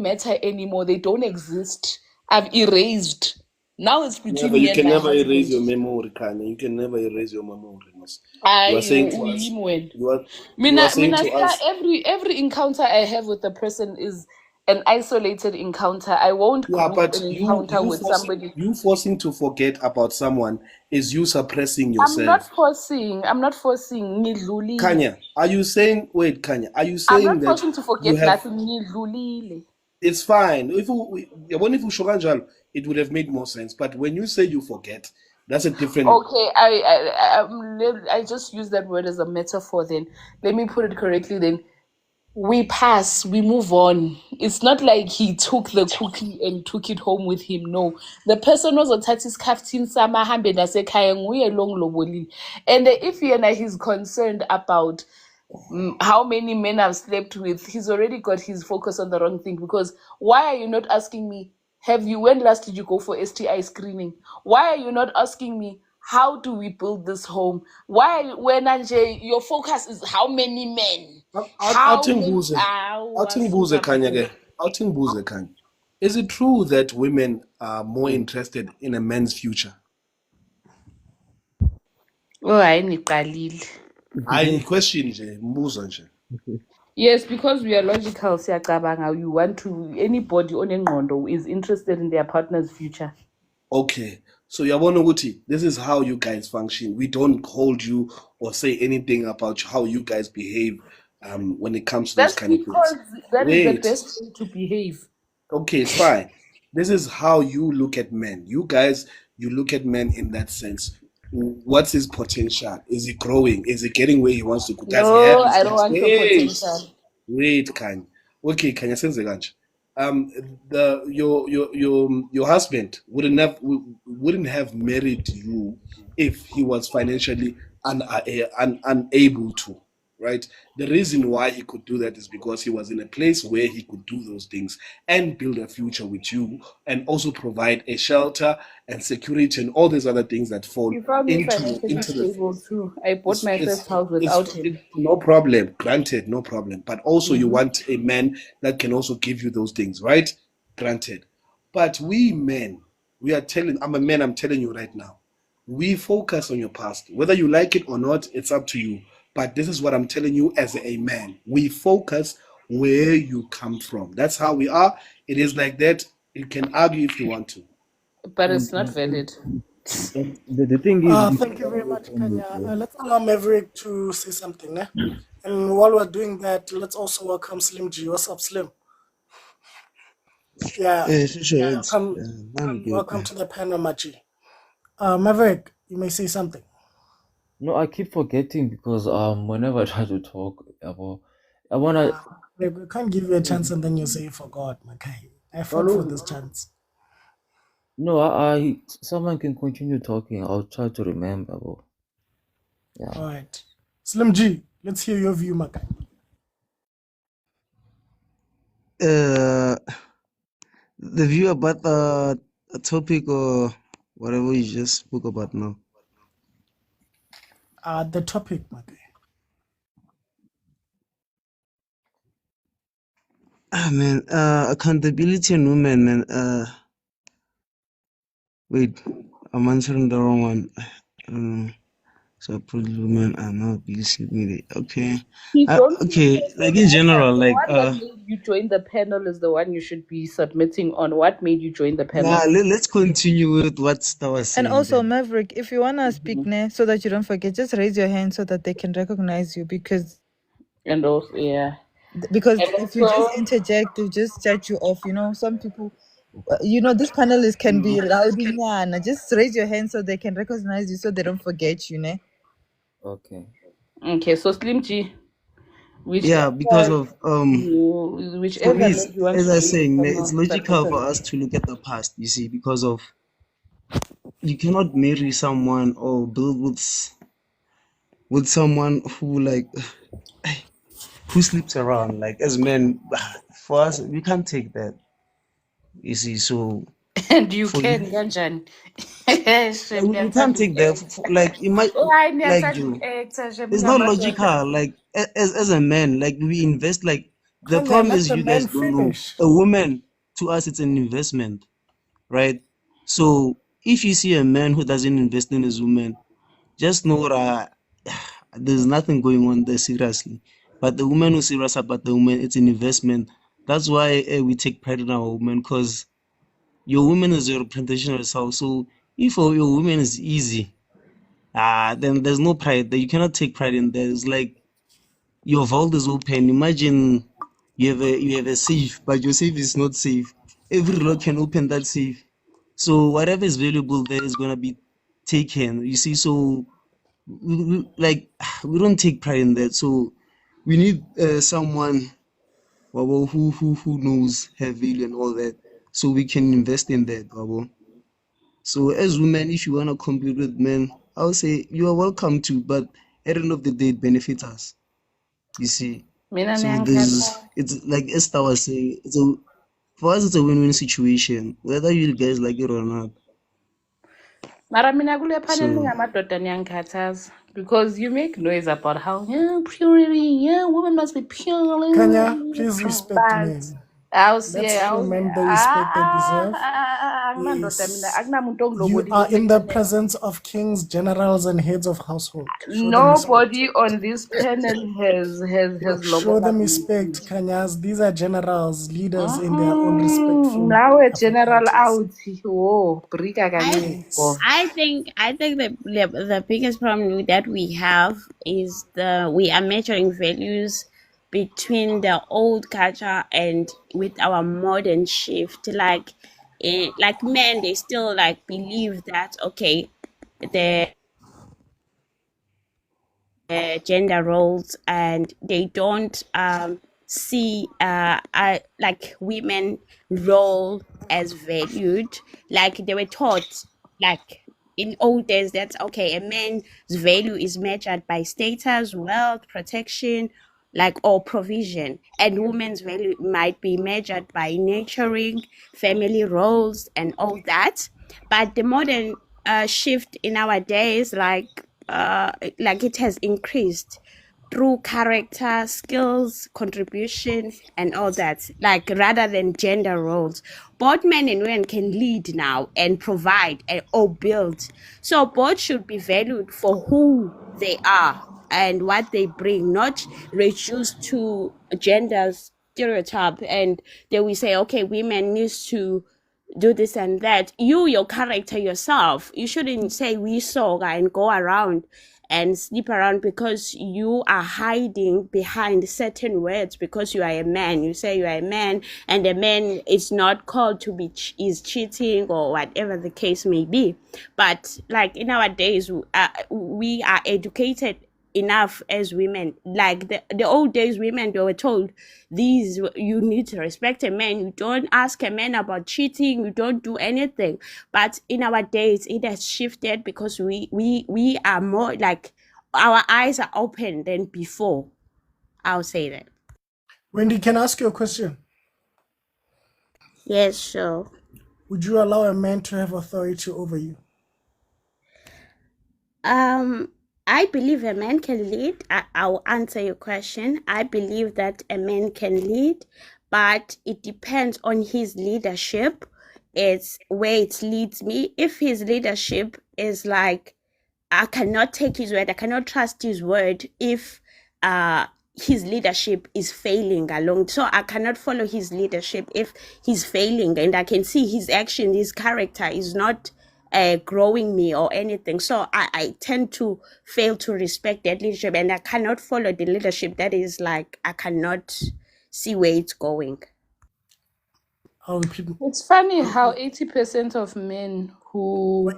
matter anymore. They don't exist. I've erased. Now it's between me You and can my never husband. erase your memory, Kanye. You can never erase your memory. You are saying to us, you are saying to us, every encounter I have with a person is an isolated encounter. I won't group but an encounter with somebody. you forcing to forget about someone is you suppressing yourself. I'm not forcing. Ngidlulile. Kanya, are you saying? Wait, Kanya, are you I'm saying not that forcing to forget you have? nothing. Ngidlulile. It's fine. If you show Kanjalo, it would have made more sense. But when you say you forget, that's a different. Okay, I just use that word as a metaphor. Then let me put it correctly. Then we pass, we move on. It's not like he took the cookie and took it home with him. No, the person was his captain sama hambe nasekhaya nguye long lobolile. And if he's concerned about how many men I've slept with, he's already got his focus on the wrong thing. Because why are you not asking me, when last did you go for STI screening? Why are you not asking me, how do we build this home? Why, when Anje, your focus is how many men? Is it true that women are more interested in a man's future? Oh, I question nje, mbuzo nje. Yes, because we are logical, siyacabanga. You want to, anybody onengqondo is interested in their partner's future. Okay, so yabona ukuthi this is how you guys function. We don't hold you or say anything about how you guys behave when it comes to those kind of things. That is the best way to behave. Okay, it's fine. This is how you look at men. You guys, you look at men in that sense. What's his potential? Is he growing? Is he getting where he wants to go? No, I don't want your potential. Wait, Kanye. Okay, Kanye, sense kanje. Your husband wouldn't have married you if he was financially unable to. right? The reason why he could do that is because he was in a place where he could do those things and build a future with you, and also provide a shelter and security and all these other things that fall You found me financially into the stable too. I bought my first house it's without him. no problem, granted, no problem. But also you Mhm. want a man that can also give you those things, right? Granted. But we men, we are telling, I'm a man, I'm telling you right now, we focus on your past. Whether you like it or not, it's up to you. But this is what I'm telling you as a man. We focus where you come from. That's how we are. It is like that. You can argue if you want to. But it's not valid. The thing is, Thank you very much, Kanya. Let's allow Maverick to say something, né? And while we're doing that, let's also welcome Slim G. What's up, Slim? Yeah, Sure, welcome to the panel, Machi. Maverick, you may say something. no, I keep forgetting because whenever I try to talk about, I wanna. We can't give you a chance and then you say you forgot, okay? I fought for this chance. No, someone can continue talking. I'll try to remember. But yeah. All right. Slim G, let's hear your view, Makai. The view about the topic or whatever you just spoke about now. The topic, Makai. Man, accountability and women, man. Wait, I'm answering the wrong one. I don't know. So probably women are not busy with it. Okay. Okay, like in general, The like one that made you join the panel is the one you should be submitting on. What made you join the panel? let's continue with what Star was saying. And also, then. Maverick, if you wanna speak, so that you don't forget, just raise your hand so that they can recognize you because. And also, yeah. Because And if you just also- interject, they just judge you off. You know, some people, this panelist can be rowdy. Just raise your hand so they can recognize you, so they don't forget you, ne? Okay. Okay, so Slim G, Yeah, because of whichever for me, made you want as to I join was saying, the it's panel, logical submit for on. us to look at the past. You see, because of you cannot marry someone or build with someone who who sleeps around. Like as men, for us, we can't take that. You see, so And you for can, you, Ganjan. we can't take that. Like you. It's not logical. Like as a man, like we invest. Like the Kanya, problem let is the you guys man don't know. finish. A woman to us, it's an investment, right? So if you see a man who doesn't invest in his woman, just know that there's nothing going on there seriously. But the woman who's serious about the woman, it's an investment. That's why we take pride in our woman, because your woman is your representation of yourself. So if your woman is easy, then there's no pride there. You cannot take pride in there. It's like your vault is open. Imagine you have a safe, but your safe is not safe. Every lock can open that safe. So whatever is valuable there is gonna be taken. You see, so we don't take pride in that. So we need someone who knows her value and all that, so we can invest in that. So as women, if you wanna compete with men, I would say you are welcome to, but at the end of the day, it benefits us. You see. Mina So niyangikhathala. it's like Esther was saying, for us it's a win-win situation, whether you guys like it or not. Mara mina kule panel So ningamadoda niyangikhathaza because you make noise about how purity, women must be pure. Kanya, please respect men. Let's Let's show men the respect they deserve. Akunadoda mina, Yes. akunamuntu You ongilobodile are in the panel. presence of kings, generals, and heads of household. Show them respect. Nobody on this panel has Show them lobola. respect, Kanyas. These are generals, leaders in their own respectful. Now a general out. Oh, brika kancipho. I think the biggest problem that we have is we are measuring values between the old culture and with our modern shift. Like men, they still believe that okay, the gender roles, and they don't see women role as valued. Like they were taught in old days, that's okay, a man's value is measured by status, wealth, protection, like, or provision, and women's value might be measured by nurturing, family roles, and all that. But the modern shift in our days, like it has increased through character, skills, contribution, and all that, like rather than gender roles. Both men and women can lead now and provide or build. So both should be valued for who they are and what they bring, not reduced to gender stereotype. And then we say, okay, women needs to do this and that. Your character yourself, you shouldn't say we saw and go around and sleep around because you are hiding behind certain words because you are a man. You say you are a man, and a man is not called to be is cheating or whatever the case may be. But like in our days, we are educated enough as women. Like the old days, women, they were told these, you need to respect a man, you don't ask a man about cheating, you don't do anything. But in our days it has shifted because we are more like, our eyes are open than before. I'll say that. Wendy, can I ask you a question? Yes, sure. Would you allow a man to have authority over you? I believe a man can lead. I'll answer your question. I believe that a man can lead, but it depends on his leadership. It's where it leads me. If his leadership is like, I cannot take his word, I cannot trust his word if his leadership is failing along. So I cannot follow his leadership if he's failing, and I can see his action, his character is not growing me or anything. So I tend to fail to respect that leadership, and I cannot follow the leadership that is like, I cannot see where it's going. It's funny how 80% of men who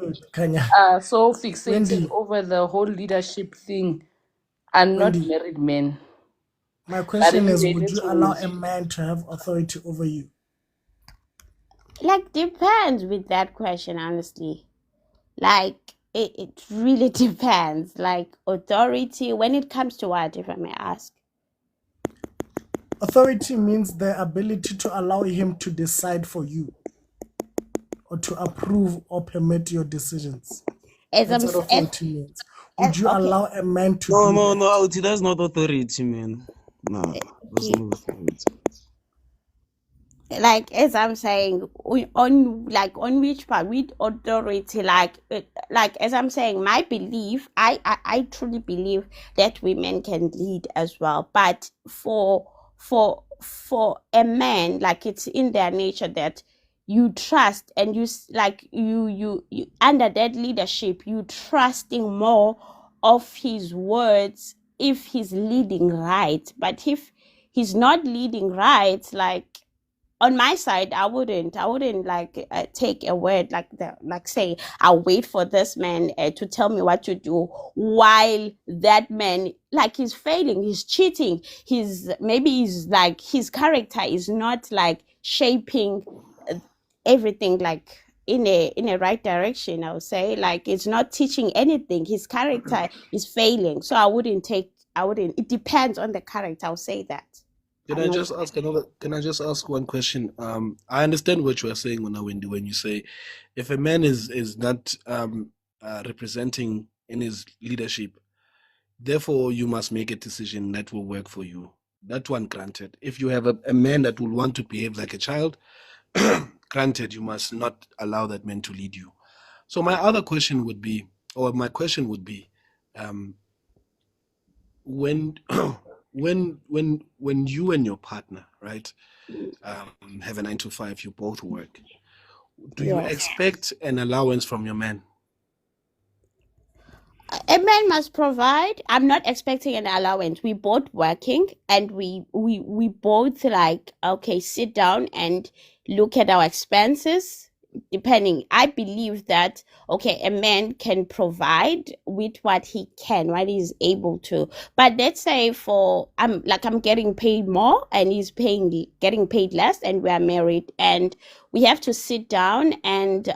are so fixated over the whole leadership thing are not married men. My question is, would you allow a man to have authority over you? Like, depends with that question, honestly. Like, it really depends. Like, authority, when it comes to what, if I may ask? Authority means the ability to allow him to decide for you, or to approve or permit your decisions. That's what authority means. Would you allow a man to do that? No, that's not authority, man. No, that's not authority. Like, as I'm saying, on which part with authority, like as I'm saying, my belief, I truly believe that women can lead as well, but for a man, like, it's in their nature that you trust, and you under that leadership, you trusting more of his words if he's leading right. But if he's not leading right, like, on my side, I wouldn't like take a word like that, like say, I'll wait for this man to tell me what to do, while that man, like, he's failing, he's cheating, maybe like his character is not like shaping everything like in a right direction. I would say, like, it's not teaching anything. His character is failing. So I wouldn't. It depends on the character. I'll say that. Can I just ask one question? I understand what you are saying, Wendy, when you say if a man is not representing in his leadership, therefore you must make a decision that will work for you. That one, granted. If you have a man that will want to behave like a child, granted, you must not allow that man to lead you. So my question would be, when when you and your partner, right, have a 9 to 5, you both work, do you Yes. expect an allowance from your man? A man must provide. I'm not expecting an allowance. We both working, and we both, like, okay, sit down and look at our expenses. Depending, I believe that, okay, a man can provide with what he can, what he's able to. But let's say I'm getting paid more and he's getting paid less, and we are married, and we have to sit down and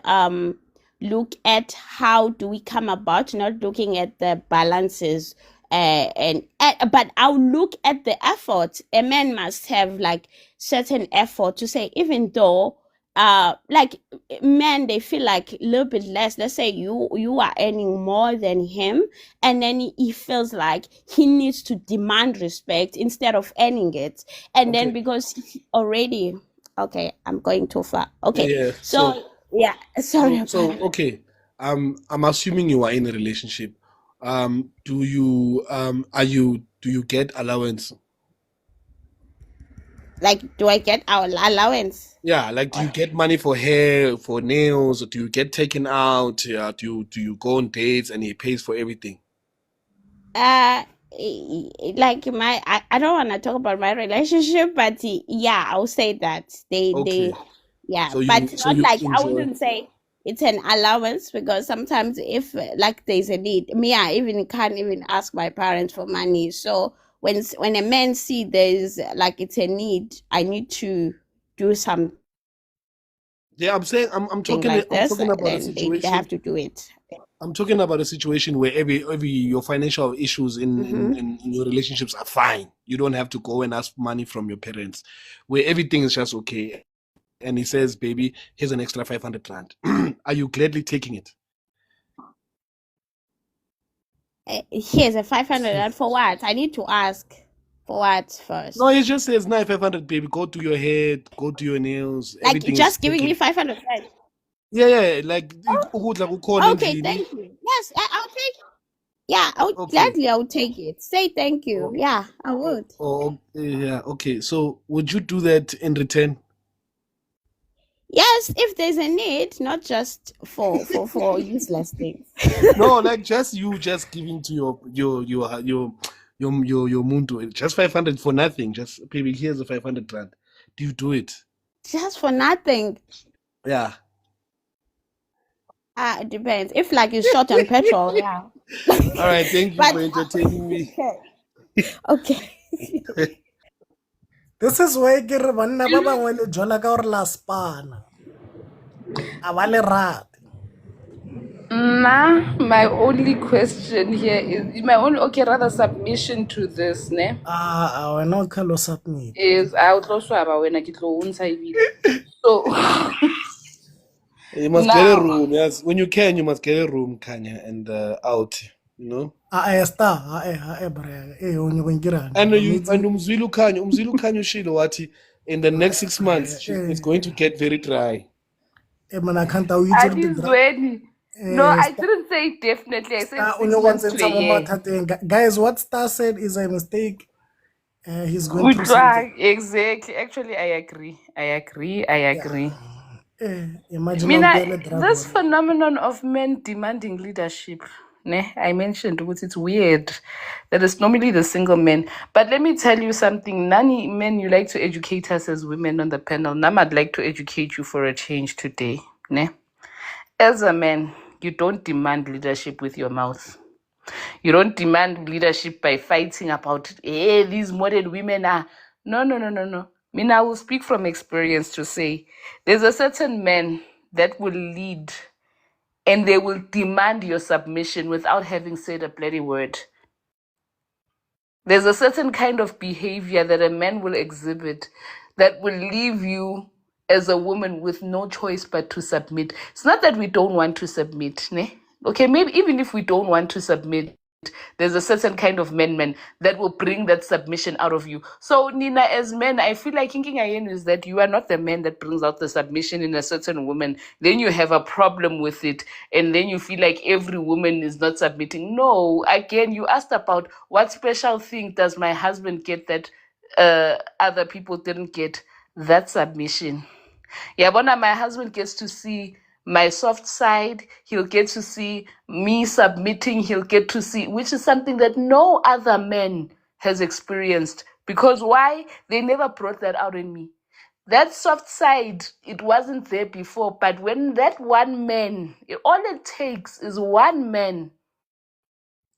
look at how do we come about, not looking at the balances. But I'll look at the effort. A man must have like certain effort to say, even though like men, they feel like a little bit less. Let's say you are earning more than him, and then he feels like he needs to demand respect instead of earning it. And then Okay. because he already, okay, I'm going too far. Okay, Yeah. so yeah, sorry about So that. okay. I'm assuming you are in a relationship. Do you do you get allowance? Like, do I get our allowance? Yeah, like do you get money for hair, for nails, or do you get taken out? Yeah, do you go on dates and he pays for everything? Like I don't want to talk about my relationship, but yeah, I'll say that Okay. yeah, So but you not like, I enjoy. wouldn't say it's an allowance, because sometimes if like there's a need, me, I even can't even ask my parents for money. So when a man see there's like it's a need, I need to do something Yeah, I'm saying I'm talking like I'm this, talking about a then they have situation. to do it. I'm talking about a situation where every your financial issues Mm-hmm. in your relationships are fine. You don't have to go and ask money from your parents, where everything is just okay. And he says, "Baby, here's an extra 500 rand." Are you gladly taking it? Here's a 500, and for what? I need to ask for what first. No, he just says, "No, 500, baby. Go do your hair, go do your nails. Like, Everything is just giving me taken." 500. Yeah, yeah. Like ukudla kukhona Okay, endlini. thank you. Yes, I'll take. Yeah, Okay. I would take it. Say thank you. Yeah, I would. Yeah. Okay. So, would you do that in return? Yes, if there's a need, not just for useless things. No, like just giving to your muntu just 500 for nothing. Just baby, here's the 500 rand. Do you do it? Just for nothing. Yeah. It depends. If like it's short on petrol, yeah. All right. Thank you But for entertaining me. okay. This is why ke re banna ba bangwe le jola ka gore la spana. A ba le rate. My only question here is rather submission to this, ne? Wena o kalo submit. Is I would also have when I get low inside. So You must get a now, room. Yes, when you can, you must get a room, Kanya, and out. You know. Star, bre. Onyokwengira. And umzwilu Kanya Shilo Wati. In the next 6 months, it's going to get very dry. Man, I can't at least when no, I didn't say definitely. I said 6 months to a year. Guys, what Star said is a mistake. He's going We through something. try exactly. Actually, I agree. Imagine Mina, this phenomenon of men demanding leadership, I mentioned it's weird that it's normally the single men. But let me tell you something. Nani men, you like to educate us as women on the panel. Nam, I'd like to educate you for a change today. As a man, you don't demand leadership with your mouth. You don't demand leadership by fighting about, hey, these modern women are. No. I mean, I will speak from experience to say there's a certain man that will lead and they will demand your submission without having said a bloody word. There's a certain kind of behavior that a man will exhibit that will leave you as a woman with no choice but to submit. It's not that we don't want to submit, ne? Okay, maybe even if we don't want to submit, there's a certain kind of men that will bring that submission out of you. So, Nina, as men, I feel like thinking again is that you are not the man that brings out the submission in a certain woman. Then you have a problem with it. And then you feel like every woman is not submitting. No, again, you asked about what special thing does my husband get that other people didn't get? That submission. Yeah, but now my husband gets to see my soft side. He'll get to see me submitting. He'll get to see, which is something that no other man has experienced. Because why? They never brought that out in me. That soft side, it wasn't there before. But when that one man, all it takes is one man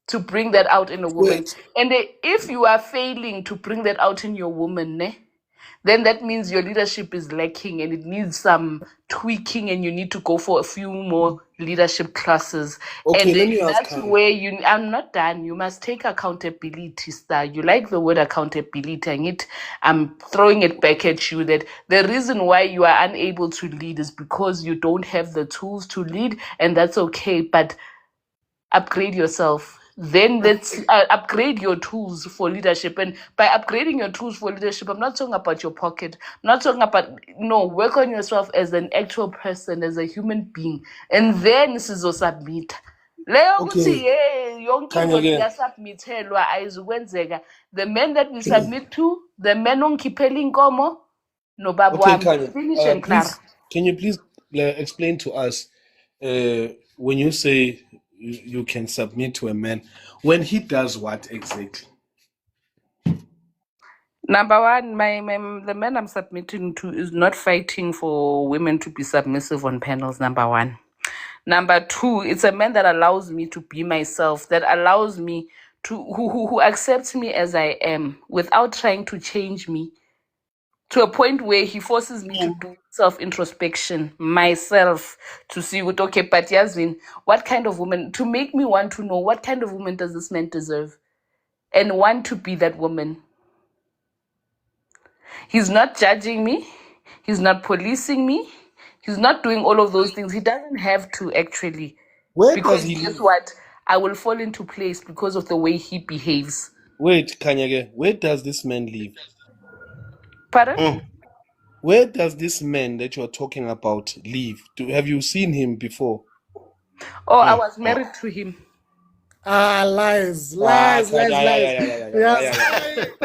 to bring that out in a woman. And if you are failing to bring that out in your woman, then that means your leadership is lacking and it needs some tweaking, and you need to go for a few more leadership classes. Okay, And let me ask that's Kanye. where I'm not done. You must take accountability, star. You like the word accountability, and I'm throwing it back at you that the reason why you are unable to lead is because you don't have the tools to lead, and that's okay. But upgrade yourself. Then let's upgrade your tools for leadership. And by upgrading your tools for leadership, I'm not talking about your pocket. I'm not talking about, no, work on yourself as an actual person, as a human being. And then sizosubmit. Leyo ukuthi Okay, yonke Kanye into again. iyasubmithelwa ayizukwenzeka. The men that we submit to, the men ongikhiphela inkomo nobaba Okay, wami. Kanye. Finish and clear. Please, can you please explain to us when you say you can submit to a man, when he does what exactly? Number one, the man I'm submitting to is not fighting for women to be submissive on panels. Number one. Number two, it's a man that allows me to be myself, that allows me to, who accepts me as I am without trying to change me to a point where he forces me to do self-introspection myself to see what, okay, but Yasmin, what kind of woman, to make me want to know what kind of woman does this man deserve and want to be that woman. He's not judging me. He's not policing me. He's not doing all of those things. He doesn't have to actually. Where Because does he guess live? what? I will fall into place because of the way he behaves. Wait, Kanyage, where does this man live? Pardon? Where does this man that you're talking about live? Have you seen him before? Oh, I was married to him. Lies. Yes.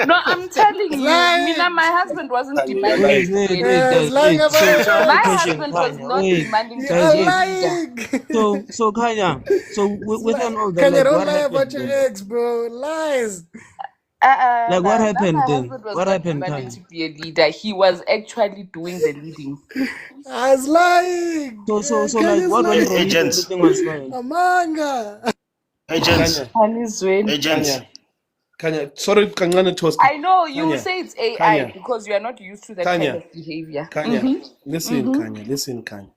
No, I'm telling you, Lying. Mina, my husband wasn't demanding Wait, to be a guys, leader. lying about it. So, My question, husband was Kanya, not wait, demanding to guys, be a lying. leader. so Kanya, so within all that, Can you like, don't what lie about happened your then? ex, bro? Lies. Like, what My happened then? husband was What not happened, demanding Kanya? to be a leader. He was actually doing the leading. I was lying. So, like, Kenya's what went lying. wrong if Agents. everything was fine? Amanga. Agents. Kanya, Agents. Kanya, sorry, Kanyana Toski. I know you Kanya, say it's AI Kanya, because you are not used to that kind Kanya, of behavior. Kanya. Listen, Kanya, listen, Kanya.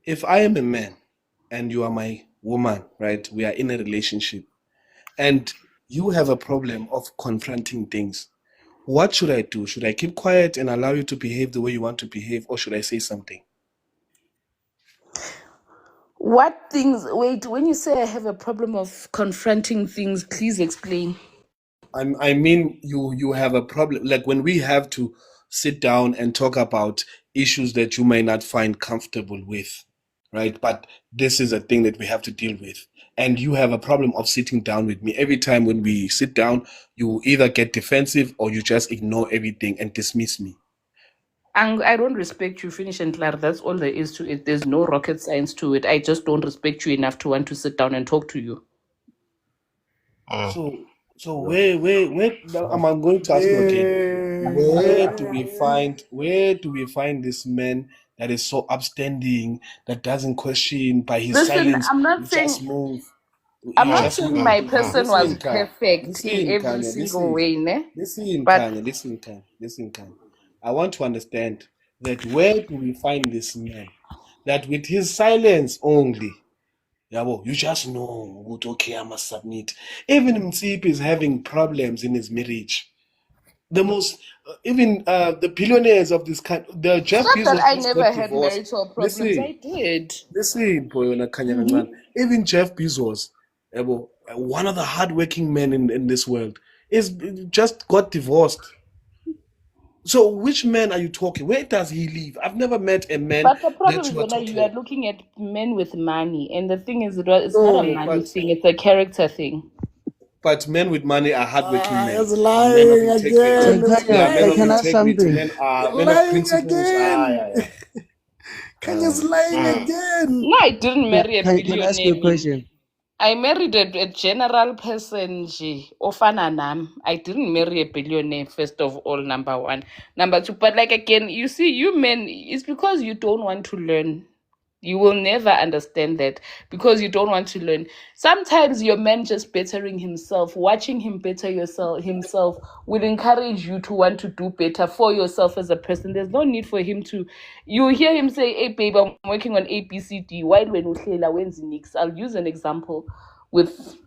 If I am a man and you are my woman, right? We are in a relationship, and you have a problem of confronting things. What should I do? Should I keep quiet and allow you to behave the way you want to behave, or should I say something? What things? Wait, when you say I have a problem of confronting things, please explain. I mean, you have a problem, like when we have to sit down and talk about issues that you may not find comfortable with, right? But this is a thing that we have to deal with. And you have a problem of sitting down with me. Every time when we sit down, you either get defensive or you just ignore everything and dismiss me. And I don't respect you, finish and clear. That's all there is to it. There's no rocket science to it. I just don't respect you enough to want to sit down and talk to you. So where I'm going to ask you again. Where do we find this man that is so upstanding, that doesn't question by his Listen, silence? I'm not You saying just move. I'm You not just saying move. my person was Listen, Kanye. perfect Listen, in every Kanye. single Listen. way, ne? Listen, But Kanye. Listen, Kanye. I want to understand that where do we find this man that with his silence only, yabo, you just know, good, okay, I must submit. Even Mtsip is having problems in his marriage. The most, even the billionaires of this country, the Jeff it's not that Bezos I just never got had divorced. marital problems. I did. Listen, Boyona Kanya. Even Jeff Bezos, yabo, one of the hardworking men in this world, is just got divorced. So which man are you talking? Where does he live? I've never met a man But the problem that is you are when talking you are looking at men with money, and the thing is, it's not a No, money thing; it's a character thing. but men with money are hardworking men. It's Are men of lying integrity. again. It's They are men of Can I ask lying. integrity. something? Men are men of Lying principles. again. Kenya's lying again. No, I didn't marry a Can I ask you a billionaire. question? I married a general person, ofana nam. I didn't marry a billionaire, first of all, number one. Number two, but like again, you see, you men, it's because you don't want to learn. You will never understand that because you don't want to learn. Sometimes your man just bettering himself, watching him better himself will encourage you to want to do better for yourself as a person. There's no need for him to. You hear him say, "Hey, babe, I'm working on ABCD." While when Uhlela when's next? I'll use an example with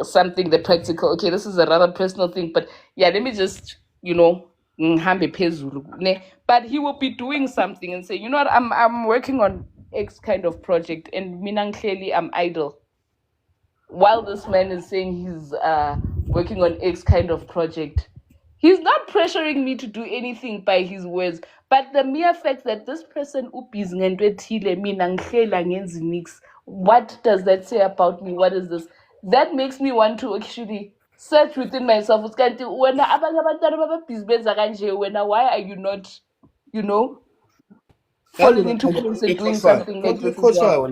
something the practical. Okay, this is a rather personal thing, but yeah, let me just ngihambe phezulu, ne? But he will be doing something and say, you know what, I'm working on X kind of project, and mina clearly I'm idle. While this man is saying he's working on X kind of project, he's not pressuring me to do anything by his words. But the mere fact that this person ubhizi ngento ethile, mina ngihlela ngenzi nix, what does that say about me? What is this? That makes me want to actually search within myself. It's kind of, wena abanye abantwana bababhizi benza kanje, wena, why are you not, falling into place and doing something like this as well?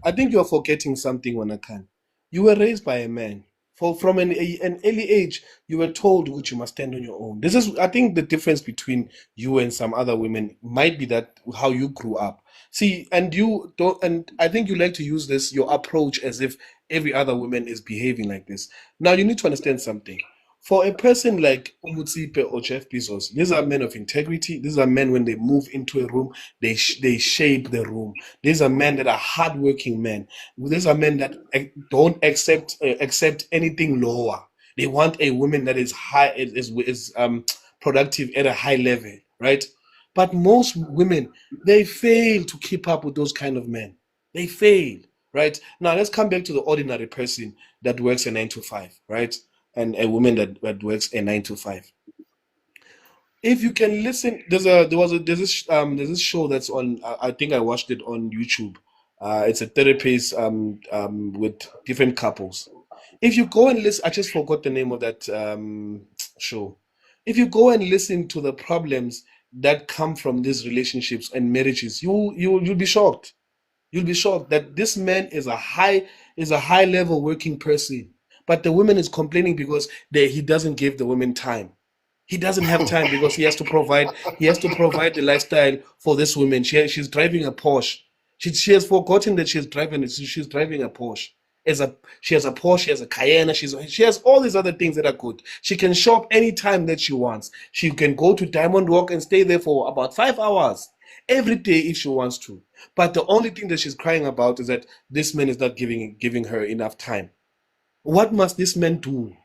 I think you're forgetting something, Wanakan. You were raised by a man. From an early age, you were told which you must stand on your own. This is, I think, the difference between you and some other women might be that how you grew up. See, and you don't, and I think you like to use this, your approach, as if every other woman is behaving like this. Now, you need to understand something. For a person like Umutsipe or Jeff Bezos, these are men of integrity. These are men, when they move into a room, they shape the room. These are men that are hardworking men. These are men that don't accept anything lower. They want a woman that is productive at a high level, right? But most women, they fail to keep up with those kind of men. They fail, right? Now let's come back to the ordinary person that works a 9 to 5, right? And a woman that works a 9 to 5. If you can listen, there's this show that's on. I think I watched it on YouTube. It's a therapist with different couples. If you go and listen, I just forgot the name of that show. If you go and listen to the problems that come from these relationships and marriages, you'll be shocked. You'll be shocked that this man is a high level working person. But the woman is complaining because he doesn't give the woman time. He doesn't have time because he has to provide the lifestyle for this woman. She's driving a Porsche. She has forgotten that she's driving a Porsche. She has a Porsche, she has a Cayenne, she has all these other things that are good. She can shop anytime that she wants. She can go to Diamond Walk and stay there for about 5 hours every day if she wants to. But the only thing that she's crying about is that this man is not giving her enough time. What must this man do?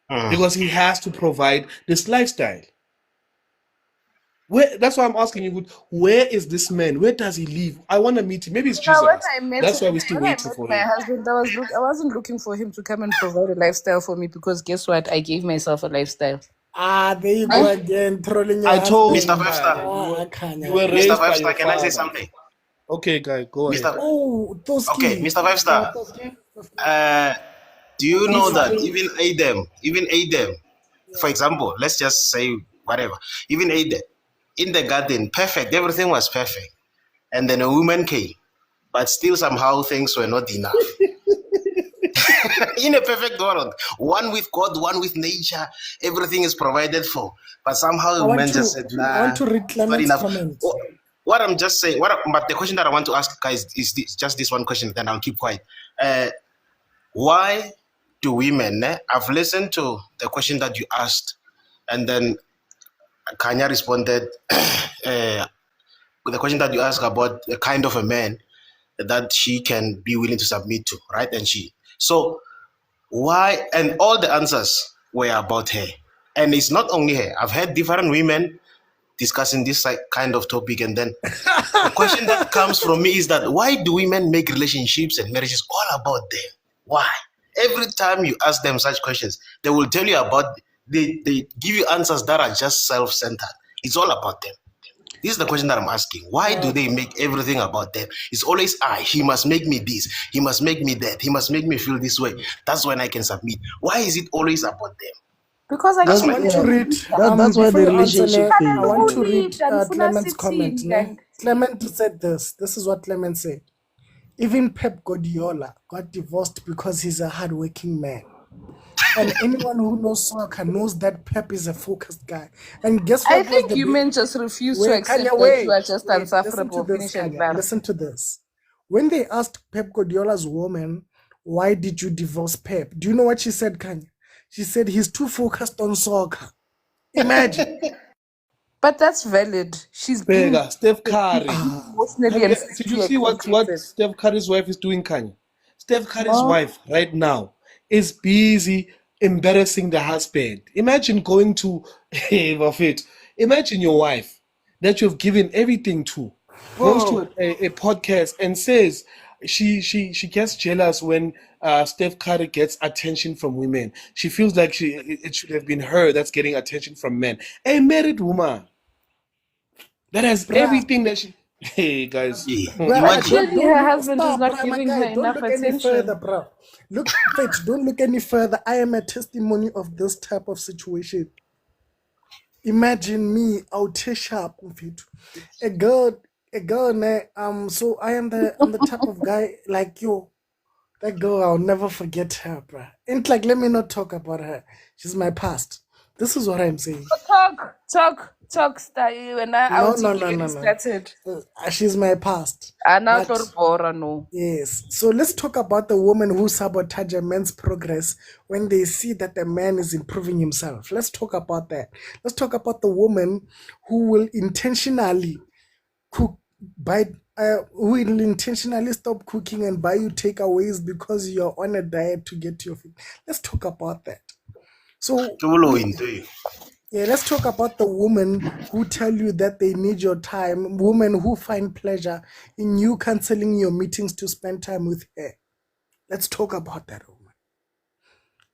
Because he has to provide this lifestyle. That's why I'm asking you, where is this man? Where does he live? I want to meet him. Maybe it's Jesus. That's why we're still waiting for My him. husband, I wasn't looking for him to come and provide a lifestyle for me, because guess what? I gave myself a lifestyle. There you go again, trolling your I told husband. Mr. You were Mr. raised by Vibestar, your can I say father. something? Okay, guy, go ahead. Okay, Mr. Vibestar. Do you know that even Adam, for example, let's just say whatever, even Adam, in the garden, perfect, everything was perfect. And then a woman came, but still somehow things were not enough. In a perfect world, one with God, one with nature, everything is provided for. But somehow the woman just said, nah, I want to read not Clement's enough. comment. What I'm just saying, but the question that I want to ask, guys, is just this one question, then I'll keep quiet. Why do women, I've listened to the question that you asked, and then Kanya responded with the question that you asked about the kind of a man that she can be willing to submit to, right? So why, and all the answers were about her. And it's not only her. I've heard different women discussing this kind of topic, and then the question that comes from me is that why do women make relationships and marriages all about them? Why? Every time you ask them such questions, they will tell you about, they give you answers that are just self-centered. It's all about them. This is the question that I'm asking. Why do they make everything about them? It's always he must make me this, he must make me that, he must make me feel this way. That's when I can submit. Why is it always about them? Because I That's want to read. That's why the before you answer, relationship I want to fails. read Clement's comment. Ne? Clement said this. This is what Clement said. Even Pep Guardiola got divorced because he's a hardworking man. And anyone who knows soccer knows that Pep is a focused guy. And guess what? I think you men just refuse to accept that you are just unsufferable. Finish and laugh. Listen to this. When they asked Pep Guardiola's woman, why did you divorce Pep? Do you know what she said, Kanye? She said he's too focused on soccer. Imagine. But that's valid. She's being Bega, Steph Curry. emotionally and Did you see what Steph Curry's wife is doing, Kanye? Steph Curry's No. wife right now is busy embarrassing the husband. Imagine going to imagine your wife that you've given everything to goes to a podcast and says she gets jealous when Steph Curry gets attention from women. She feels like it should have been her that's getting attention from men. A married woman that has Bruh. everything that she. Hey guys, Clearly her husband is not bruh, my giving guy, her don't enough look any attention. further, bro. Look, Fetch, don't look any further. I am a testimony of this type of situation. Imagine me out here sharp, Mfethu. A girl, so I'm the type of guy like you. That girl, I'll never forget her, bruh. And like, let me not talk about her. She's my past. This is what I'm saying. Talk, style. And I No, will no, take no, you no, and no. started. She's my past. Ana But Torbora, no. yes, so let's talk about the woman who sabotage a man's progress when they see that the man is improving himself. Let's talk about that. Let's talk about the woman who will intentionally cook, who will intentionally stop cooking and buy you takeaways because you're on a diet to get your food. Let's talk about that. So yeah, let's talk about the women who tell you that they need your time, women who find pleasure in you canceling your meetings to spend time with her. Let's talk about that woman.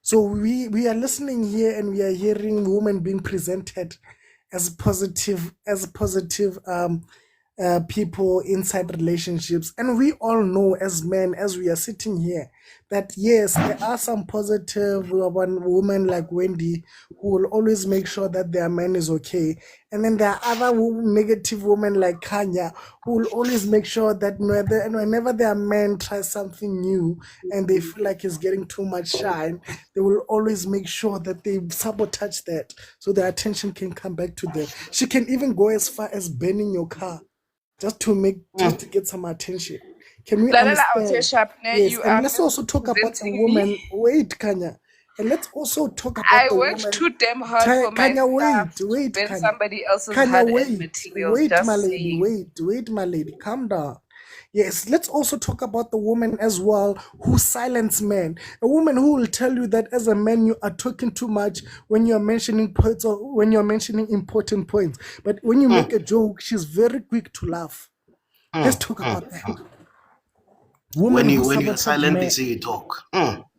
So we are listening here and we are hearing women being presented as positive people inside relationships, and we all know as men, as we are sitting here, that yes, there are some positive women like Wendy who will always make sure that their man is okay, and then there are other negative women like Kanya who will always make sure that whenever their man tries something new and they feel like he's getting too much shine, they will always make sure that they sabotage that so their attention can come back to them. She can even go as far as burning your car just to get some attention. Can we Lalela out here understand? sharp, ne? Yes, You and are let's also talk about the presenting woman. me. Wait, Kanya. And let's also talk about I the worked woman. too damn hard for my Kanya, stuff to wait, spend Kanya. somebody else's Kanya, hard-earned materials. wait, Just my lady, saying. wait, my lady, calm down. Yes, let's also talk about the woman as well who silence men. A woman who will tell you that as a man you are talking too much when you're mentioning points or when you're mentioning important points. But when you make a joke, she's very quick to laugh. Let's talk about that. Woman When who you are sabotage silent, they men. say you talk.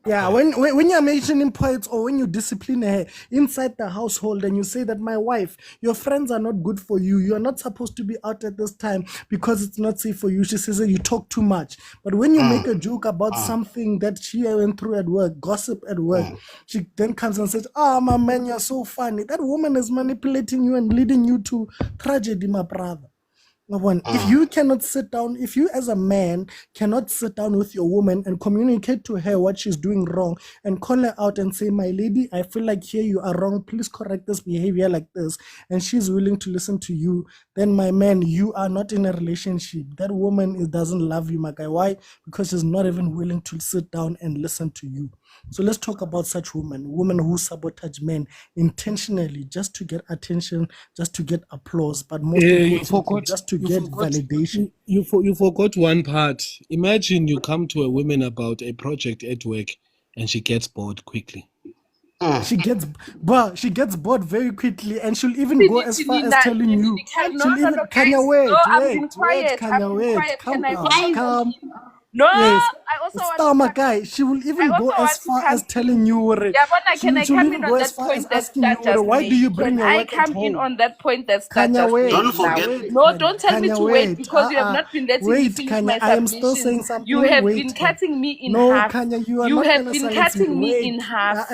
Yeah, when you're mentioning points or when you discipline her inside the household and you say that my wife, your friends are not good for you. You're not supposed to be out at this time because it's not safe for you. She says that you talk too much. But when you make a joke about something that she went through at work, gossip at work, she then comes and says, "Ah, my man, you're so funny." That woman is manipulating you and leading you to tragedy, my brother. If you cannot sit down, if you as a man cannot sit down with your woman and communicate to her what she's doing wrong and call her out and say, "My lady, I feel like here you are wrong, please correct this behavior like this," and she's willing to listen to you, then my man, you are not in a relationship. That woman doesn't love you, my guy. Why? Because she's not even willing to sit down and listen to you. So let's talk about such women who sabotage men intentionally just to get attention, just to get applause, but most importantly, just to get validation. You forgot one part. Imagine you come to a woman about a project at work and she gets bored quickly. She gets bored very quickly, and she'll even go as far as telling you. She'll even Kanya, wait, Kanya, wait, calm down. No, Yes, I also want star to my come. guy. She will even I go also as want to far come as telling you. Yeah, but can I She'll come even in go on as that far as point that asking you, Star just why do made? you bring Can your I work at come in home? on that point that Star Kanya, just wait. made Don't now? forget. No, Kanya, don't tell me Kanya, to wait because you have not been letting me wait, finish Kanya. my I am still submissions. saying something. You have Wait, been Kanya. cutting me in No, half. Kanya, you are You not have gonna been silence me. cutting me in half.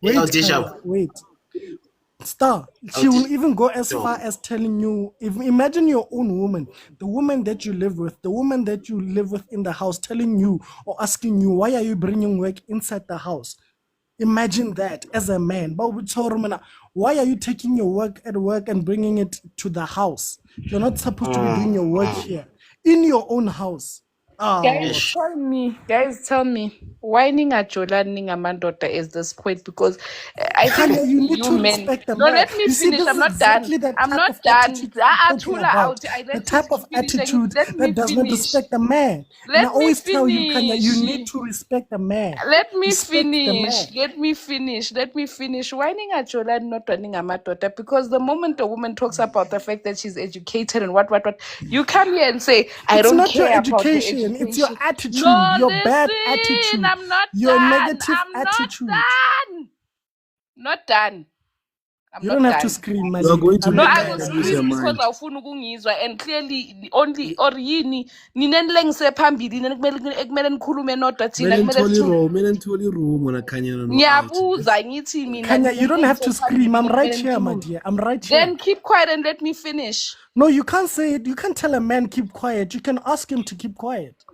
Wait, Kanya, wait. Star, she will even go as far as telling you, imagine your own woman, the woman that you live with, in the house, telling you or asking you, why are you bringing work inside the house? Imagine that as a man. But why are you taking your work at work and bringing it to the house? You're not supposed to be doing your work here in your own house. Guys, Oh, tell me, why ninga Jolani Ngamandota is this point? Because I think Kanya, you need you to men. respect the No, man. let me You see, finish. this I'm is not done. exactly the I'm type not of done. attitude I'm talking Tula about. out. I The let you type of finish. attitude Let that me does not finish. respect the man. And I Let me always tell you, Kanya, you finish. need to respect the man. Let me Respect the finish. man. Let me finish. Let me finish. Why ninga Jolani not running a matota? Because the moment a woman talks about the fact that she's educated and what, you come here and say, I It's don't not your care about her education, it's your education. attitude, No, your bad listen, attitude, I'm not your done. negative I'm not attitude. done. Not done. I'm You not don't have to done. scream, my You're lady. going to I'm No, not make I her will mad at lose her scream you. because mind. awufuna ukungizwa and clearly the only or yini ninenilengise phambili nina ekumele nikhulume nodwa thina kumele Melancholy room on a Kanya no out. ngiyabuza ngithi mina Kanya, you don't have ninenilengise to scream. I'm phambili right ekumele here, my nikhulume. dear. I'm right here. Then keep quiet and let me finish. No, you can't say it. You can't tell a man keep quiet. You can ask him to keep quiet.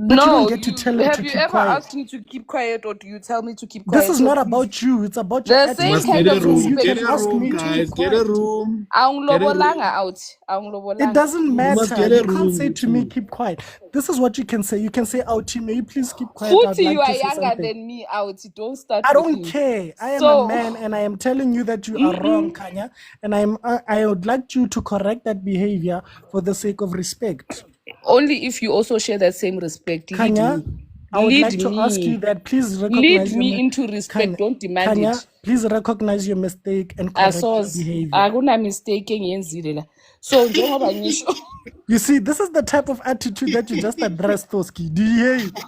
But you No, don't get to tell him have to you keep ever quiet. asked me to keep quiet or do you tell me to keep This quiet? is So not please, about you. It's about your the You same must attitude. kind get a of room. You Get respect. can a ask room, me to keep guys. Get a quiet. room. Get a Awungilobolanga room. out. It Awungilobolanga, doesn't please. You must matter. get a You can't room, say you to me, two. keep quiet. This is what you can say. You can say, Outie, may you please keep quiet? I'd Futhi, you like are to say younger something. than me out. Don't start I with don't me. care. I am a So, man and I am telling you that you are wrong, Kanya. And I would like you to correct that behavior for the sake of respect. only if you also share that same respect. Lead Kanya, me. I would Lead like to ask you me. that please Lead recognize your me into respect. Don't demand Kanya, it. please recognize your mistake and correct your Asoz, behavior. akuna mistake engiyenzile la. So njengoba ngisho You see, this is the type of attitude that you just addressed, Toski. Do you hear it?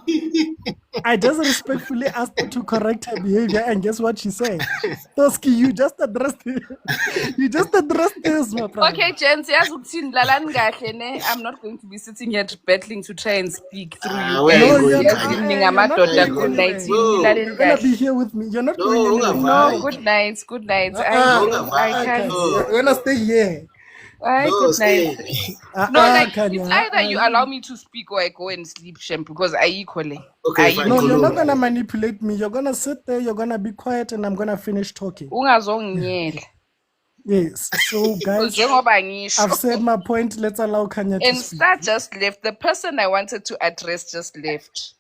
I just respectfully asked her to correct her behavior, and guess what she said? Toski, you just addressed it. You just addressed this, my brother. Okay, gents, yazi ukuthini lalani kahle ne. I'm not going to be sitting here battling to try and speak through you Where are you guys. No, going, you're Yazi not. Kanye? ningamadoda You're not Where are you going good going? night. anywhere. Bro, Nilaleni You're gonna be kahle. here with me. You're not no, going unga anywhere. No, vibe. good night. Good night. No, unga I vibe. can't. You're No, gonna stay here. no, Good night. stay. No, like Kanya. it's either you allow me to speak or I go and sleep, Shem, because I equally. Okay, fine, No, you're not Kulu. gonna manipulate me. You're gonna sit there. You're gonna be quiet, and I'm gonna finish talking. Ungazonginyela. Yes. So, guys, Njengoba ngisho. I've said my point. Let's allow Kanya to And speak. Star just left. The person I wanted to address just left.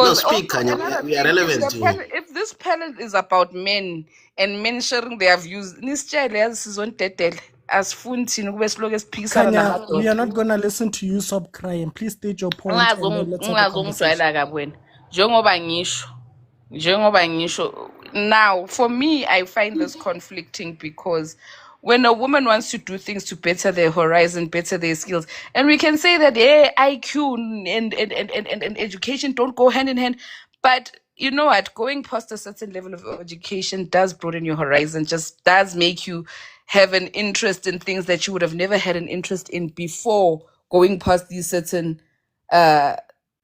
No, Because speak, also Kanye. another We are thing, relevant here. if this panel is about men and men sharing their views, nisitshele yazi sizonidedela. Asifuni thina ukube silokhu siphikisana Kanya, we are namadoda. not gonna listen to you stop crying. Please state your point and then let's have a conversation. Ungazongijwayela kabi wena. Njengoba ngisho. Now, for me, I find this conflicting because when a woman wants to do things to better their horizon, better their skills, and we can say that IQ and education don't go hand in hand, but you know what? Going past a certain level of education does broaden your horizon, just does make you have an interest in things that you would have never had an interest in before going past these certain uh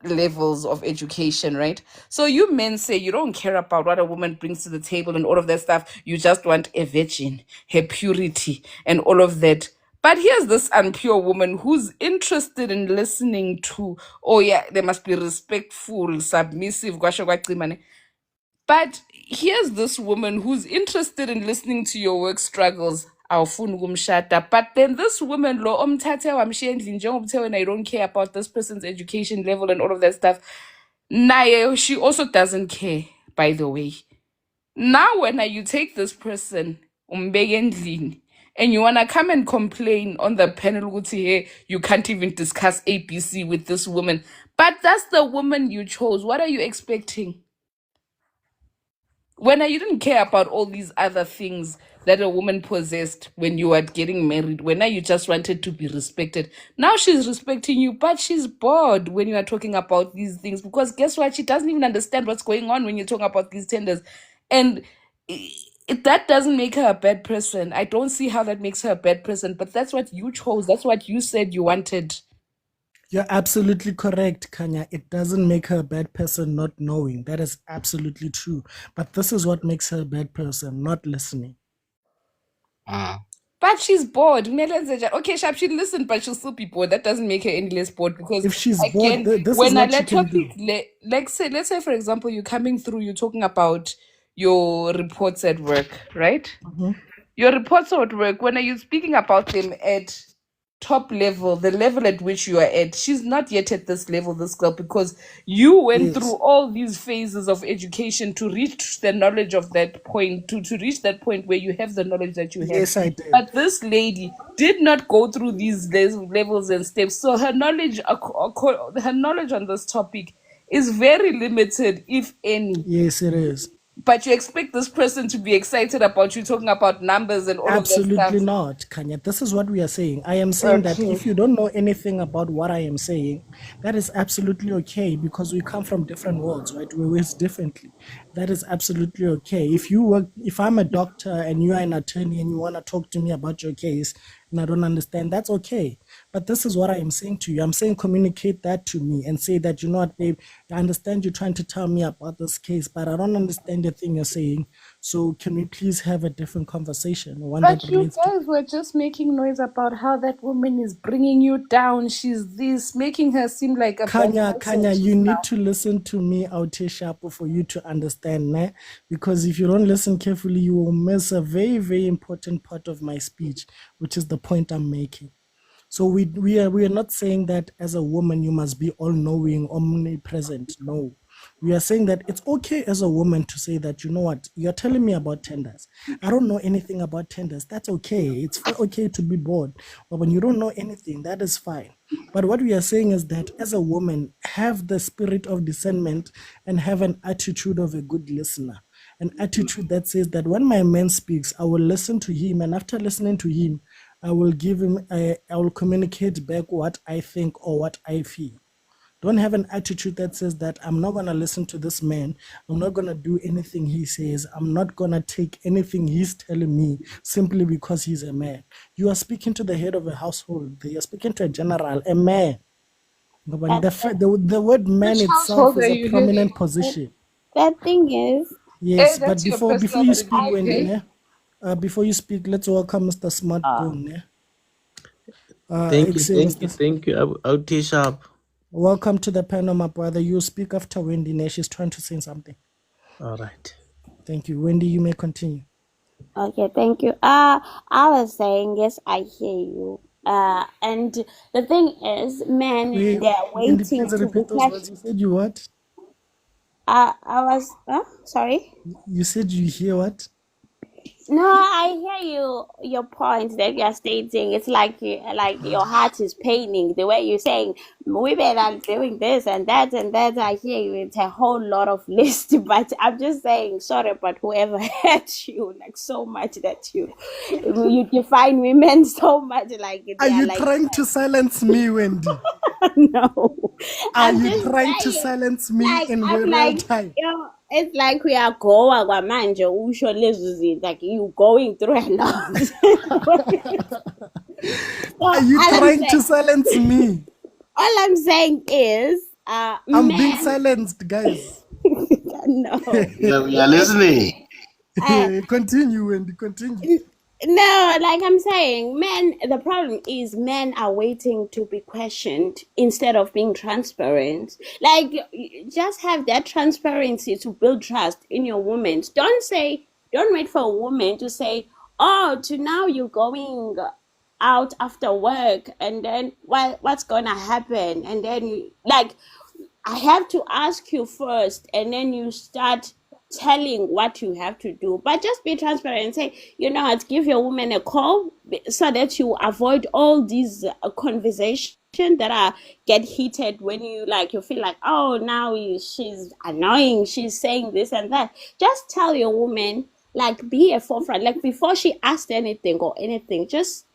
levels of education, right? So you men say you don't care about what a woman brings to the table and all of that stuff. You just want a virgin, her purity, and all of that. But here's this unpure woman who's interested in listening to, oh yeah, they must be respectful, submissive, kwasho kwacimane. But here's this woman who's interested in listening to your work struggles. Awufuni ukumshada. But then this woman, lo omthathe wamshiya endlini njengoba uthe wena, I don't care about this person's education level and all of that stuff. Naye, she also doesn't care, by the way. Now, when you take this person, umbeke endlini, and you wanna come and complain on the panel, ukuthi, hey, you can't even discuss ABC with this woman. But that's the woman you chose. What are you expecting? When you didn't care about all these other things that a woman possessed when you were getting married, when you just wanted to be respected. Now she's respecting you, but she's bored when you are talking about these things because guess what? She doesn't even understand what's going on when you're talking about these tenders. And that doesn't make her a bad person. I don't see how that makes her a bad person, but that's what you chose. That's what you said you wanted. You're absolutely correct, Kanya. It doesn't make her a bad person not knowing. That is absolutely true. But this is what makes her a bad person, not listening. But she's bored. Okay, Sharp, she listened, but she'll still be bored. That doesn't make her any less bored because If she's again, bored, this is when what she can do. let's say for example, you're coming through, you're talking about your reports at work, right? Mhm. Your reports at work, when are you speaking about them at top level, the level at which you are at. She's not yet at this level, this girl, because you went through Yes. all these phases of education to reach the knowledge of that point, to reach that point where you have the knowledge that you have. Yes, I did. But this lady did not go through these levels and steps, so her knowledge on this topic is very limited, if any. Yes, it is. But you expect this person to be excited about you talking about numbers and all of that Absolutely stuff. not, Kanya. This is what we are saying. I am saying that Okay. if you don't know anything about what I am saying, that is absolutely okay because we come from different worlds, right? We work differently. That is absolutely okay. If I'm a doctor and you are an attorney and you want to talk to me about your case and I don't understand, that's okay. But this is what I am saying to you. I'm saying communicate that to me and say that, you know what, babe, I understand you're trying to tell me about this case, but I don't understand the thing you're saying. So can we please have a different conversation? One But that you relates to guys were just making noise about how that woman is bringing you down. She's this, making her seem like a bad Kanya, person you just need now. to listen to me out here, Shapo, for you to understand, ne? Because if you don't listen carefully, you will miss a very, very important part of my speech, which is the point I'm making. So we are not saying that as a woman you must be all-knowing, omnipresent. No. We are saying that it's okay as a woman to say that, you know what, you're telling me about tenders. I don't know anything about tenders. That's okay. It's okay to be bored. But when you don't know anything, that is fine. But what we are saying is that as a woman, have the spirit of discernment and have an attitude of a good listener. An attitude that says that when my man speaks, I will listen to him. And after listening to him, I will I will communicate back what I think or what I feel. Don't have an attitude that says that I'm not going to listen to this man. I'm not going to do anything he says. I'm not going to take anything he's telling me simply because he's a man. You are speaking to the head of a household. You are speaking to a general, a man. The word man Which itself household is are a you prominent living? position. The thing is, Yes, but that's your before personal you speak, belief, Wendy, eh? before you speak, let's welcome Mr. Smart Bone. Ne? Thank you, Mr. thank you. I'll tee sharp. Welcome to the panel, my brother. You speak after Wendy. Ne? She's trying to say something. All right. Thank you, Wendy. You may continue. okay, thank you. I was saying, yes, I hear you. And the thing is, men, Wait, they're Wendy, waiting please to be repeat those words. You said you what? I was, sorry. You said you hear what? No, I hear you. Your point that you're stating, it's like your heart is paining the way you're saying women are doing this and that and that. I hear you. It's a whole lot of list, but I'm just saying, sorry, but whoever hurt you like so much that you define women so much like they Are are you like trying to silence me, Wendy? no. Are I'm you just trying to saying, silence me like in I'm real like time? it's like we are goa kwamanje usho lezi zinto like you going through a lot. So Are you trying to silence me? all I'm saying is I'm being men silenced, guys. no. We are listening. Continue, Wendy, continue. No, like I'm saying, men, the problem is men are waiting to be questioned instead of being transparent. Like, just have that transparency to build trust in your woman. Don't wait for a woman to say, oh, to now you're going out after work and then what's gonna happen? And then, like, I have to ask you first, and then you start telling what you have to do. But just be transparent and say, you know what, give your woman a call so that you avoid all these conversations that are get heated when you feel like, oh, now she's annoying, she's saying this and that. Just tell your woman, like, be a forefront, like before she asks anything or anything, just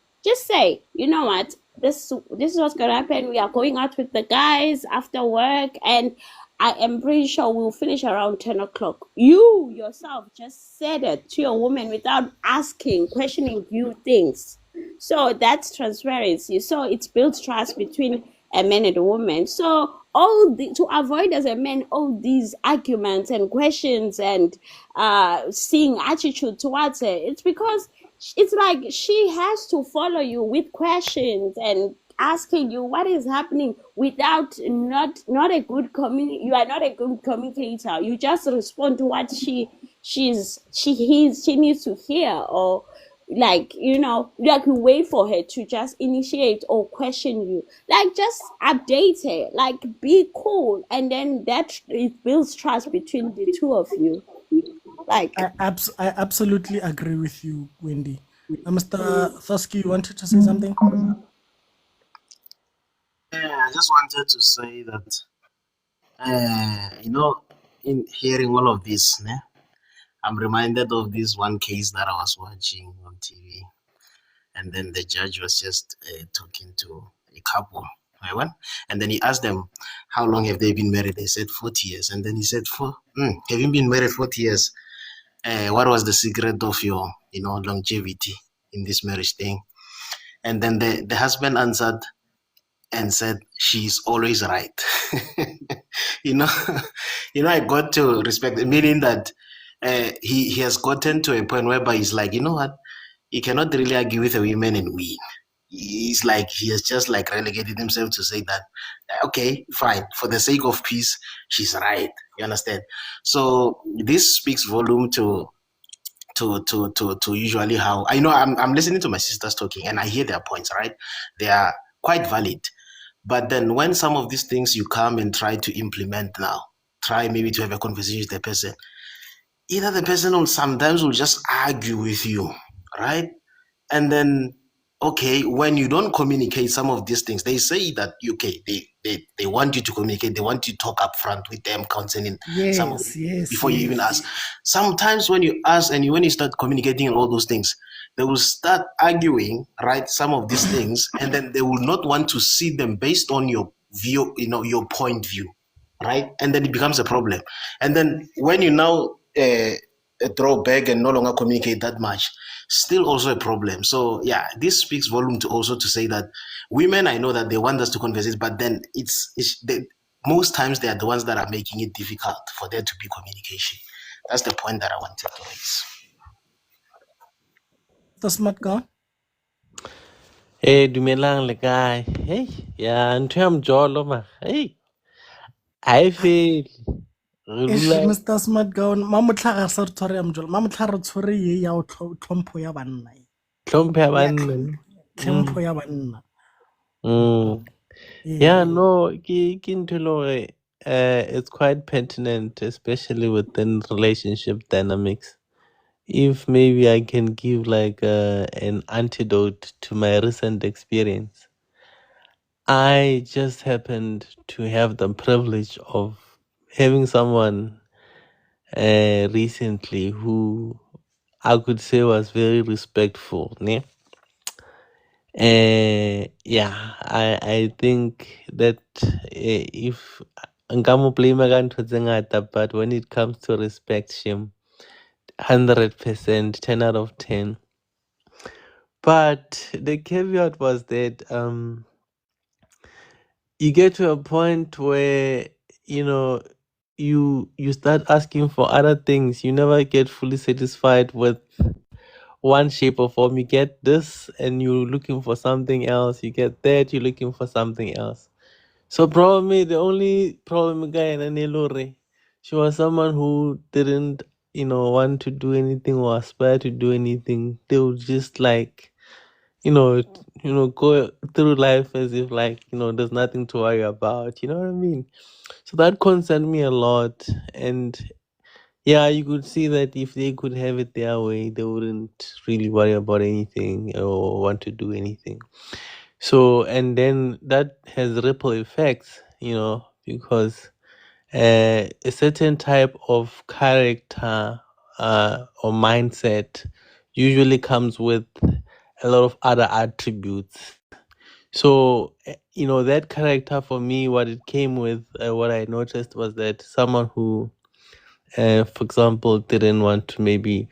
say, you know what, this is what's gonna happen. We are going out with the guys after work, and I am pretty sure we'll finish around 10 o'clock. You yourself just said it to your woman without questioning few things. So that's transparency. So it builds trust between a man and a woman. So to avoid as a man all these arguments and questions and seeing attitude towards it, it's because it's like she has to follow you with questions and asking you what is happening without not a good you are not a good communicator. You just respond to what she needs to hear, or like, like you wait for her to just initiate or question you. Like, just update her, like be cool, and then that it builds trust between the two of you. Like, I absolutely agree with you, Wendy. Mr. Thosky, you wanted to say something? I just wanted to say that, in hearing all of this, I'm reminded of this one case that I was watching on TV, and then the judge was just talking to a couple, right? And then he asked them, how long have they been married? They said 40 years. And then he said, have you been married 40 years? What was the secret of your, longevity in this marriage thing? And then the husband answered and said, she's always right. I got to respect it, meaning that he has gotten to a point whereby he's like, you know what? He cannot really argue with a woman and win. He's like, he has just like relegated himself to say that, okay, fine, for the sake of peace, she's right. You understand? So this speaks volume to usually how I know I'm listening to my sisters talking and I hear their points, right? They are quite valid. But then when some of these things you come and try to implement now, try maybe to have a conversation with the person, either the person will sometimes will just argue with you, right? And then, okay, when you don't communicate some of these things, they say that, okay, they want you to communicate, they want you to talk up front with them concerning some of it before you even ask. Sometimes when you ask and when you start communicating and all those things, they will start arguing, right, some of these things, and then they will not want to see them based on your view, your point view, right? And then it becomes a problem. And then when you now draw back and no longer communicate that much, still also a problem. So yeah, this speaks volume to also to say that women, I know that they want us to converse, but then most times they are the ones that are making it difficult for there to be communication. That's the point that I wanted to raise. The smart guy. Hey, dumelang le kae? Hey, ya ntho ya mjolo ma. Hey. I feel Mr. Smart guy, mamutlha sa re tshware ya mjolo. Mamutlha re tshware ye ya o tlhompho ya banna. Tlhompho ya banna. Tlhompho ya banna. Yeah, no, it's quite pertinent, especially within relationship dynamics. If maybe I can give like an antidote to my recent experience, I just happened to have the privilege of having someone recently who I could say was very respectful. Ne? Yeah, I think that if nka mo blame ka ntho tse ngata, but when it comes to respect him, 100%, 10 out of 10. But the caveat was that you get to a point where you start asking for other things. You never get fully satisfied with one shape or form. You get this and you're looking for something else. You get that, you're looking for something else. So probably the only problem guy in Anelore, she was someone who didn't, want to do anything or aspire to do anything. They would just like, go through life as if like, there's nothing to worry about. You know what I mean? So that concerned me a lot. And yeah, you could see that if they could have it their way, they wouldn't really worry about anything or want to do anything. So, and then that has ripple effects, because a certain type of character or mindset usually comes with a lot of other attributes. So, that character for me, what it came with, what I noticed was that someone who, for example, didn't want to maybe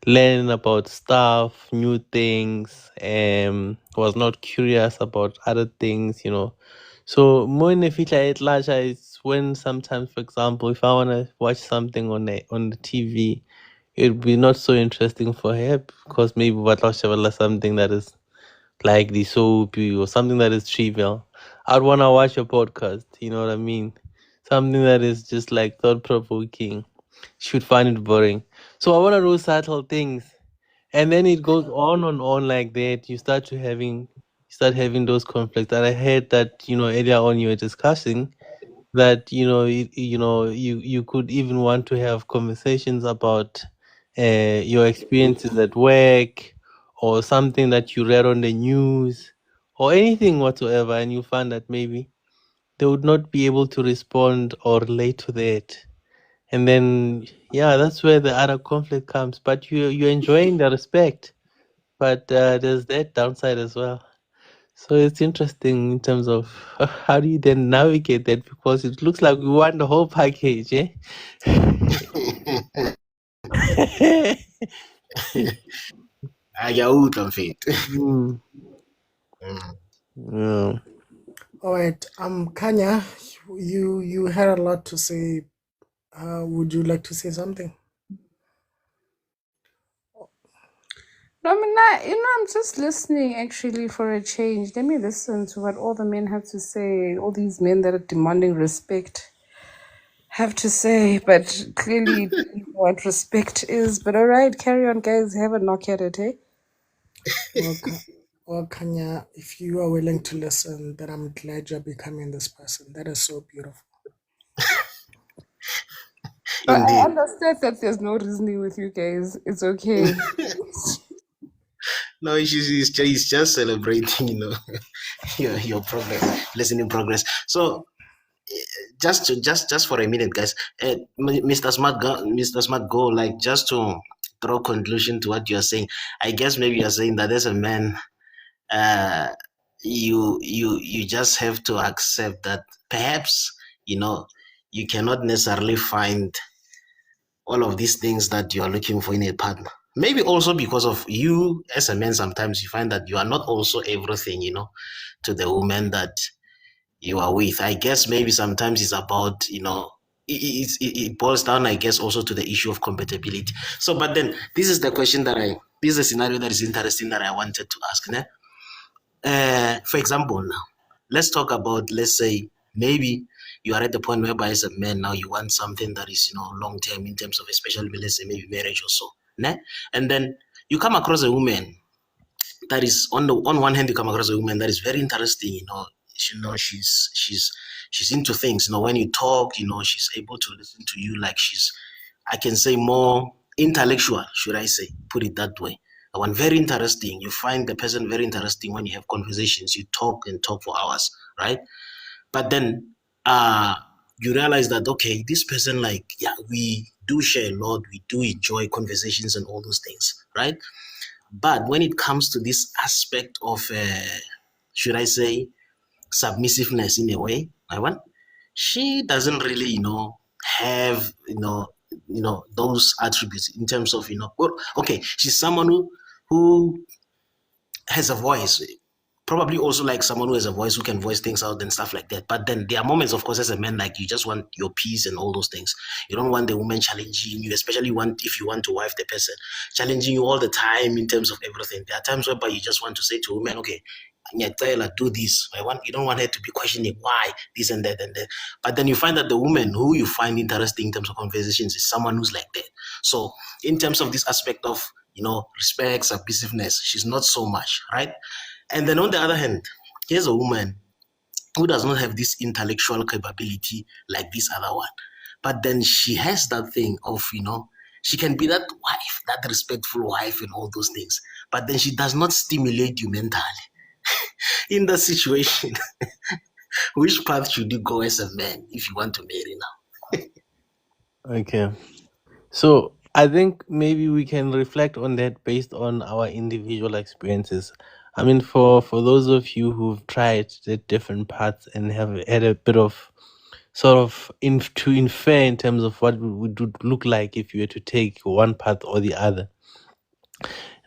learn about stuff, new things, was not curious about other things, So more in the future at large is when sometimes, for example, if I want to watch something on the TV, it would be not so interesting for her because maybe something that is like the soapy or something that is trivial. I'd want to watch a podcast, you know what I mean? Something that is just like thought-provoking. She would find it boring. So I want to do subtle things. And then it goes on and on like that. You start having those conflicts. And I heard that, earlier on you were discussing that, you could even want to have conversations about your experiences at work, or something that you read on the news, or anything whatsoever, and you find that maybe they would not be able to respond or relate to that. And then, yeah, that's where the other conflict comes. But you're enjoying the respect, but there's that downside as well. So it's interesting in terms of how do you then navigate that, because it looks like we want the whole package, eh? Ayauta, mfethu. Mm. Yeah. All right, Kanya, you had a lot to say. Would you like to say something? No, I mean, I'm just listening actually for a change. Let me listen to what all the men have to say, all these men that are demanding respect have to say, but clearly don't know what respect is. But all right, carry on, guys. Have a knock at it, eh? Well, Kanya, if you are willing to listen, then I'm glad you're becoming this person. That is so beautiful. But I Indeed. understand that there's no reasoning with you guys. It's okay. No, he's just celebrating, your progress, listening progress. So just for a minute, guys, Mr. Smart Go, like, just to draw conclusion to what you're saying. I guess maybe you're saying that as a man, you just have to accept that perhaps you cannot necessarily find all of these things that you are looking for in a partner. Maybe also because of you as a man, sometimes you find that you are not also everything, to the woman that you are with. I guess maybe sometimes it's about, it boils down, I guess, also to the issue of compatibility. So, but then this is the question this is a scenario that is interesting that I wanted to ask. For example, now, let's talk about, let's say, maybe you are at the point whereby as a man now you want something that is, long term in terms of, especially, let's say, maybe marriage or so. And then you come across a woman that is, on one hand, you come across a woman that is very interesting, she's into things, when you talk, she's able to listen to you, like she's, I can say, more intellectual, should I say, put it that way. One very interesting. You find the person very interesting when you have conversations. You talk and talk for hours, right? But then you realize that, okay, this person, like, yeah, we do share a lot. We do enjoy conversations and all those things, right? But when it comes to this aspect of, should I say, submissiveness in a way, she doesn't really, have, those attributes in terms of, okay, she's someone who has a voice, probably also like someone who has a voice, who can voice things out and stuff like that. But then there are moments, of course, as a man, like, you just want your peace and all those things. You don't want the woman challenging you, especially if you want to wife the person, challenging you all the time in terms of everything. There are times whereby you just want to say to a woman, okay, do this. You don't want her to be questioning why this and that and that. But then you find that the woman who you find interesting in terms of conversations is someone who's like that. So in terms of this aspect of, respect, submissiveness, she's not so much, right? And then on the other hand, here's a woman who does not have this intellectual capability like this other one. But then she has that thing of, she can be that wife, that respectful wife and all those things. But then she does not stimulate you mentally. In that situation, which path should you go as a man if you want to marry now? Okay. So I think maybe we can reflect on that based on our individual experiences. I mean, for those of you who've tried the different paths and have had a bit of sort of to infer in terms of what would look like if you were to take one path or the other.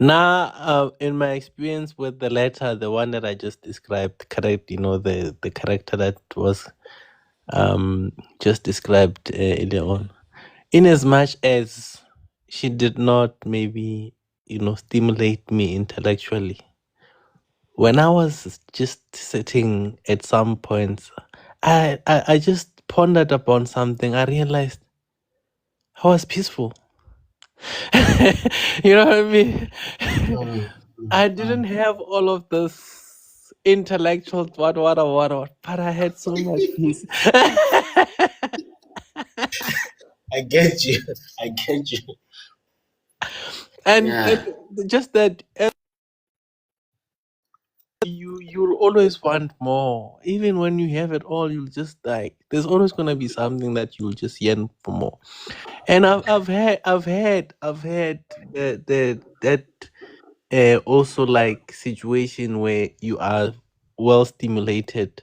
Now, in my experience with the latter, the one that I just described, correct, the character that was just described earlier on, in as much as she did not maybe, stimulate me intellectually, when I was just sitting at some points, I just pondered upon something. I realized I was peaceful. You know what I mean? Mm, I mm, didn't mm. have all of this intellectual what, but I had so much peace. I get you. I get you. and Yeah. and just that you'll always want more. Even when you have it all, you'll just like there's always gonna be something that you'll just yearn for more. And I've had that also like situation where you are well stimulated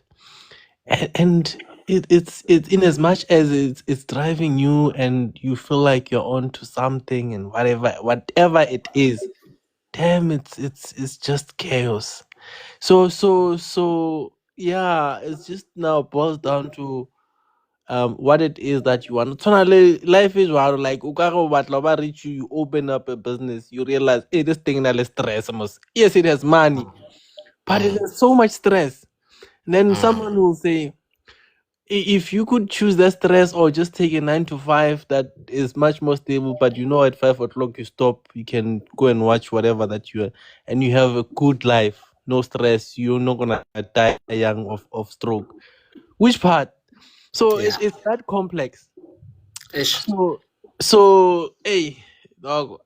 and it's in as much as it's driving you and you feel like you're on to something and whatever it is, damn, it's just chaos. So yeah, it's just now boils down to what it is that you want. Totally, life is wild. Like ukaro batla ba reach you open up a business, you realize, hey, this thing na le stress mos. Yes, it has money, but it has so much stress. Then someone will say, if you could choose that stress or just take a 9 to 5 that is much more stable, but you know at 5 o'clock you stop, you can go and watch whatever that you are, and you have a good life, no stress, you're not gonna die young of stroke. Which part? So Yeah. it's that complex. Ish. So hey, dog,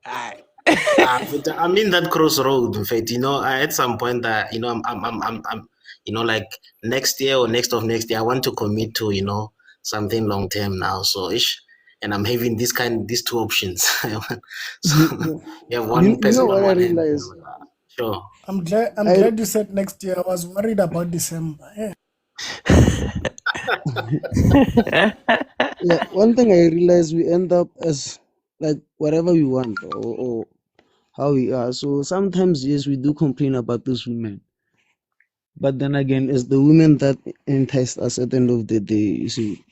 But I'm in that crossroad. In fact, at some point that I'm like next year or next of next year, I want to commit to something long term now. So ish, and I'm having these two options. So you have one You know person on what I one hand. realized? Sure. I'm I glad you said next year. I was worried about December. Yeah. yeah, one thing I realized, we end up as like whatever we want, or how we are. So sometimes, yes, we do complain about those women, but then again, it's the women that entice us at the end of the day, you see.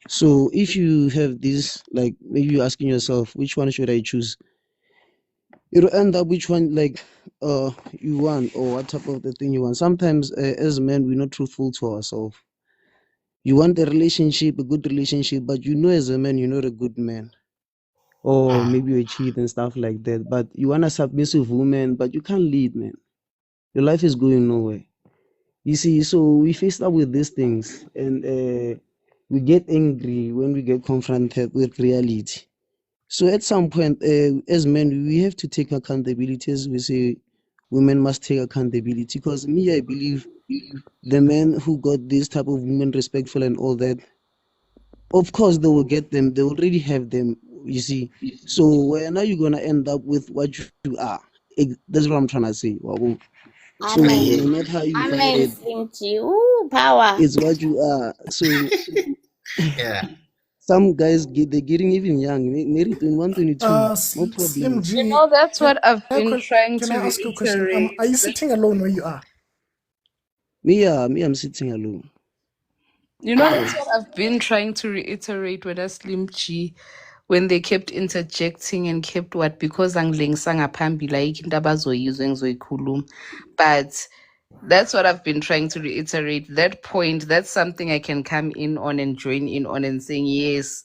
So if you have this, like maybe you're asking yourself, which one should I choose? It'll end up which one, like you want, or what type of the thing you want. Sometimes as men, we're not truthful to ourselves. You want a relationship, a good relationship, but you know as a man, you're not a good man, or maybe you cheat and stuff like that. But you want a submissive woman, but you can't lead, man. Your life is going nowhere. You see, so we face up with these things, and we get angry when we get confronted with reality. So at some point, as men, we have to take accountability. As we say, women must take accountability. Because me, I believe the men who got this type of women respectful and all that, of course they will get them. They already have them. You see, so where now you're gonna end up with what you are. That's what I'm trying to say. Wow. So no matter how you fight Amen, it, Slim G. Ooh, power. it's what you are. So Yeah. some guys they're getting even young, maybe 21, 22, no Slim problem. G. That's what I've Can been trying can I to ask you a question? reiterate. Are you sitting alone where you are? Me, I'm sitting alone. That's what I've been trying to reiterate with a Slim G when they kept interjecting and kept what because angilengisa ngaphambili ayikho into abazoyizwa engizoyikhuluma. But that's what I've been trying to reiterate. That point, that's something I can come in on and join in on and saying yes.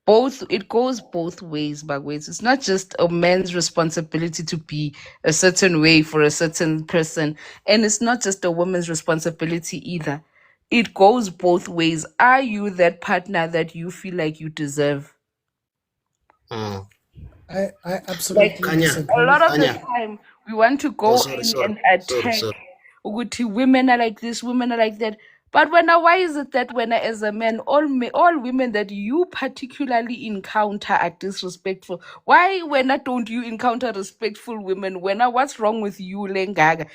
It goes both ways, Bagways. It's not just a man's responsibility to be a certain way for a certain person, and it's not just a woman's responsibility either. It goes both ways. Are you that partner that you feel like you deserve? I absolutely Like disagree. a lot of the Anya. time, we want to Oh, go sorry, in sorry, and sorry, attack. sorry. Ukuthi women are like this, women are like that. But why is it that as a man, all women that you particularly encounter are disrespectful? Why don't you encounter respectful women? What's wrong with you, Lengaga?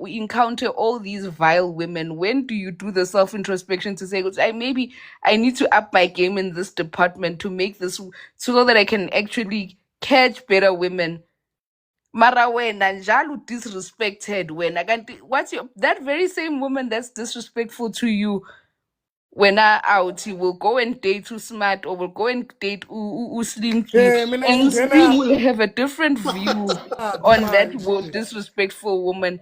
We encounter all these vile women. When do you do the self introspection to say, maybe I need to up my game in this department to make this so that I can actually catch better women? Mara wena njalo disrespected wena kanti that very same woman that's disrespectful to you when out will go and date too smart or will go and date Slim G, mina and ngingena Slim will have a different view on that manje. disrespectful woman.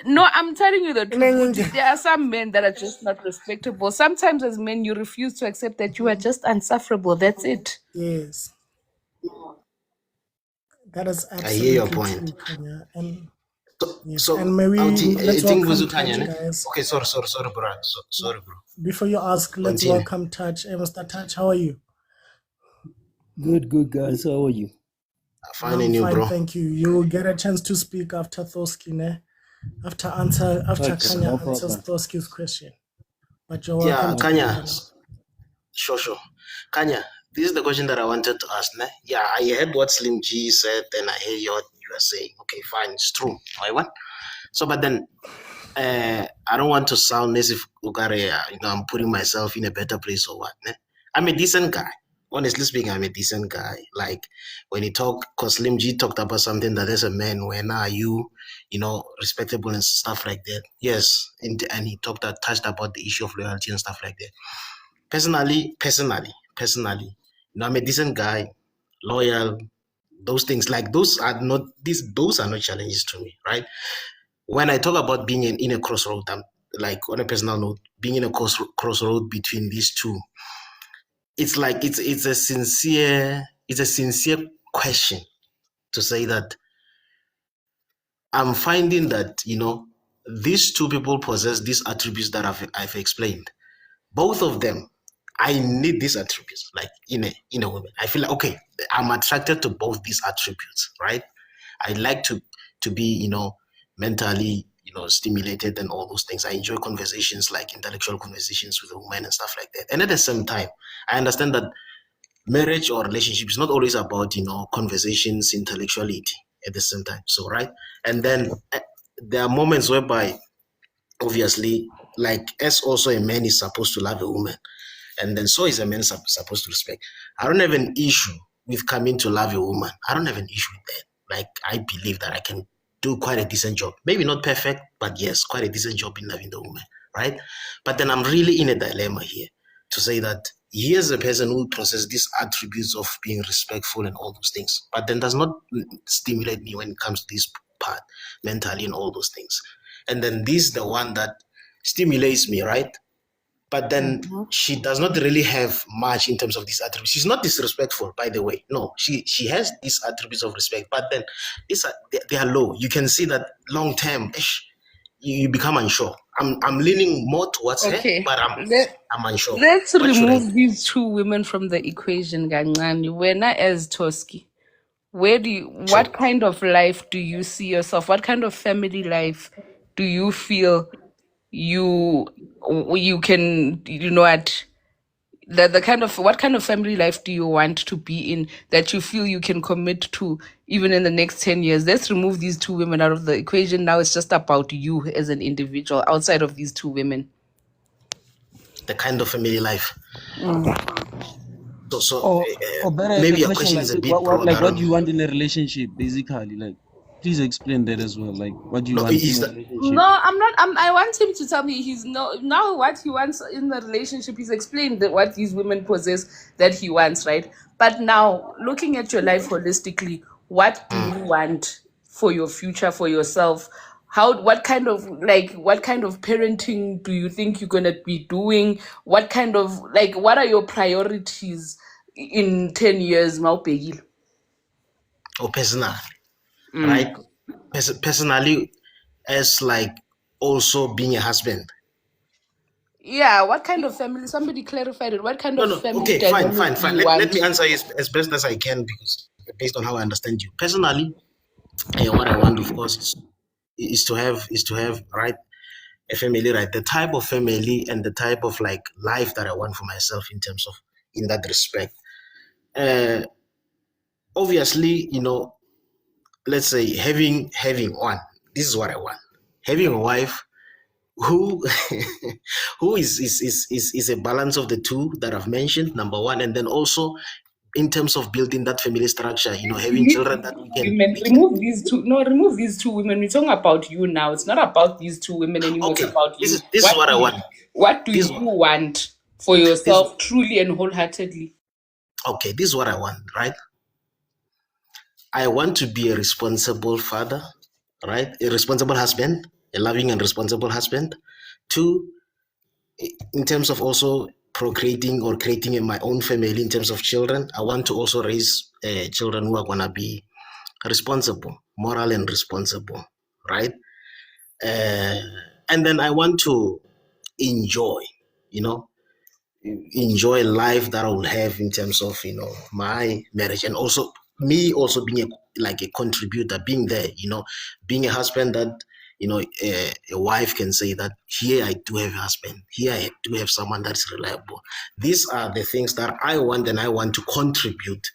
No, I'm telling you the truth. There are some men that are just not respectable. Sometimes as men you refuse to accept that you are just unsufferable. That's it. Yes. That is I hear your absolutely point. true, Kanya. And yes, So, and maybe I let's think welcome Vuzu Touch, Kanya, ne? guys. Okay, sorry, bro. Sorry, bro. Before you ask, let's Continue. welcome Touch. Hey, Mr. Touch, how are you? Good, guys. How are you? Fine, I'm and you, fine, bro? thank you. You will get a chance to speak after Thoski, ne? After Okay, Kanya no answers problem. Thoski's question. But you're Yeah, welcome to Kanya. Kanya. Sure. Kanya, this is the question that I wanted to ask. Ne? Yeah, I heard what Slim G said, and I hear what you are saying. Okay, fine, it's true. I want. So, but then, I don't want to sound as if I'm putting myself in a better place or what. Ne? I'm a decent guy. Honestly speaking, I'm a decent guy. Like when he talk, cause Slim G talked about something that as a man, when are you, respectable and stuff like that. Yes, and he touched about the issue of loyalty and stuff like that. Personally, I'm a decent guy, loyal. Those things like those are not challenges to me, right? When I talk about being in a crossroad, I'm like on a personal note, being in a crossroad between these two, it's like it's a sincere question to say that I'm finding that these two people possess these attributes that I've explained. Both of them, I need these attributes, like in a woman. I feel like okay, I'm attracted to both these attributes, right? I like to be, mentally, stimulated and all those things. I enjoy conversations, like intellectual conversations with a woman and stuff like that. And at the same time, I understand that marriage or relationship is not always about, conversations, intellectuality at the same time. So, right? And then there are moments whereby, obviously, like as also a man is supposed to love a woman, and then so is a man supposed to respect. I don't have an issue with coming to love a woman. I don't have an issue with that. Like I believe that I can do quite a decent job. Maybe not perfect, but yes, quite a decent job in loving the woman, right? But then I'm really in a dilemma here to say that here's a person who possesses these attributes of being respectful and all those things, but then does not stimulate me when it comes to this part mentally and all those things. And then this is the one that stimulates me, right? But then she does not really have much in terms of these attributes. She's not disrespectful, by the way. No, she has these attributes of respect, but then they are low. You can see that long term, you become unsure. I'm leaning more towards her, Okay, but I'm unsure. let's What should I remove these two women from the equation, Gangani. Wena as Toski. What kind of life do you see yourself? What kind of family life do you feel you can, what kind of family life do you want to be in that you feel you can commit to even in the next 10 years? Let's remove these two women out of the equation. Now it's just about you as an individual outside of these two women. The kind of family life. So Or better, maybe the your question question is a bit what, broad. like I what don't do you know. want in a relationship, basically? Like, please explain that as well. Like, what do you No, want is in a that relationship? No, I'm not. I want him to tell me now what he wants in the relationship. He's explained what these women possess that he wants, right? But now, looking at your life holistically, what do you want for your future, for yourself? What kind of parenting do you think you're gonna be doing? What are your priorities in 10 years, Maupegile? or personal, right? Personally, as like also being a husband. Yeah, what kind of family? Somebody clarified it. What kind of No. family Okay, fine. dynamic do you Let want? me answer you as best as I can because based on how I understand you. Personally, what I want, of course, is to have right a family, right? The type of family and the type of like life that I want for myself in terms of in that respect. Obviously, let's say having one. This is what I want. Having a wife who who is a balance of the two that I've mentioned, number one, and then also in terms of building that family structure, having children that we can. Remove these two. No, remove these two women. We're talking about you now. It's not about these two women anymore. Okay, It's about you. this is what I want. What do you want for yourself, truly and wholeheartedly? Okay, this is what I want, right? I want to be a responsible father, right? A responsible husband, a loving and responsible husband. Two, in terms of also procreating or creating my own family in terms of children, I want to also raise children who are going to be responsible, moral and responsible, right? And then I want to enjoy, you know, enjoy life that I will have in terms of, you know, my marriage, and also me also being like a contributor, being there, you know, being a husband that, you know, a wife can say that here I do have a husband, here I do have someone that's reliable. These are the things that I want, and I want to contribute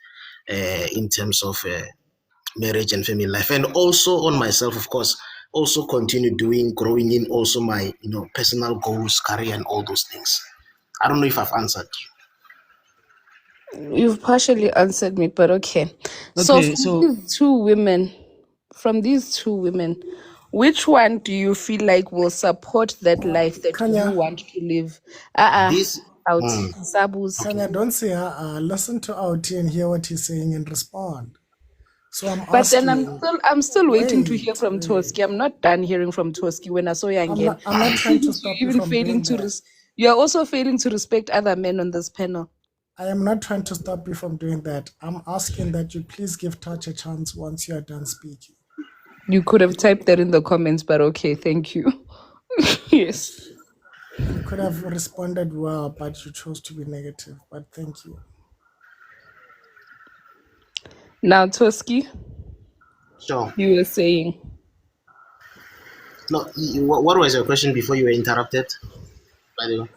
in terms of marriage and family life, and also on myself, of course, also continue growing in also my, you know, personal goals, career, and all those things. I don't know if I've answered you. You've partially answered me, but okay. So Okay, so from these two women, which one do you feel like will support that life that you Kanya, want to live? This Out. Sabus. Kanya, don't say listen to Auti and hear what he's saying and respond. So I'm But then asking, I'm still waiting to hear wait, from Toski. I'm not done hearing from Toski when I saw you again. I'm not trying to stop you Even from failing doing to that. you are also failing to respect other men on this panel. I am not trying to stop you from doing that. I'm asking that you please give Touch a chance once you are done speaking. You could have typed that in the comments, but okay, thank you. Yes. You could have responded well, but you chose to be negative. But thank you. Now, Toski, Sure. you were saying. No, what was your question before you were interrupted? By the way.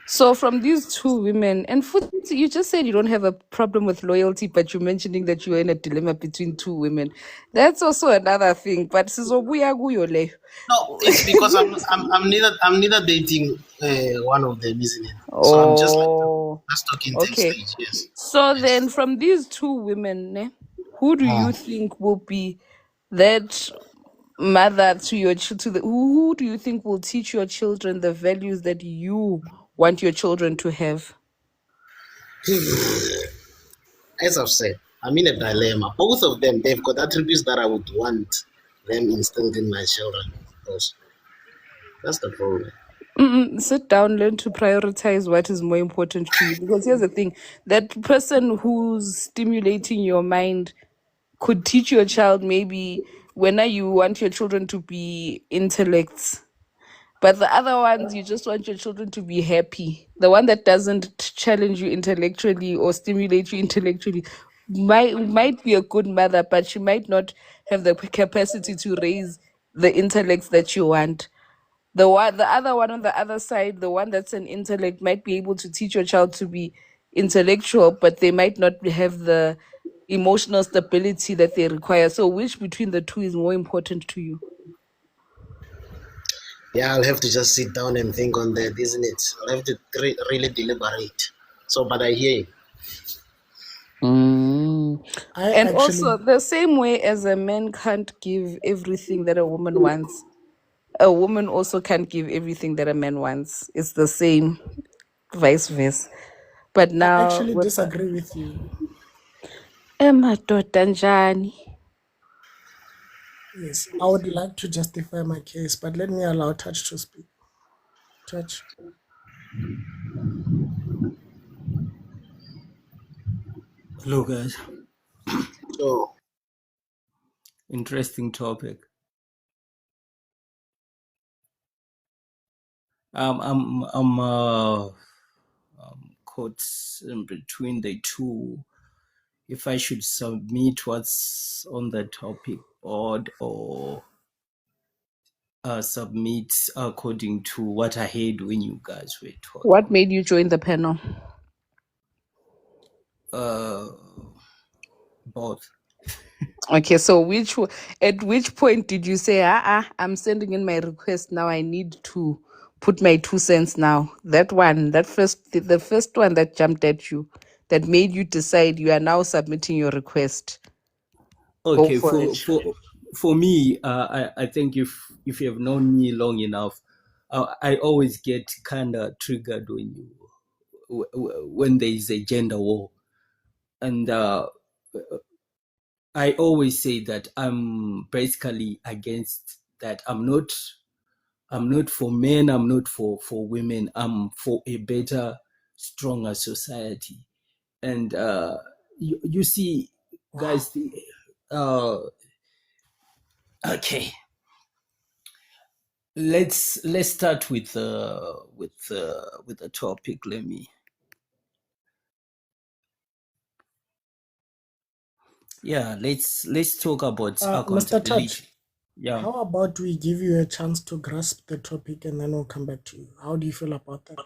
So from these two women, and you just said you don't have a problem with loyalty, but you're mentioning that you're in a dilemma between two women. That's also another thing. But No, it's because I'm neither dating one of them, isn't it? So I'm just like, let's talk in okay. stage. Yes. So then, from these two women, who do you think will be that mother to your children? Who do you think will teach your children the values that you want your children to have? As I've said, I'm in a dilemma. Both of them, they've got attributes that I would want them instilled in my children. Also. That's the problem. Sit down, learn to prioritize what is more important to you. Because here's the thing, that person who's stimulating your mind could teach your child maybe when you want your children to be intellects. But the other ones, you just want your children to be happy. The one that doesn't challenge you intellectually or stimulate you intellectually might be a good mother, but she might not have the capacity to raise the intellects that you want. The other one on the other side, the one that's an intellect, might be able to teach your child to be intellectual, but they might not have the emotional stability that they require. So which between the two is more important to you? Yeah, I'll have to just sit down and think on that, isn't it? I'll have to really deliberate. So, but I hear you. And also, the same way as a man can't give everything that a woman wants, a woman also can't give everything that a man wants. It's the same, vice versa. But now, I actually disagree with you. Yes, I would like to justify my case, but let me allow Touch to speak. Touch. Hello, guys. So, interesting topic. I'm caught in between the two. If I should submit what's on the topic board or submit according to what I heard when you guys were talking. What made you join the panel? Both. Okay, so at which point did you say, I'm sending in my request now, I need to put my 2 cents now? That one, the first one that jumped at you, that made you decide you are now submitting your request. Okay, for me, I think if you have known me long enough, I always get kind of triggered when there is a gender war, and I always say that I'm basically against that. I'm not for men. I'm not for women. I'm for a better, stronger society. And you see, guys, Okay, let's start with the topic. Let's talk about Mr. accountability. Touch, Yeah. how about we give you a chance to grasp the topic and then we'll come back to you? How do you feel about that?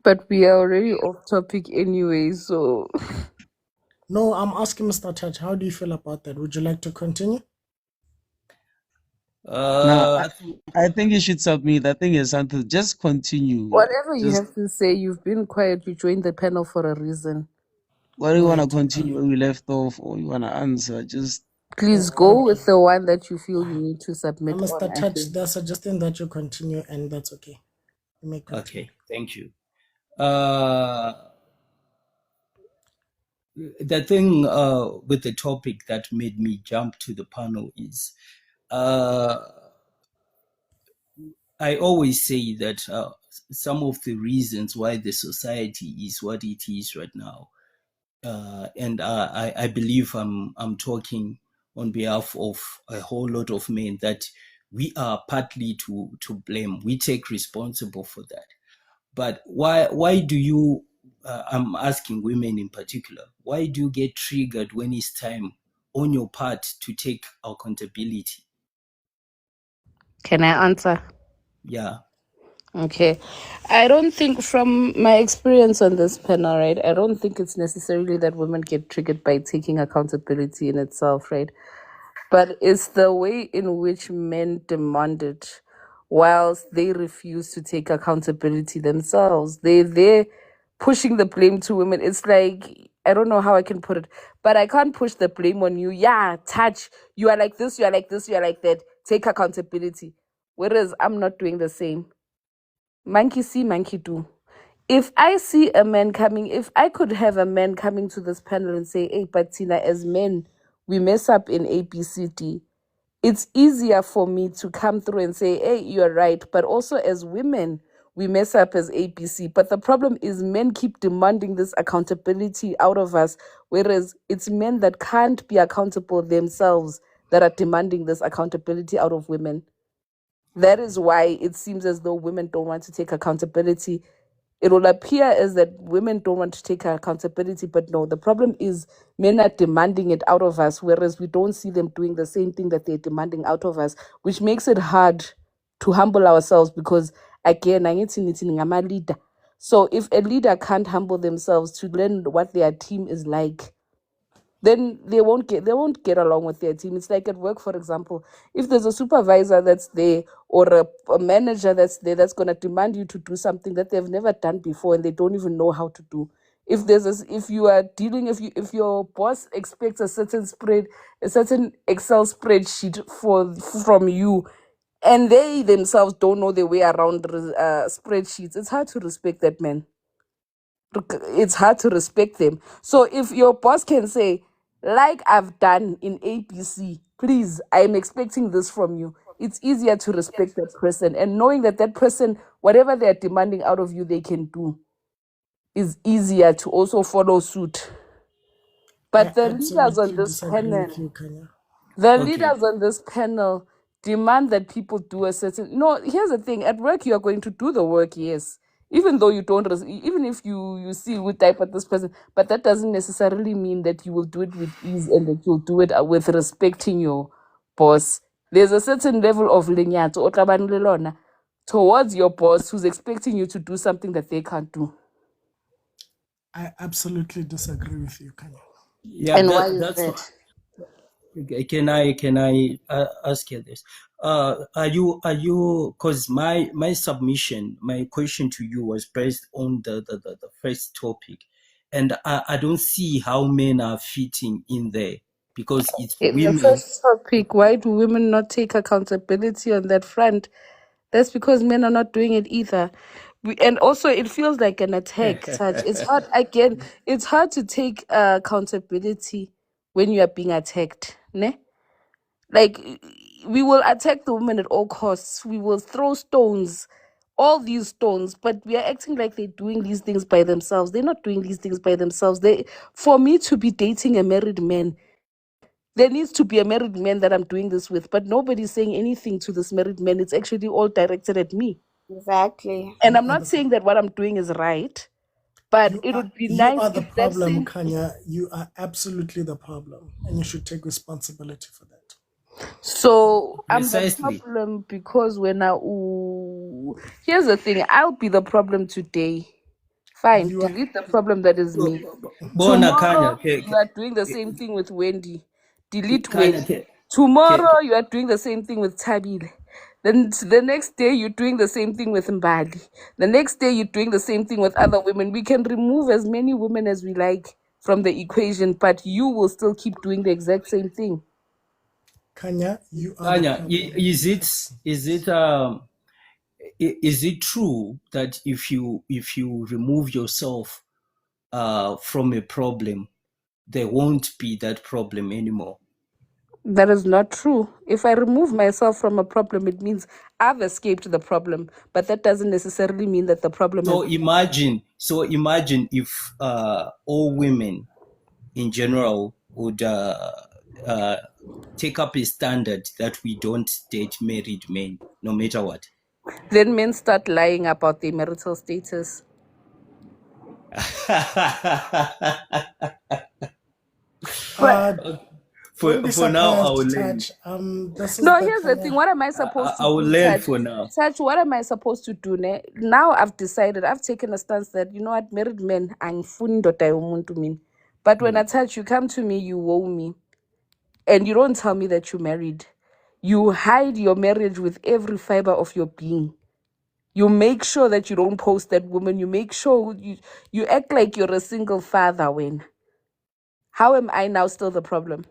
But we are already off topic anyway, so No, I'm asking Mr. Touch, how do you feel about that? Would you like to continue? Nah, I think you should submit. I think it's something. Just continue. whatever you Just have to say, you've been quiet. You joined the panel for a reason. what do you want to continue where we left off, or you want to answer? Just Please go with the one that you feel you need to submit Mr. on. I Touch, think. they're suggesting that you continue, and that's okay. You may continue. Okay, thank you. The thing with the topic that made me jump to the panel is I always say that some of the reasons why the society is what it is right now, and I believe I'm talking on behalf of a whole lot of men, that we are partly to blame. We take responsible for that. But why do you? I'm asking women in particular. Why do you get triggered when it's time on your part to take accountability? Can I answer? Yeah. Okay. I don't think, from my experience on this panel, right, I don't think it's necessarily that women get triggered by taking accountability in itself, right? But it's the way in which men demand it whilst they refuse to take accountability themselves. They're pushing the blame to women. It's like, I don't know how I can put it, but I can't push the blame on you. Yeah, Touch, you are like this, you are like this, you are like that. Take accountability. Whereas I'm not doing the same. Monkey see, monkey do. If I see a man coming, if I could have a man coming to this panel and say, hey, but Tina, as men, we mess up in ABCD, it's easier for me to come through and say, hey, you're right. But also as women, we mess up as ABC. But the problem is men keep demanding this accountability out of us, whereas it's men that can't be accountable themselves that are demanding this accountability out of women. That is why it seems as though women don't want to take accountability. It will appear as that women don't want to take accountability, but no, the problem is men are demanding it out of us, whereas we don't see them doing the same thing that they're demanding out of us, which makes it hard to humble ourselves because, again, I'm a leader. So if a leader can't humble themselves to learn what their team is like, then they won't get along with their team. It's like at work, for example, if there's a supervisor that's there or a manager that's there that's going to demand you to do something that they've never done before and they don't even know how to do. If your boss expects a certain Excel spreadsheet from you, and they themselves don't know their way around spreadsheets, it's hard to respect that man. It's hard to respect them. So if your boss can say, like I've done in ABC, please, I'm expecting this from you, it's easier to respect that person. And knowing that that person, whatever they're demanding out of you, they can do, is easier to also follow suit. But the leaders on this panel, leaders on this panel demand that people do a certain. No, here's the thing: at work, you are going to do the work, yes. Even though you don't, even if you see with type at this person, but that doesn't necessarily mean that you will do it with ease and that you'll do it with respecting your boss. There's a certain level of lenyato o tlabane le lona towards your boss who's expecting you to do something that they can't do. I absolutely disagree with you, Kanya. Yeah, And why is that's that? Can I ask you this? Are you because my submission, my question to you was based on the first topic, and I don't see how men are fitting in there because it's In the women. first topic, why do women not take accountability on that front? That's because men are not doing it either. And also, it feels like an attack. Touch. It's hard. Again, it's hard to take accountability when you are being attacked. Ne? Like, we will attack the women at all costs. We will throw stones, all these stones, but we are acting like they're doing these things by themselves. They're not doing these things by themselves. For me to be dating a married man, There needs to be a married man that I'm doing this with, but nobody's saying anything to this married man. It's actually all directed at me. Exactly. And I'm not saying that what I'm doing is right, but it would be You nice are the if that problem, same. Kanya. You are absolutely the problem, and you should take responsibility for that. So I'm the Precisely. problem because here's the thing, I'll be the problem today. Fine, You are delete the problem that is me. Bona Tomorrow Kanya, you are doing the same thing with Wendy. Delete Kanya, Wendy. Tomorrow you are doing the same thing with Tabile. Then the next day you're doing the same thing with Mbali. The next day you're doing the same thing with other women. We can remove as many women as we like from the equation, but you will still keep doing the exact same thing. Kanya, you are the Kanya, problem. is it true that if you remove yourself from a problem, there won't be that problem anymore? That is not true. If I remove myself from a problem, it means I've escaped the problem, but that doesn't necessarily mean that the problem So has. imagine if all women in general would take up a standard that we don't date married men, no matter what. Then men start lying about their marital status. For now, I will learn. Here's the thing. What am I supposed to do? I will learn Touch? for now. Touch, what am I supposed to do? Now I've decided, I've taken a stance that, you know what, married men, I'm to mean. But when I touch, you come to me, you woe me. And you don't tell me that you're married. You hide your marriage with every fiber of your being. You make sure that you don't post that woman. You make sure you act like you're a single father when. How am I now still the problem?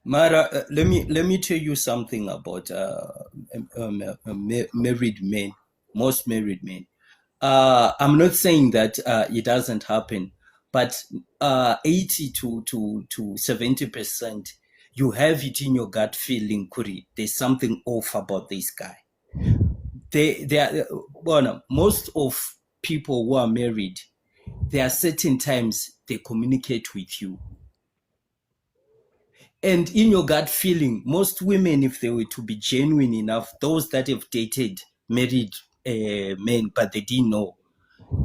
Mara, let me tell you something about married men, most married men. I'm not saying that it doesn't happen, but 80 to 70%, you have it in your gut feeling, Kuri, there's something off about this guy. Most of people who are married, there are certain times they communicate with you. And in your gut feeling, most women, if they were to be genuine enough, those that have dated married men, but they didn't know,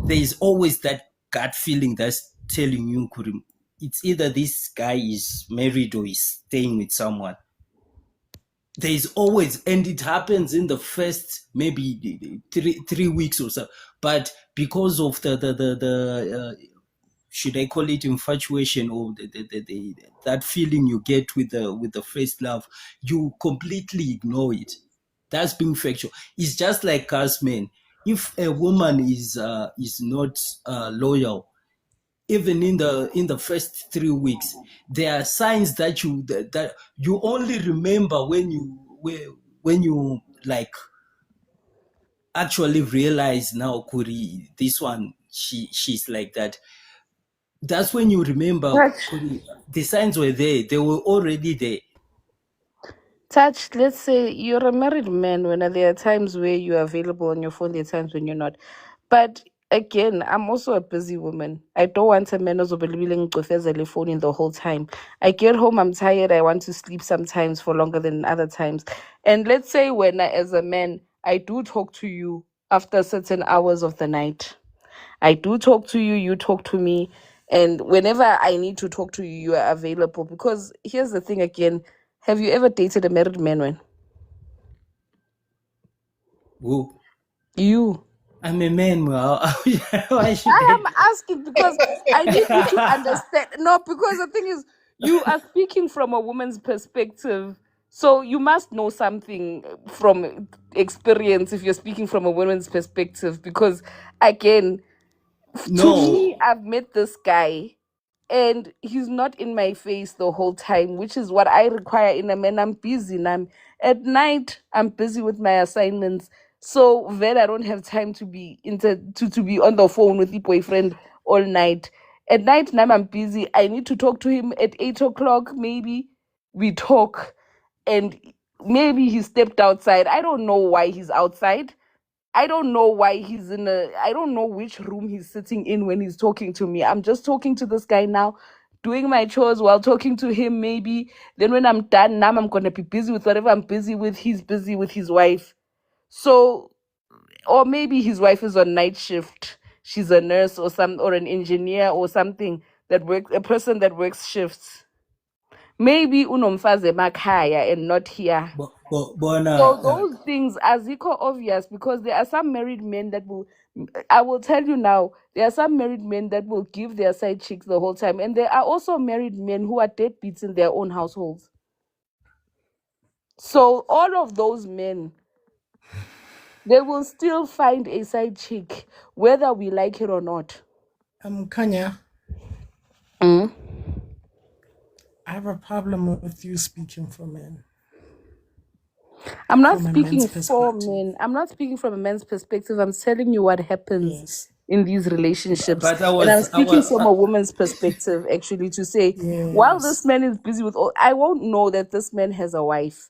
there is always that gut feeling that's telling you, Kurim, it's either this guy is married or is staying with someone. There is always, and it happens in the first maybe 3 weeks or so. But because of the should I call it infatuation, or that feeling you get with the first love, you completely ignore it. That's being factual. It's just like us men. If a woman is not loyal, even in the first 3 weeks, there are signs that you only remember when you like actually realize, now, Kuri, this one, she's like that. That's when you remember, Kuri, the signs were there. They were already there. Touch, let's say you're a married man, when there are times where you're available on your phone, there are times when you're not. But again, I'm also a busy woman. I don't want a man who's the phone in the whole time. I get home, I'm tired, I want to sleep sometimes for longer than other times. And let's say when as a man, I do talk to you after certain hours of the night. I do talk to you, you talk to me. And whenever I need to talk to you, you are available. Because here's the thing again. Have you ever dated a married man when? Who? You. I'm a man. I am asking because I need you to understand. No, because the thing is, you are speaking from a woman's perspective. So you must know something from experience if you're speaking from a woman's perspective. Because again, to me, I've met this guy and he's not in my face the whole time, which is what I require in a man. I'm busy and at night, I'm busy with my assignments. So then I don't have time to be to be on the phone with the boyfriend all night. At night, now I'm busy. I need to talk to him at 8 o'clock. Maybe we talk, and maybe he stepped outside. I don't know why he's outside. I don't know why I don't know which room he's sitting in when he's talking to me. I'm just talking to this guy now doing my chores while talking to him, maybe. Then when I'm done, now I'm gonna be busy with whatever I'm busy with. He's busy with his wife. So, or maybe his wife is on night shift. She's a nurse or an engineer or something a person that works shifts. Maybe unomfaze emakhaya and not here. Bona, So those things azikho obvious because there are some married men that I will tell you now, there are some married men that will give their side chicks the whole time. And there are also married men who are deadbeats in their own households. So all of those men, they will still find a side chick, whether we like it or not. Kanya, Mm? I have a problem with you speaking for men. I'm not From a speaking man's for men. I'm not speaking from a man's perspective. I'm telling you what happens in these relationships. but And I'm speaking from a woman's perspective, actually, to say, while this man is busy with all, I won't know that this man has a wife.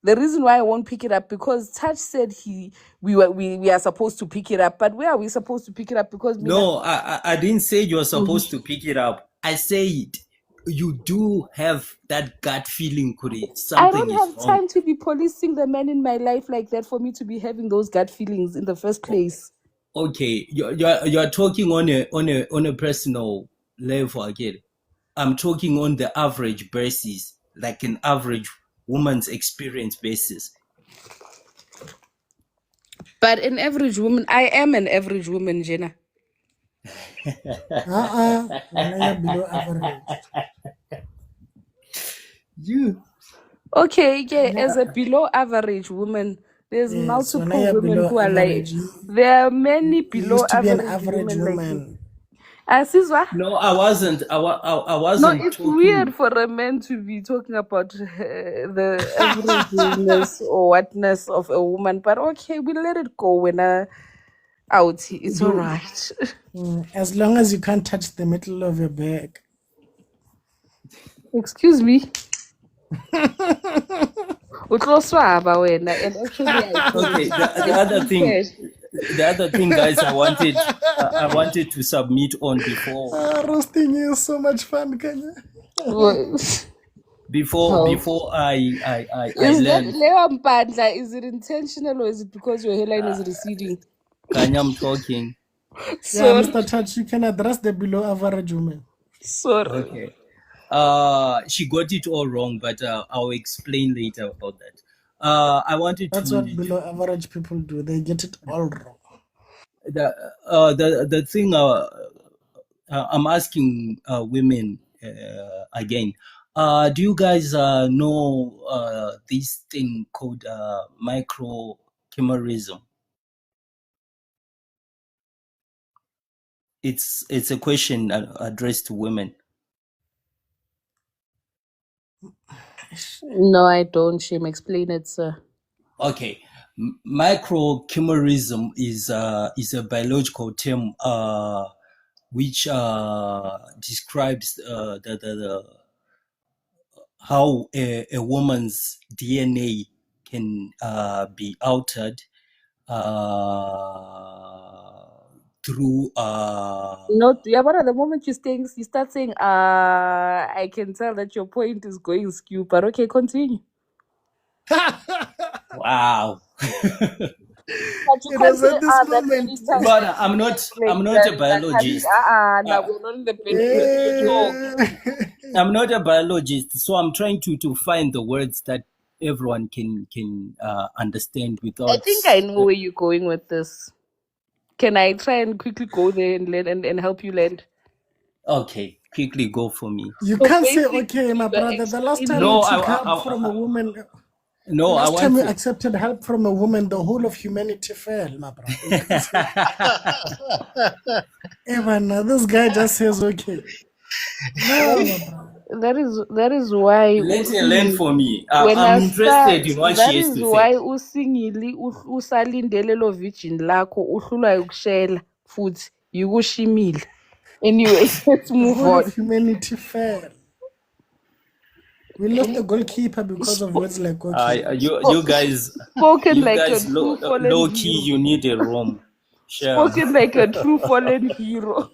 The reason why I won't pick it up, because Touch said we are supposed to pick it up, but where are we supposed to pick it up? Because no, I didn't say you're supposed to pick it up. I said you do have that gut feeling, Kuri. I Something don't is have wrong. time to be policing the man in my life like that for me to be having those gut feelings in the first place. Okay, you're talking on a personal level again. I'm talking on the average basis, like an average woman's experience basis. But an average woman, I am an average woman, Jenna. You're below average. You. Okay, yeah, as a below average woman, there's Yes, multiple when you're women below who are like, average, there are many you below used to be an average average women like you. woman. Sizwa? No, I wasn't. I No, wasn't it's talking. weird for a man to be talking about the averageness or whatness of a woman, but okay, we let it go when out. It's all right. As long as you can't touch the middle of your back. Excuse me. Utloswaba wena, and actually I told Okay, you, the other thing, guys, I wanted to submit on Roasting is so much fun, Kanya. before I Is that learned. Leo Mpandla, is it intentional or is it because your hairline is receding? Kanya, I'm talking. Yeah, Sorry. Mr. Touch, you can address the below average woman. Sorry. Okay. She got it all wrong, but I'll explain later about that. I wanted That's to. what below average people do. They get it all wrong. The thing I'm asking women again. Do you guys know this thing called microchimerism? It's a question addressed to women. No, I don't. Shame. Explain it, sir. Okay, microchimerism is a biological term which describes the how a woman's DNA can be altered through No, yeah, but at the moment you start saying, I can tell that your point is going skew, but okay, continue. wow. But you It can't was say, at this that moment. many times. But I'm not a biologist. No, we're not in the talk. I'm not a biologist, so I'm trying to find the words that everyone can understand without. I think I know where you're going with this. Can I try and quickly go there and learn and help you learn? Okay, quickly go for me. You So can't say, basically, okay, my brother, the last time No, you took help from a woman, no, the I last want time you to. accepted help from a woman, the whole of humanity fell, my brother. You can't say, Evan, this guy just says, okay. No, my brother. That is why Let her learn for me. when I'm I interested start, in what that she has is to why say. usingili usalindele lo virgin lakho uhlulwa ukushela futhi yikushimile. Anyway, let's The move whole on. of humanity fell. We lost the goalkeeper because of words like goalkeeper. You guys, Spoken like a guys, true fallen low key, hero. you need a room. Sure. Spoken like a true fallen hero.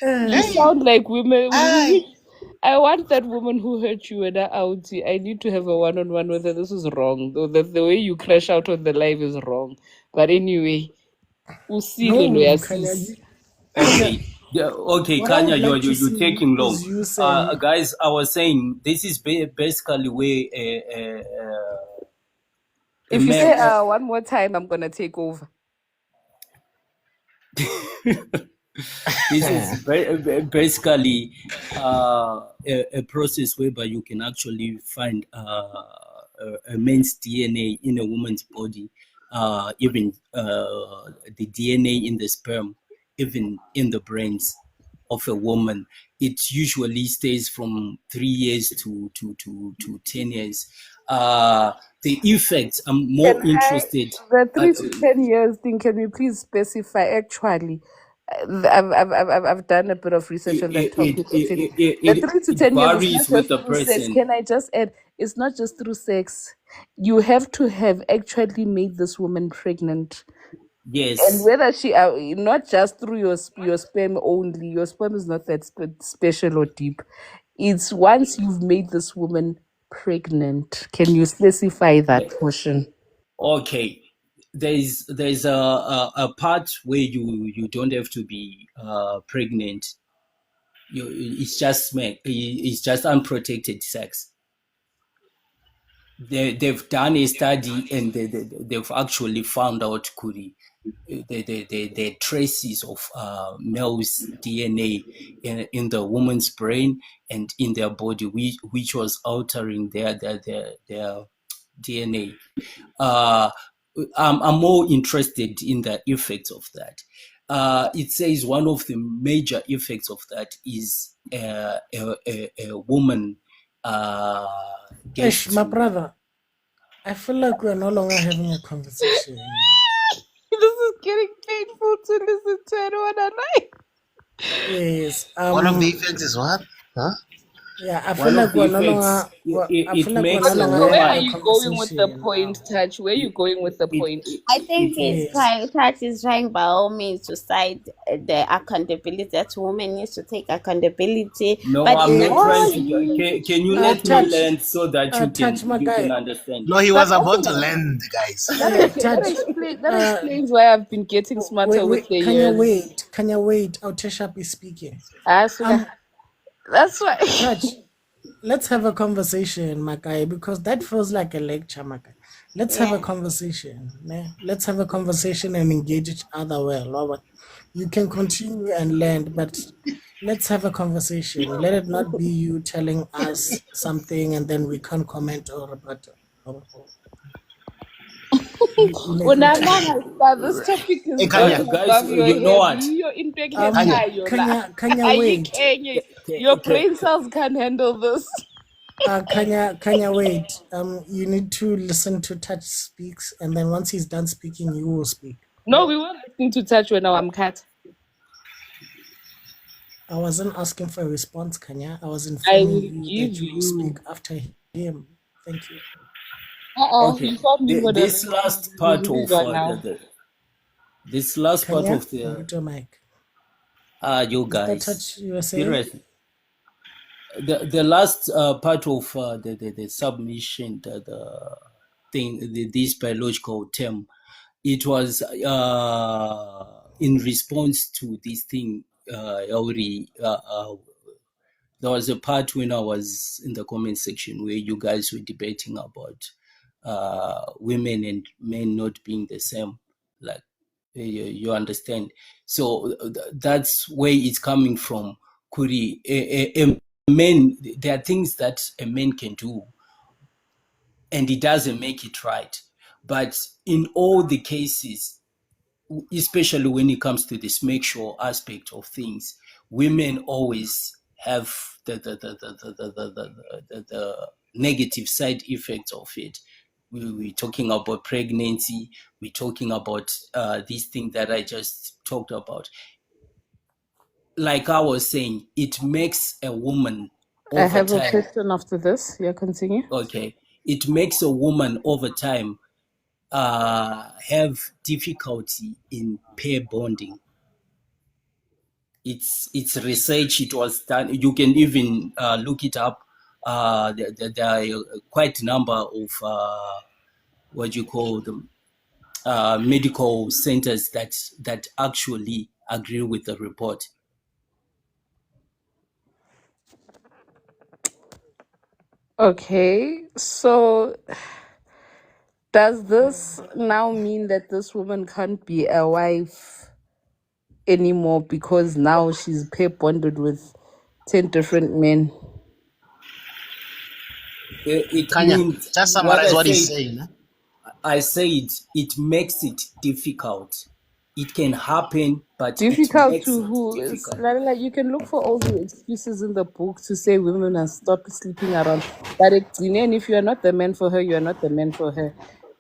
You sound like women. I want that woman who hurt you and out. I need to have a one-on-one with her. This is wrong. Though the way you crash out on the live is wrong. But anyway, usile No, loya Kanya, sis. Okay. Yeah, okay, what I Kanya, would like to you're see taking long. is you say, Guys, I was saying this is basically where If you man. say one more time, I'm gonna take over. This is basically a process whereby you can actually find a man's DNA in a woman's body, even the DNA in the sperm, even in the brains of a woman. It usually stays from 3 years to 10 years. The effects, I'm more Can interested. The 3 to 10 years thing, can we please specify? Actually, I've done a bit of research on that topic. The 3 to 10 years varies is not with just the through sex. person. Can I just add? It's not just through sex. You have to have actually made this woman pregnant. Yes. And whether she, not just through your sperm only. Your sperm is not that special or deep. It's once you've made this woman pregnant. Can you specify that portion? Okay, there's a part where you don't have to be pregnant. It's just unprotected sex. They've done a study and they've actually found out the traces of male's DNA in the woman's brain and in their body, which was altering their DNA. I'm more interested in the effects of that. It says one of the major effects of that is a woman gets Ish, my brother, I feel like we're no longer having a conversation. This is getting painful to listen to. I don't wanna lie. Yes. One of the effects is what? Huh? Yeah, I feel like we're no longer. Where are you going with the point, Touch? Where are you going with the point? I think Touch is trying by all means to cite the accountability that women need to take accountability. No, but I'm in not all trying to. Can you let me Touch. learn so that you can understand? No, he was about to land, guys. That explains why I've been getting smarter with the years. Can you wait? Auteshap is speaking. That's why. Touch. Let's have a conversation, my guy, because that feels like a lecture, my guy. Let's have a conversation. Let's have a conversation and engage each other well. Robert. You can continue and learn, but let's have a conversation. Let it not be you telling us something and then we can't comment or rebut. When I'm on this topic is Hey, Kanya, guys, you know what? Kanya, wait. Your brain cells can't handle this. Kanya, wait. You need to listen to Touch speaks, and then once he's done speaking, you will speak. No, we weren't listening to Touch when I'm cut. I wasn't asking for a response, Kanya. I was informing you that you will speak after him. Thank you. Okay. This last part of this last part Kanya, of the mute your mic. you guys Touch, you were saying? seriously. The last part of the submission, the thing, this biological term, it was in response to this thing. There was a part when I was in the comment section where you guys were debating about women and men not being the same. Like you understand. So that's where it's coming from. Kuri, a man, there are things that a man can do and it doesn't make it right. But in all the cases, especially when it comes to this make sure aspect of things, women always have the negative side effects of it. We're talking about pregnancy. We're talking about these things that I just talked about. Like I was saying, it makes a woman over I have time. a question after this. Yeah, continue. Okay. It makes a woman over time have difficulty in pair bonding. it's research. It was done. You can even look it up. There are quite a number of what you call them medical centers that actually agree with the report. Okay, so does this now mean that this woman can't be a wife anymore because now she's pair bonded with 10 different men? It Kanya, means just what summarize I what he's said. saying. I said it makes it difficult. It can happen, but it Difficult makes to it who? difficult. Like you can look for all the excuses in the book to say women are stop sleeping around. But if you are not the man for her, you are not the man for her.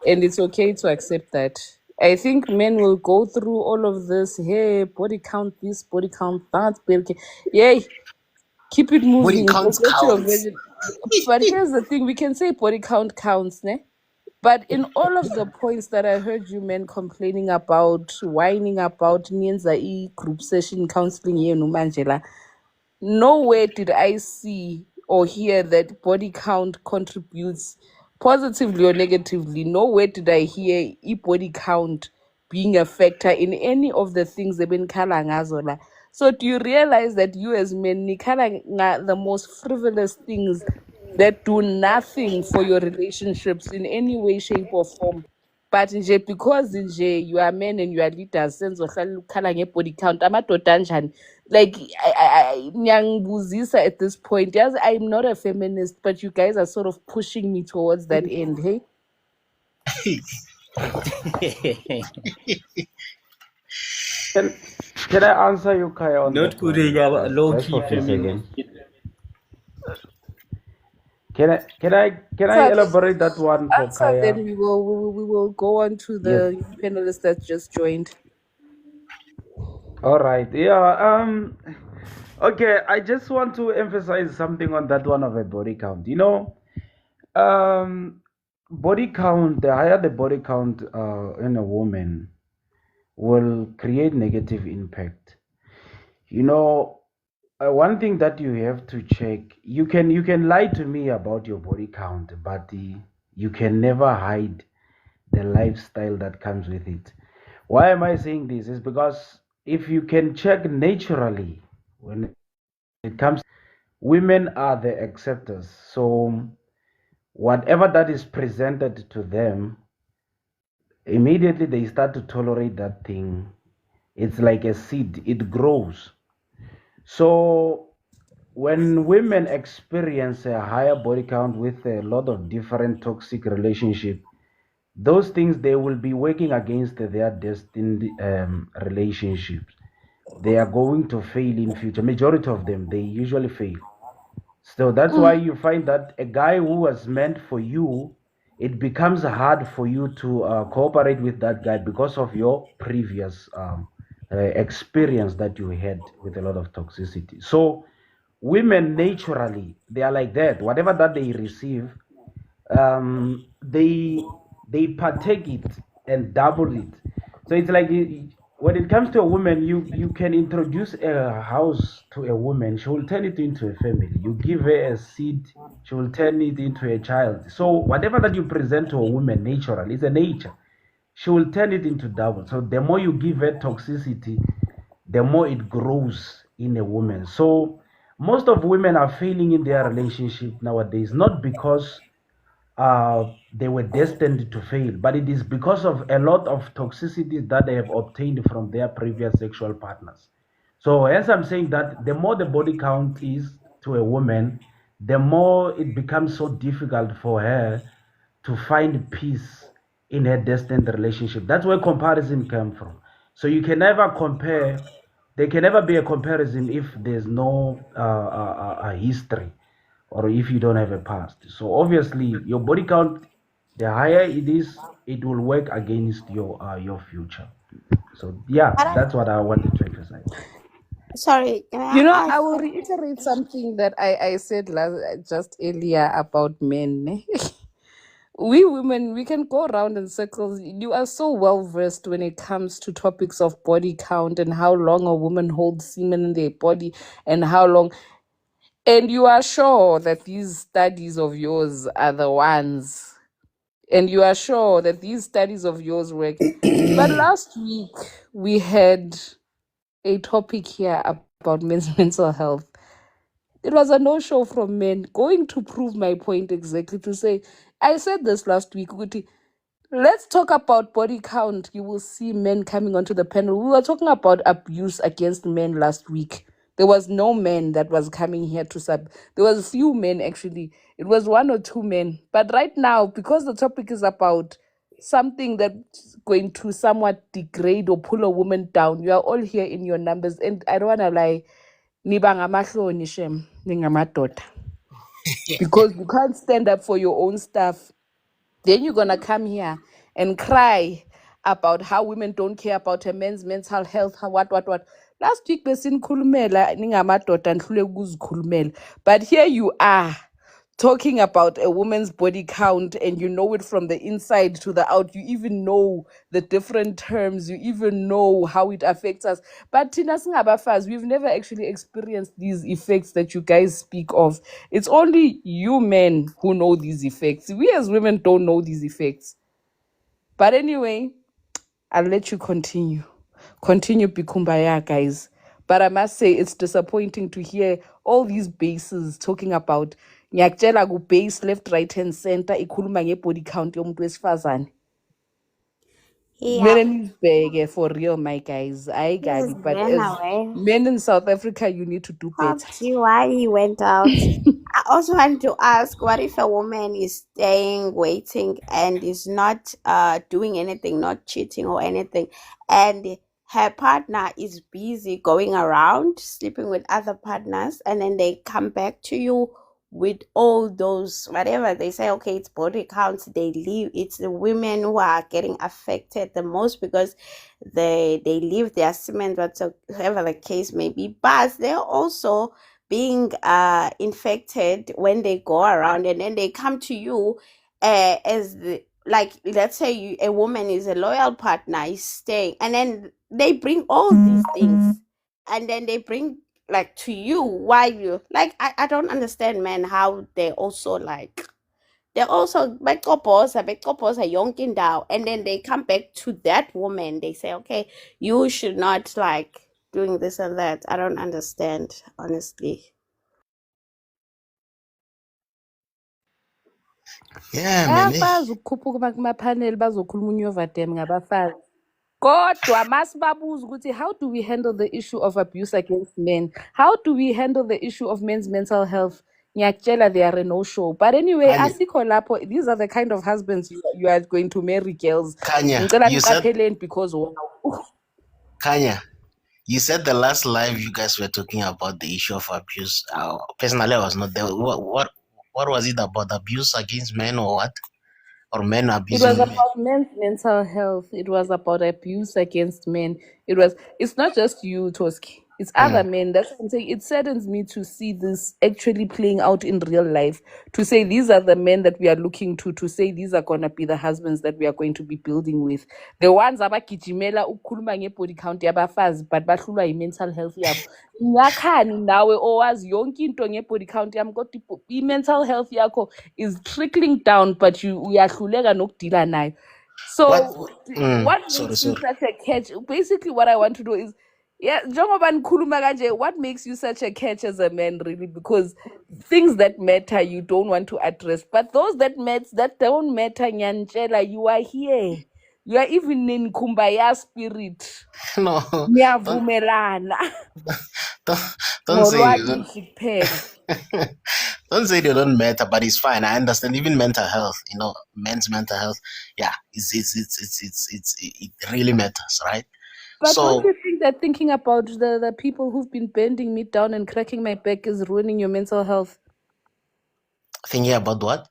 And it's okay to accept that. I think men will go through all of this. Hey, body count this, body count that. Yay, keep it Body moving. counts Forget your counts. virgin. But here's the thing: we can say body count counts, ne? But in all of the points that I heard you men complaining about, whining about, Nienza group session counseling here, Numangela, nowhere did I see or hear that body count contributes positively or negatively. Nowhere did I hear body count being a factor in any of the things they've been kalangazola. So do you realize that you as men nikala the most frivolous things that do nothing for your relationships in any way, shape, or form? But nje because nje you are men and you are leaders, sense of body count, amadoda anjani? Like ngiyangibuzisa at this point. Yes, I'm not a feminist, but you guys are sort of pushing me towards that end, hey? Can I answer you, Kaya, on Not that one? Kurega, low Just key for a few feminist. seconds. Can I elaborate that one for Answer, then Kaya? we will go on to Yes. the panelists that just joined. All right. Yeah. Okay. I just want to emphasize something on that one of a body count. Body count. The higher the body count in a woman will create negative impact. One thing that you have to check. You can lie to me about your body count, but you can never hide the lifestyle that comes with it. Why am I saying this? Is because if you can check naturally, when it comes, women are the acceptors. So whatever that is presented to them, immediately they start to tolerate that thing. It's like a seed, it grows. So when women experience a higher body count with a lot of different toxic relationship, those things, they will be working against their destined relationships. They are going to fail in future. Majority of them, they usually fail. So that's why you find that a guy who was meant for you, it becomes hard for you to cooperate with that guy because of your previous experience that you had with a lot of toxicity. So women naturally, they are like that. Whatever that they receive, they partake it and double it. So it's like when it comes to a woman, you can introduce a house to a woman, she will turn it into a family. You give her a seed, she will turn it into a child. So whatever that you present to a woman naturally, it's a nature, she will turn it into double. So the more you give her toxicity, the more it grows in a woman. So most of women are failing in their relationship nowadays, not because they were destined to fail, but it is because of a lot of toxicity that they have obtained from their previous sexual partners. So as I'm saying that the more the body count is to a woman, the more it becomes so difficult for her to find peace in her destined relationship. That's where comparison comes from. So you can never compare. There can never be a comparison if there's no history, or if you don't have a past. So obviously your body count, the higher it is, it will work against your future. So yeah, that's what I wanted to emphasize. Sorry, can I ask? I will reiterate something that I said just earlier about men. we women, we can go around in circles. You are so well versed when it comes to topics of body count and how long a woman holds semen in their body and how long. And you are sure that these studies of yours are the ones. And you are sure that these studies of yours work. But last week, we had a topic here about men's mental health. It was a no-show from men, going to prove my point exactly, to say, I said this last week, Uti, let's talk about body count. You will see men coming onto the panel. We were talking about abuse against men last week. There was no man that was coming here to sub. There was few men, actually. It was 1 or 2 men. But right now, because the topic is about something that's going to somewhat degrade or pull a woman down, you are all here in your numbers. And I don't want to lie, niba ngamahloni shem, ningamadoda. Because you can't stand up for your own stuff. Then you're going to come here and cry about how women don't care about a man's mental health, how what. Last week, besin khulumela ningamadoda nihlule ukuzikhulumela. But here you are talking about a woman's body count, and you know it from the inside to the out. You even know the different terms. You even know how it affects us. But Tina Singabafazi, we've never actually experienced these effects that you guys speak of. It's only you men who know these effects. We as women don't know these effects. But anyway, I'll let you continue. Continue Bikumbaya, guys. But I must say, it's disappointing to hear all these bases talking about nyakutshela ku-base left, right, and center ikhuluma nge-body count yomuntu wesifazane. Yeah. Men nizibheke for real, my guys. I got He's it. But been as away. men in South Africa, you need to do better. See why he went out. I also want to ask, what if a woman is staying, waiting, and is not doing anything, not cheating or anything, and her partner is busy going around sleeping with other partners, and then they come back to you with all those whatever they say, okay, it's body counts, they leave. It's the women who are getting affected the most because they leave their semen, whatever the case may be, but they're also being infected when they go around, and then they come to you as the, like, let's say a woman is a loyal partner, is staying, and then they bring all these things, and then they bring like to you. Why you like? I don't understand, man, how they also like. They're also bekoposa yonke indawo, and then they come back to that woman. They say, okay, you should not like doing this and that. I don't understand, honestly. Yeah, man. Bayafazi ukukhuphuka kuma-panel bazokhuluma unyovadem ngabafazi. Kodwa masibabuza ukuthi how do we handle the issue of abuse against men? How do we handle the issue of men's mental health? Nyakutshela, they are a no-show. But anyway, Kanya, asikho lapho. These are the kind of husbands you are going to marry, girls. Kanya, Ngicela you said niqapheleni because wow. Kanya, you said the last live you guys were talking about the issue of abuse. Personally, I was not there. What was it about? Abuse against men or what? Or men It abusing was women? about men's mental health. It was about abuse against men. It's not just you, Toski. It's other men. That's what I'm saying. It saddens me to see this actually playing out in real life. To say these are the men that we are looking to say these are gonna be the husbands that we are going to be building with. The ones abagijimela ukukhuluma ngebody count yabafazi but bahlulwa yi-mental health yabo. Ngakhani nawe owazi yonke into ngebody count yami kodwa i-mental health yakho is trickling down but uyahluleka nokudila nayo. So what Sorry, makes you sorry. such a catch? Basically, what I want to do is, yeah, njengoba nikhuluma kanje, what makes you such a catch as a man, really? Because things that matter you don't want to address, but those that don't matter, nyanchela, you are here. You are even in kumbaya spirit. No, Niyavumelana. don't say Ngolwati you don't. kuphela. Don't say they don't matter, but it's fine. I understand. Even mental health, men's mental health, yeah, it really matters, right? But don't So you think that thinking about the people who've been bending me down and cracking my back is ruining your mental health? thinking about what?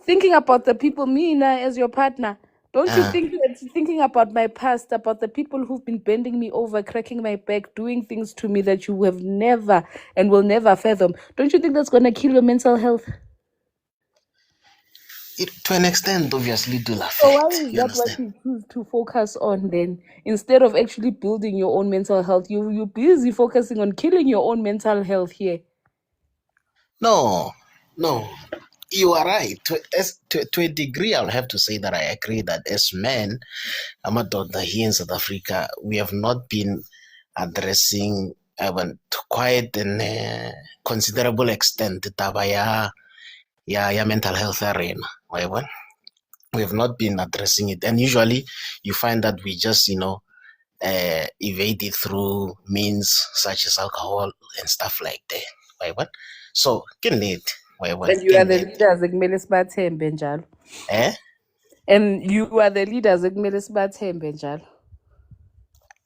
Thinking about the people, me and I as your partner, don't you think that thinking about my past, about the people who've been bending me over, cracking my back, doing things to me that you have never and will never fathom, don't you think that's going to kill your mental health? To an extent, obviously, do So why affect. is You that what understand? you choose to focus on then? Instead of actually building your own mental health, you're busy focusing on killing your own mental health here. No, no, you are right. To a degree, I'll have to say that I agree that as men, Amadoda here in South Africa, we have not been addressing to quite an considerable extent the taba ya mental health arena. Whatever. We have not been addressing it, and usually you find that we just evade it through means such as alcohol and stuff like that. Whatever. So, can need. And you are the leaders ekumele sibathembe njalo. And you are the leaders ekumele sibathembe njalo.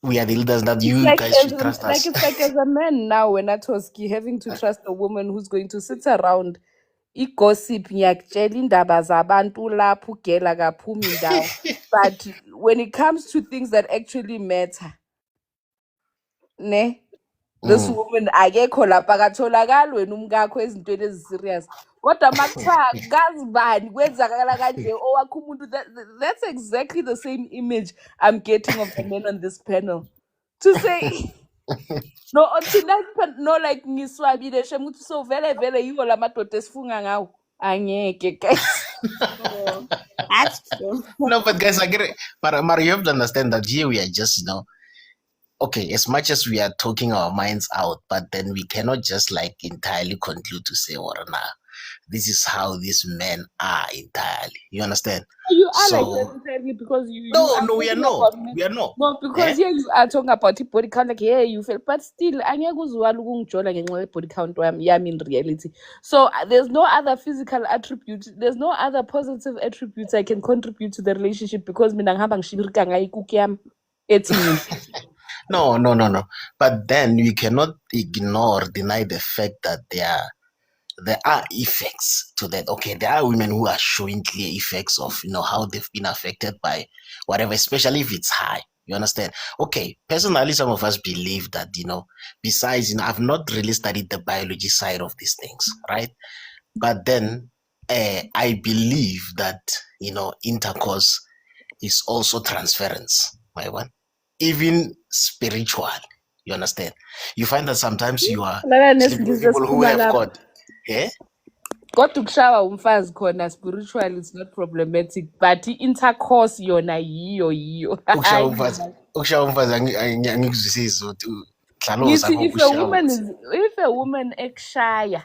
We are the leaders that It's you like guys should trust us. it's like as a man now when Atoski having to trust a woman who's going to sit around gossip ngiyakutshela indaba zabantu lapho ugela kaphumi ndawo. But when it comes to things that actually matter, ne? This woman akekho lapha akatholakali wena umkakho ezintweni eziserious. Kodwa makuthiwa kazibani kwenzakala kanje owakho umuntu, that's exactly the same image I'm getting of the men on this panel. To say no, like ngiswabile shem ukuthi so vele yiwo lamadoda esifunga ngawo. Angeke guys. That's true. No, but guys, I get it. But Mara, you have to understand that here we are just, okay, as much as we are talking our minds out, but then we cannot just like entirely conclude to say, or nah, this is how these men are entirely. You understand? You are like that entirely because you No, we are not. We are not. No, because here you are talking about the body count, like yeah, you feel, but still, angeke uzwala ukungijola ngenxa body count yami in reality. So there's no other physical attribute, there's no other positive attributes I can contribute to the relationship because mina ngihamba ngishibirika ngayo ikuku yami ethi mina. No. But then we cannot deny the fact that there are effects to that. Okay, there are women who are showing clear effects of how they've been affected by whatever, especially if it's high. You understand? Okay, personally, some of us believe that besides I've not really studied the biology side of these things, right? But then I believe that intercourse is also transference. My one, even spiritual. You understand? You find that sometimes you are sleeping with people who have got. Kodwa ukushawa umfazi khona spiritual is not problematic, but intercourse yona yiyo. Ukushawa umfazi angikuzwisisi ukuthi if a woman ekushaya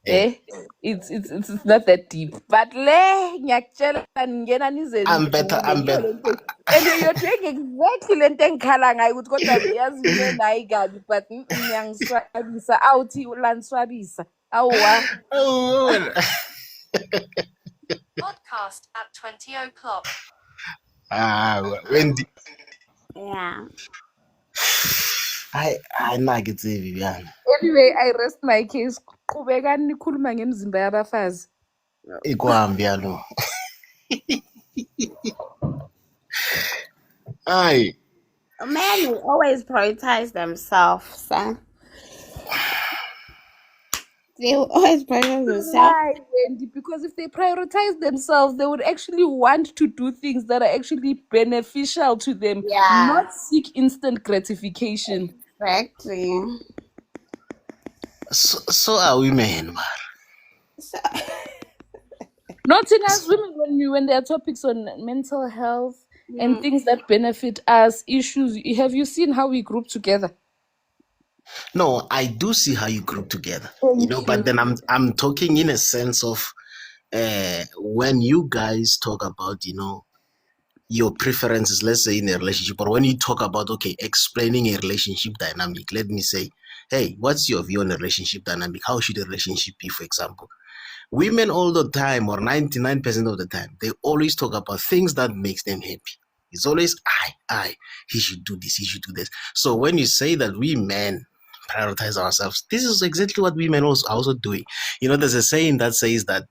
it's not that deep, but le ngiyakutshela ngena nize I'm better. and you're doing exactly lento engikhala ngayo ukuthi kodwa yazi mina ayikabi, but ngiyangiswabisa awuthi ulangiswabisa awuwa. Podcast at 20 o'clock. Wendy. Yeah. I like it, Vivian. Anyway, I rest my case. Qhubekani nikhuluma ngemizimba yabafazi. Ikuhambi yalo. Aye. Men will always prioritize themselves, son. They will always prioritize themselves. Why, Wendy? Because if they prioritize themselves, they would actually want to do things that are actually beneficial to them, not seek instant gratification. Exactly. So are women, man. Not in as women when there are topics on mental health and things that benefit us, issues. Have you seen how we group together? No, I do see how you group together. Thank but then I'm talking in a sense of when you guys talk about your preferences, let's say in a relationship, or when you talk about explaining a relationship dynamic, let me say, hey, what's your view on a relationship dynamic? How should a relationship be, for example? Women all the time, or 99% of the time, they always talk about things that makes them happy. It's always he should do this, he should do this. So when you say that we men prioritize ourselves, this is exactly what women are also doing. There's a saying that says that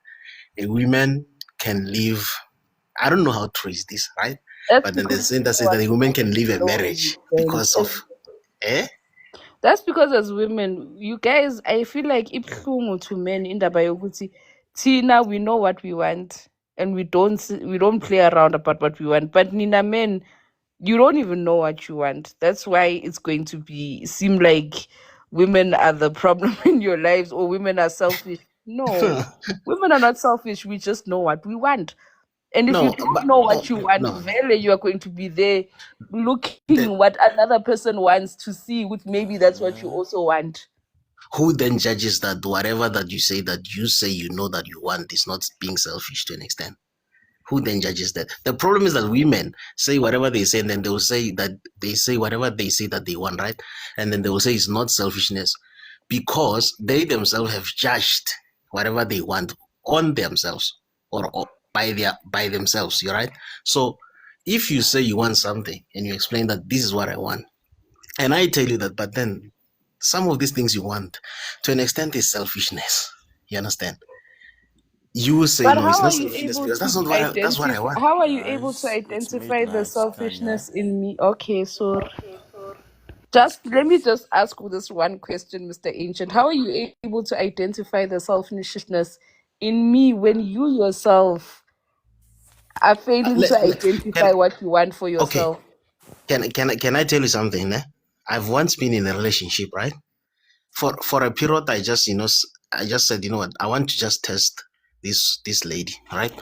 a woman can live, I don't know how true is this, right? But then there's a saying that says that a woman can live a marriage because of That's because as women, you guys, I feel like ibhlungu to men indaba yokuthi Tina, we know what we want. and we don't play around about what we want. But Nina men, you don't even know what you want. That's why it's going to seem like women are the problem in your lives, or women are selfish. No, women are not selfish. We just know what we want. And if you No, don't but know what you want, no. really, you are going to be there looking what another person wants to see, which maybe that's what you also want. Who then judges that whatever that you say you know that you want is not being selfish to an extent? Who then judges that? The problem is that women say whatever they say, and then they will say that they say whatever they say that they want, right? And then they will say it's not selfishness because they themselves have judged whatever they want on themselves or by themselves. You're right. So if you say you want something and you explain that this is what I want, and I tell you that, but then some of these things you want, to an extent, is selfishness. You understand? You will say But no, it's how not are you selfishness able because to that's what I want. How are you able to identify the selfishness in me? Okay, so let me just ask you this one question, Mr. Ancient. How are you able to identify the selfishness in me when you yourself are failing to identify what you want for Okay, yourself? can I tell you something? I've once been in a relationship, right? For a period, I just I just said, you know what, I want to just test this lady, right?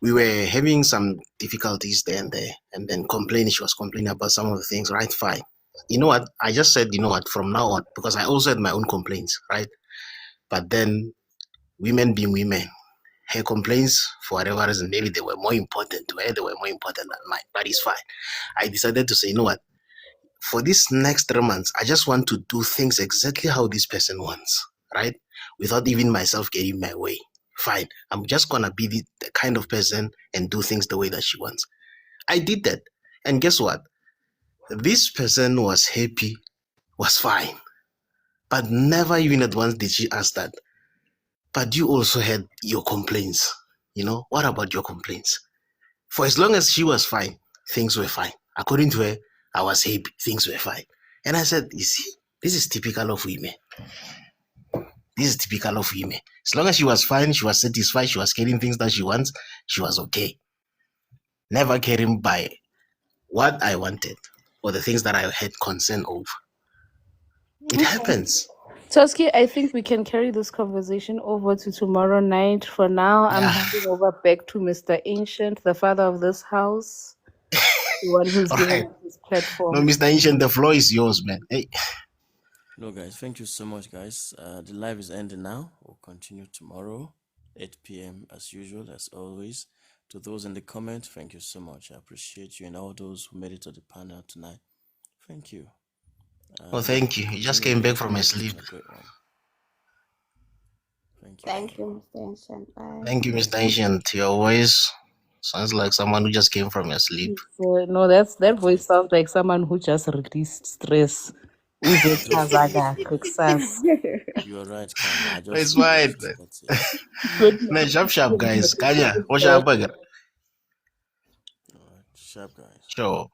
We were having some difficulties there, and then complaining. She was complaining about some of the things, right? Fine. You know what? I just said, you know what, from now on, because I also had my own complaints, right? But then, women being women, her complaints, for whatever reason, maybe they were more important to her, they were more important than mine, but it's fine. I decided to say, you know what, for this next 3 months, I just want to do things exactly how this person wants, right? Without even myself getting my way. Fine. I'm just gonna be the kind of person and do things the way that she wants. I did that. And guess what? This person was happy, was fine. But never even at once did she ask that. But you also had your complaints. What about your complaints? For as long as she was fine, things were fine. According to her, I was happy, things were fine. And I said, you see, this is typical of women. This is typical of women. As long as she was fine, she was satisfied, she was getting things that she wants, she was okay. Never caring by what I wanted or the things that I had concern over. It happens. Toski, I think we can carry this conversation over to tomorrow night. For now, I'm handing over back to Mr. Ancient, the father of this house, the one who's giving us this platform. No, Mr. Ancient, the floor is yours, man. Hey. No, guys, thank you so much, guys. The live is ending now. We'll continue tomorrow, 8 p.m. as usual, as always. To those in the comments, thank you so much. I appreciate you, and all those who made it to the panel tonight. Thank you. Oh, thank you. You just came back from a sleep. Thank you. Thank you, Mr. Ancient. Bye. Thank you, Mr. Ancient. Your voice sounds like someone who just came from a sleep. No, that voice sounds like someone who just released stress. You are right, Kanya. It's fine. Man, sharp, guys. Kanya, what's your burger? Sharp, guys. Sure.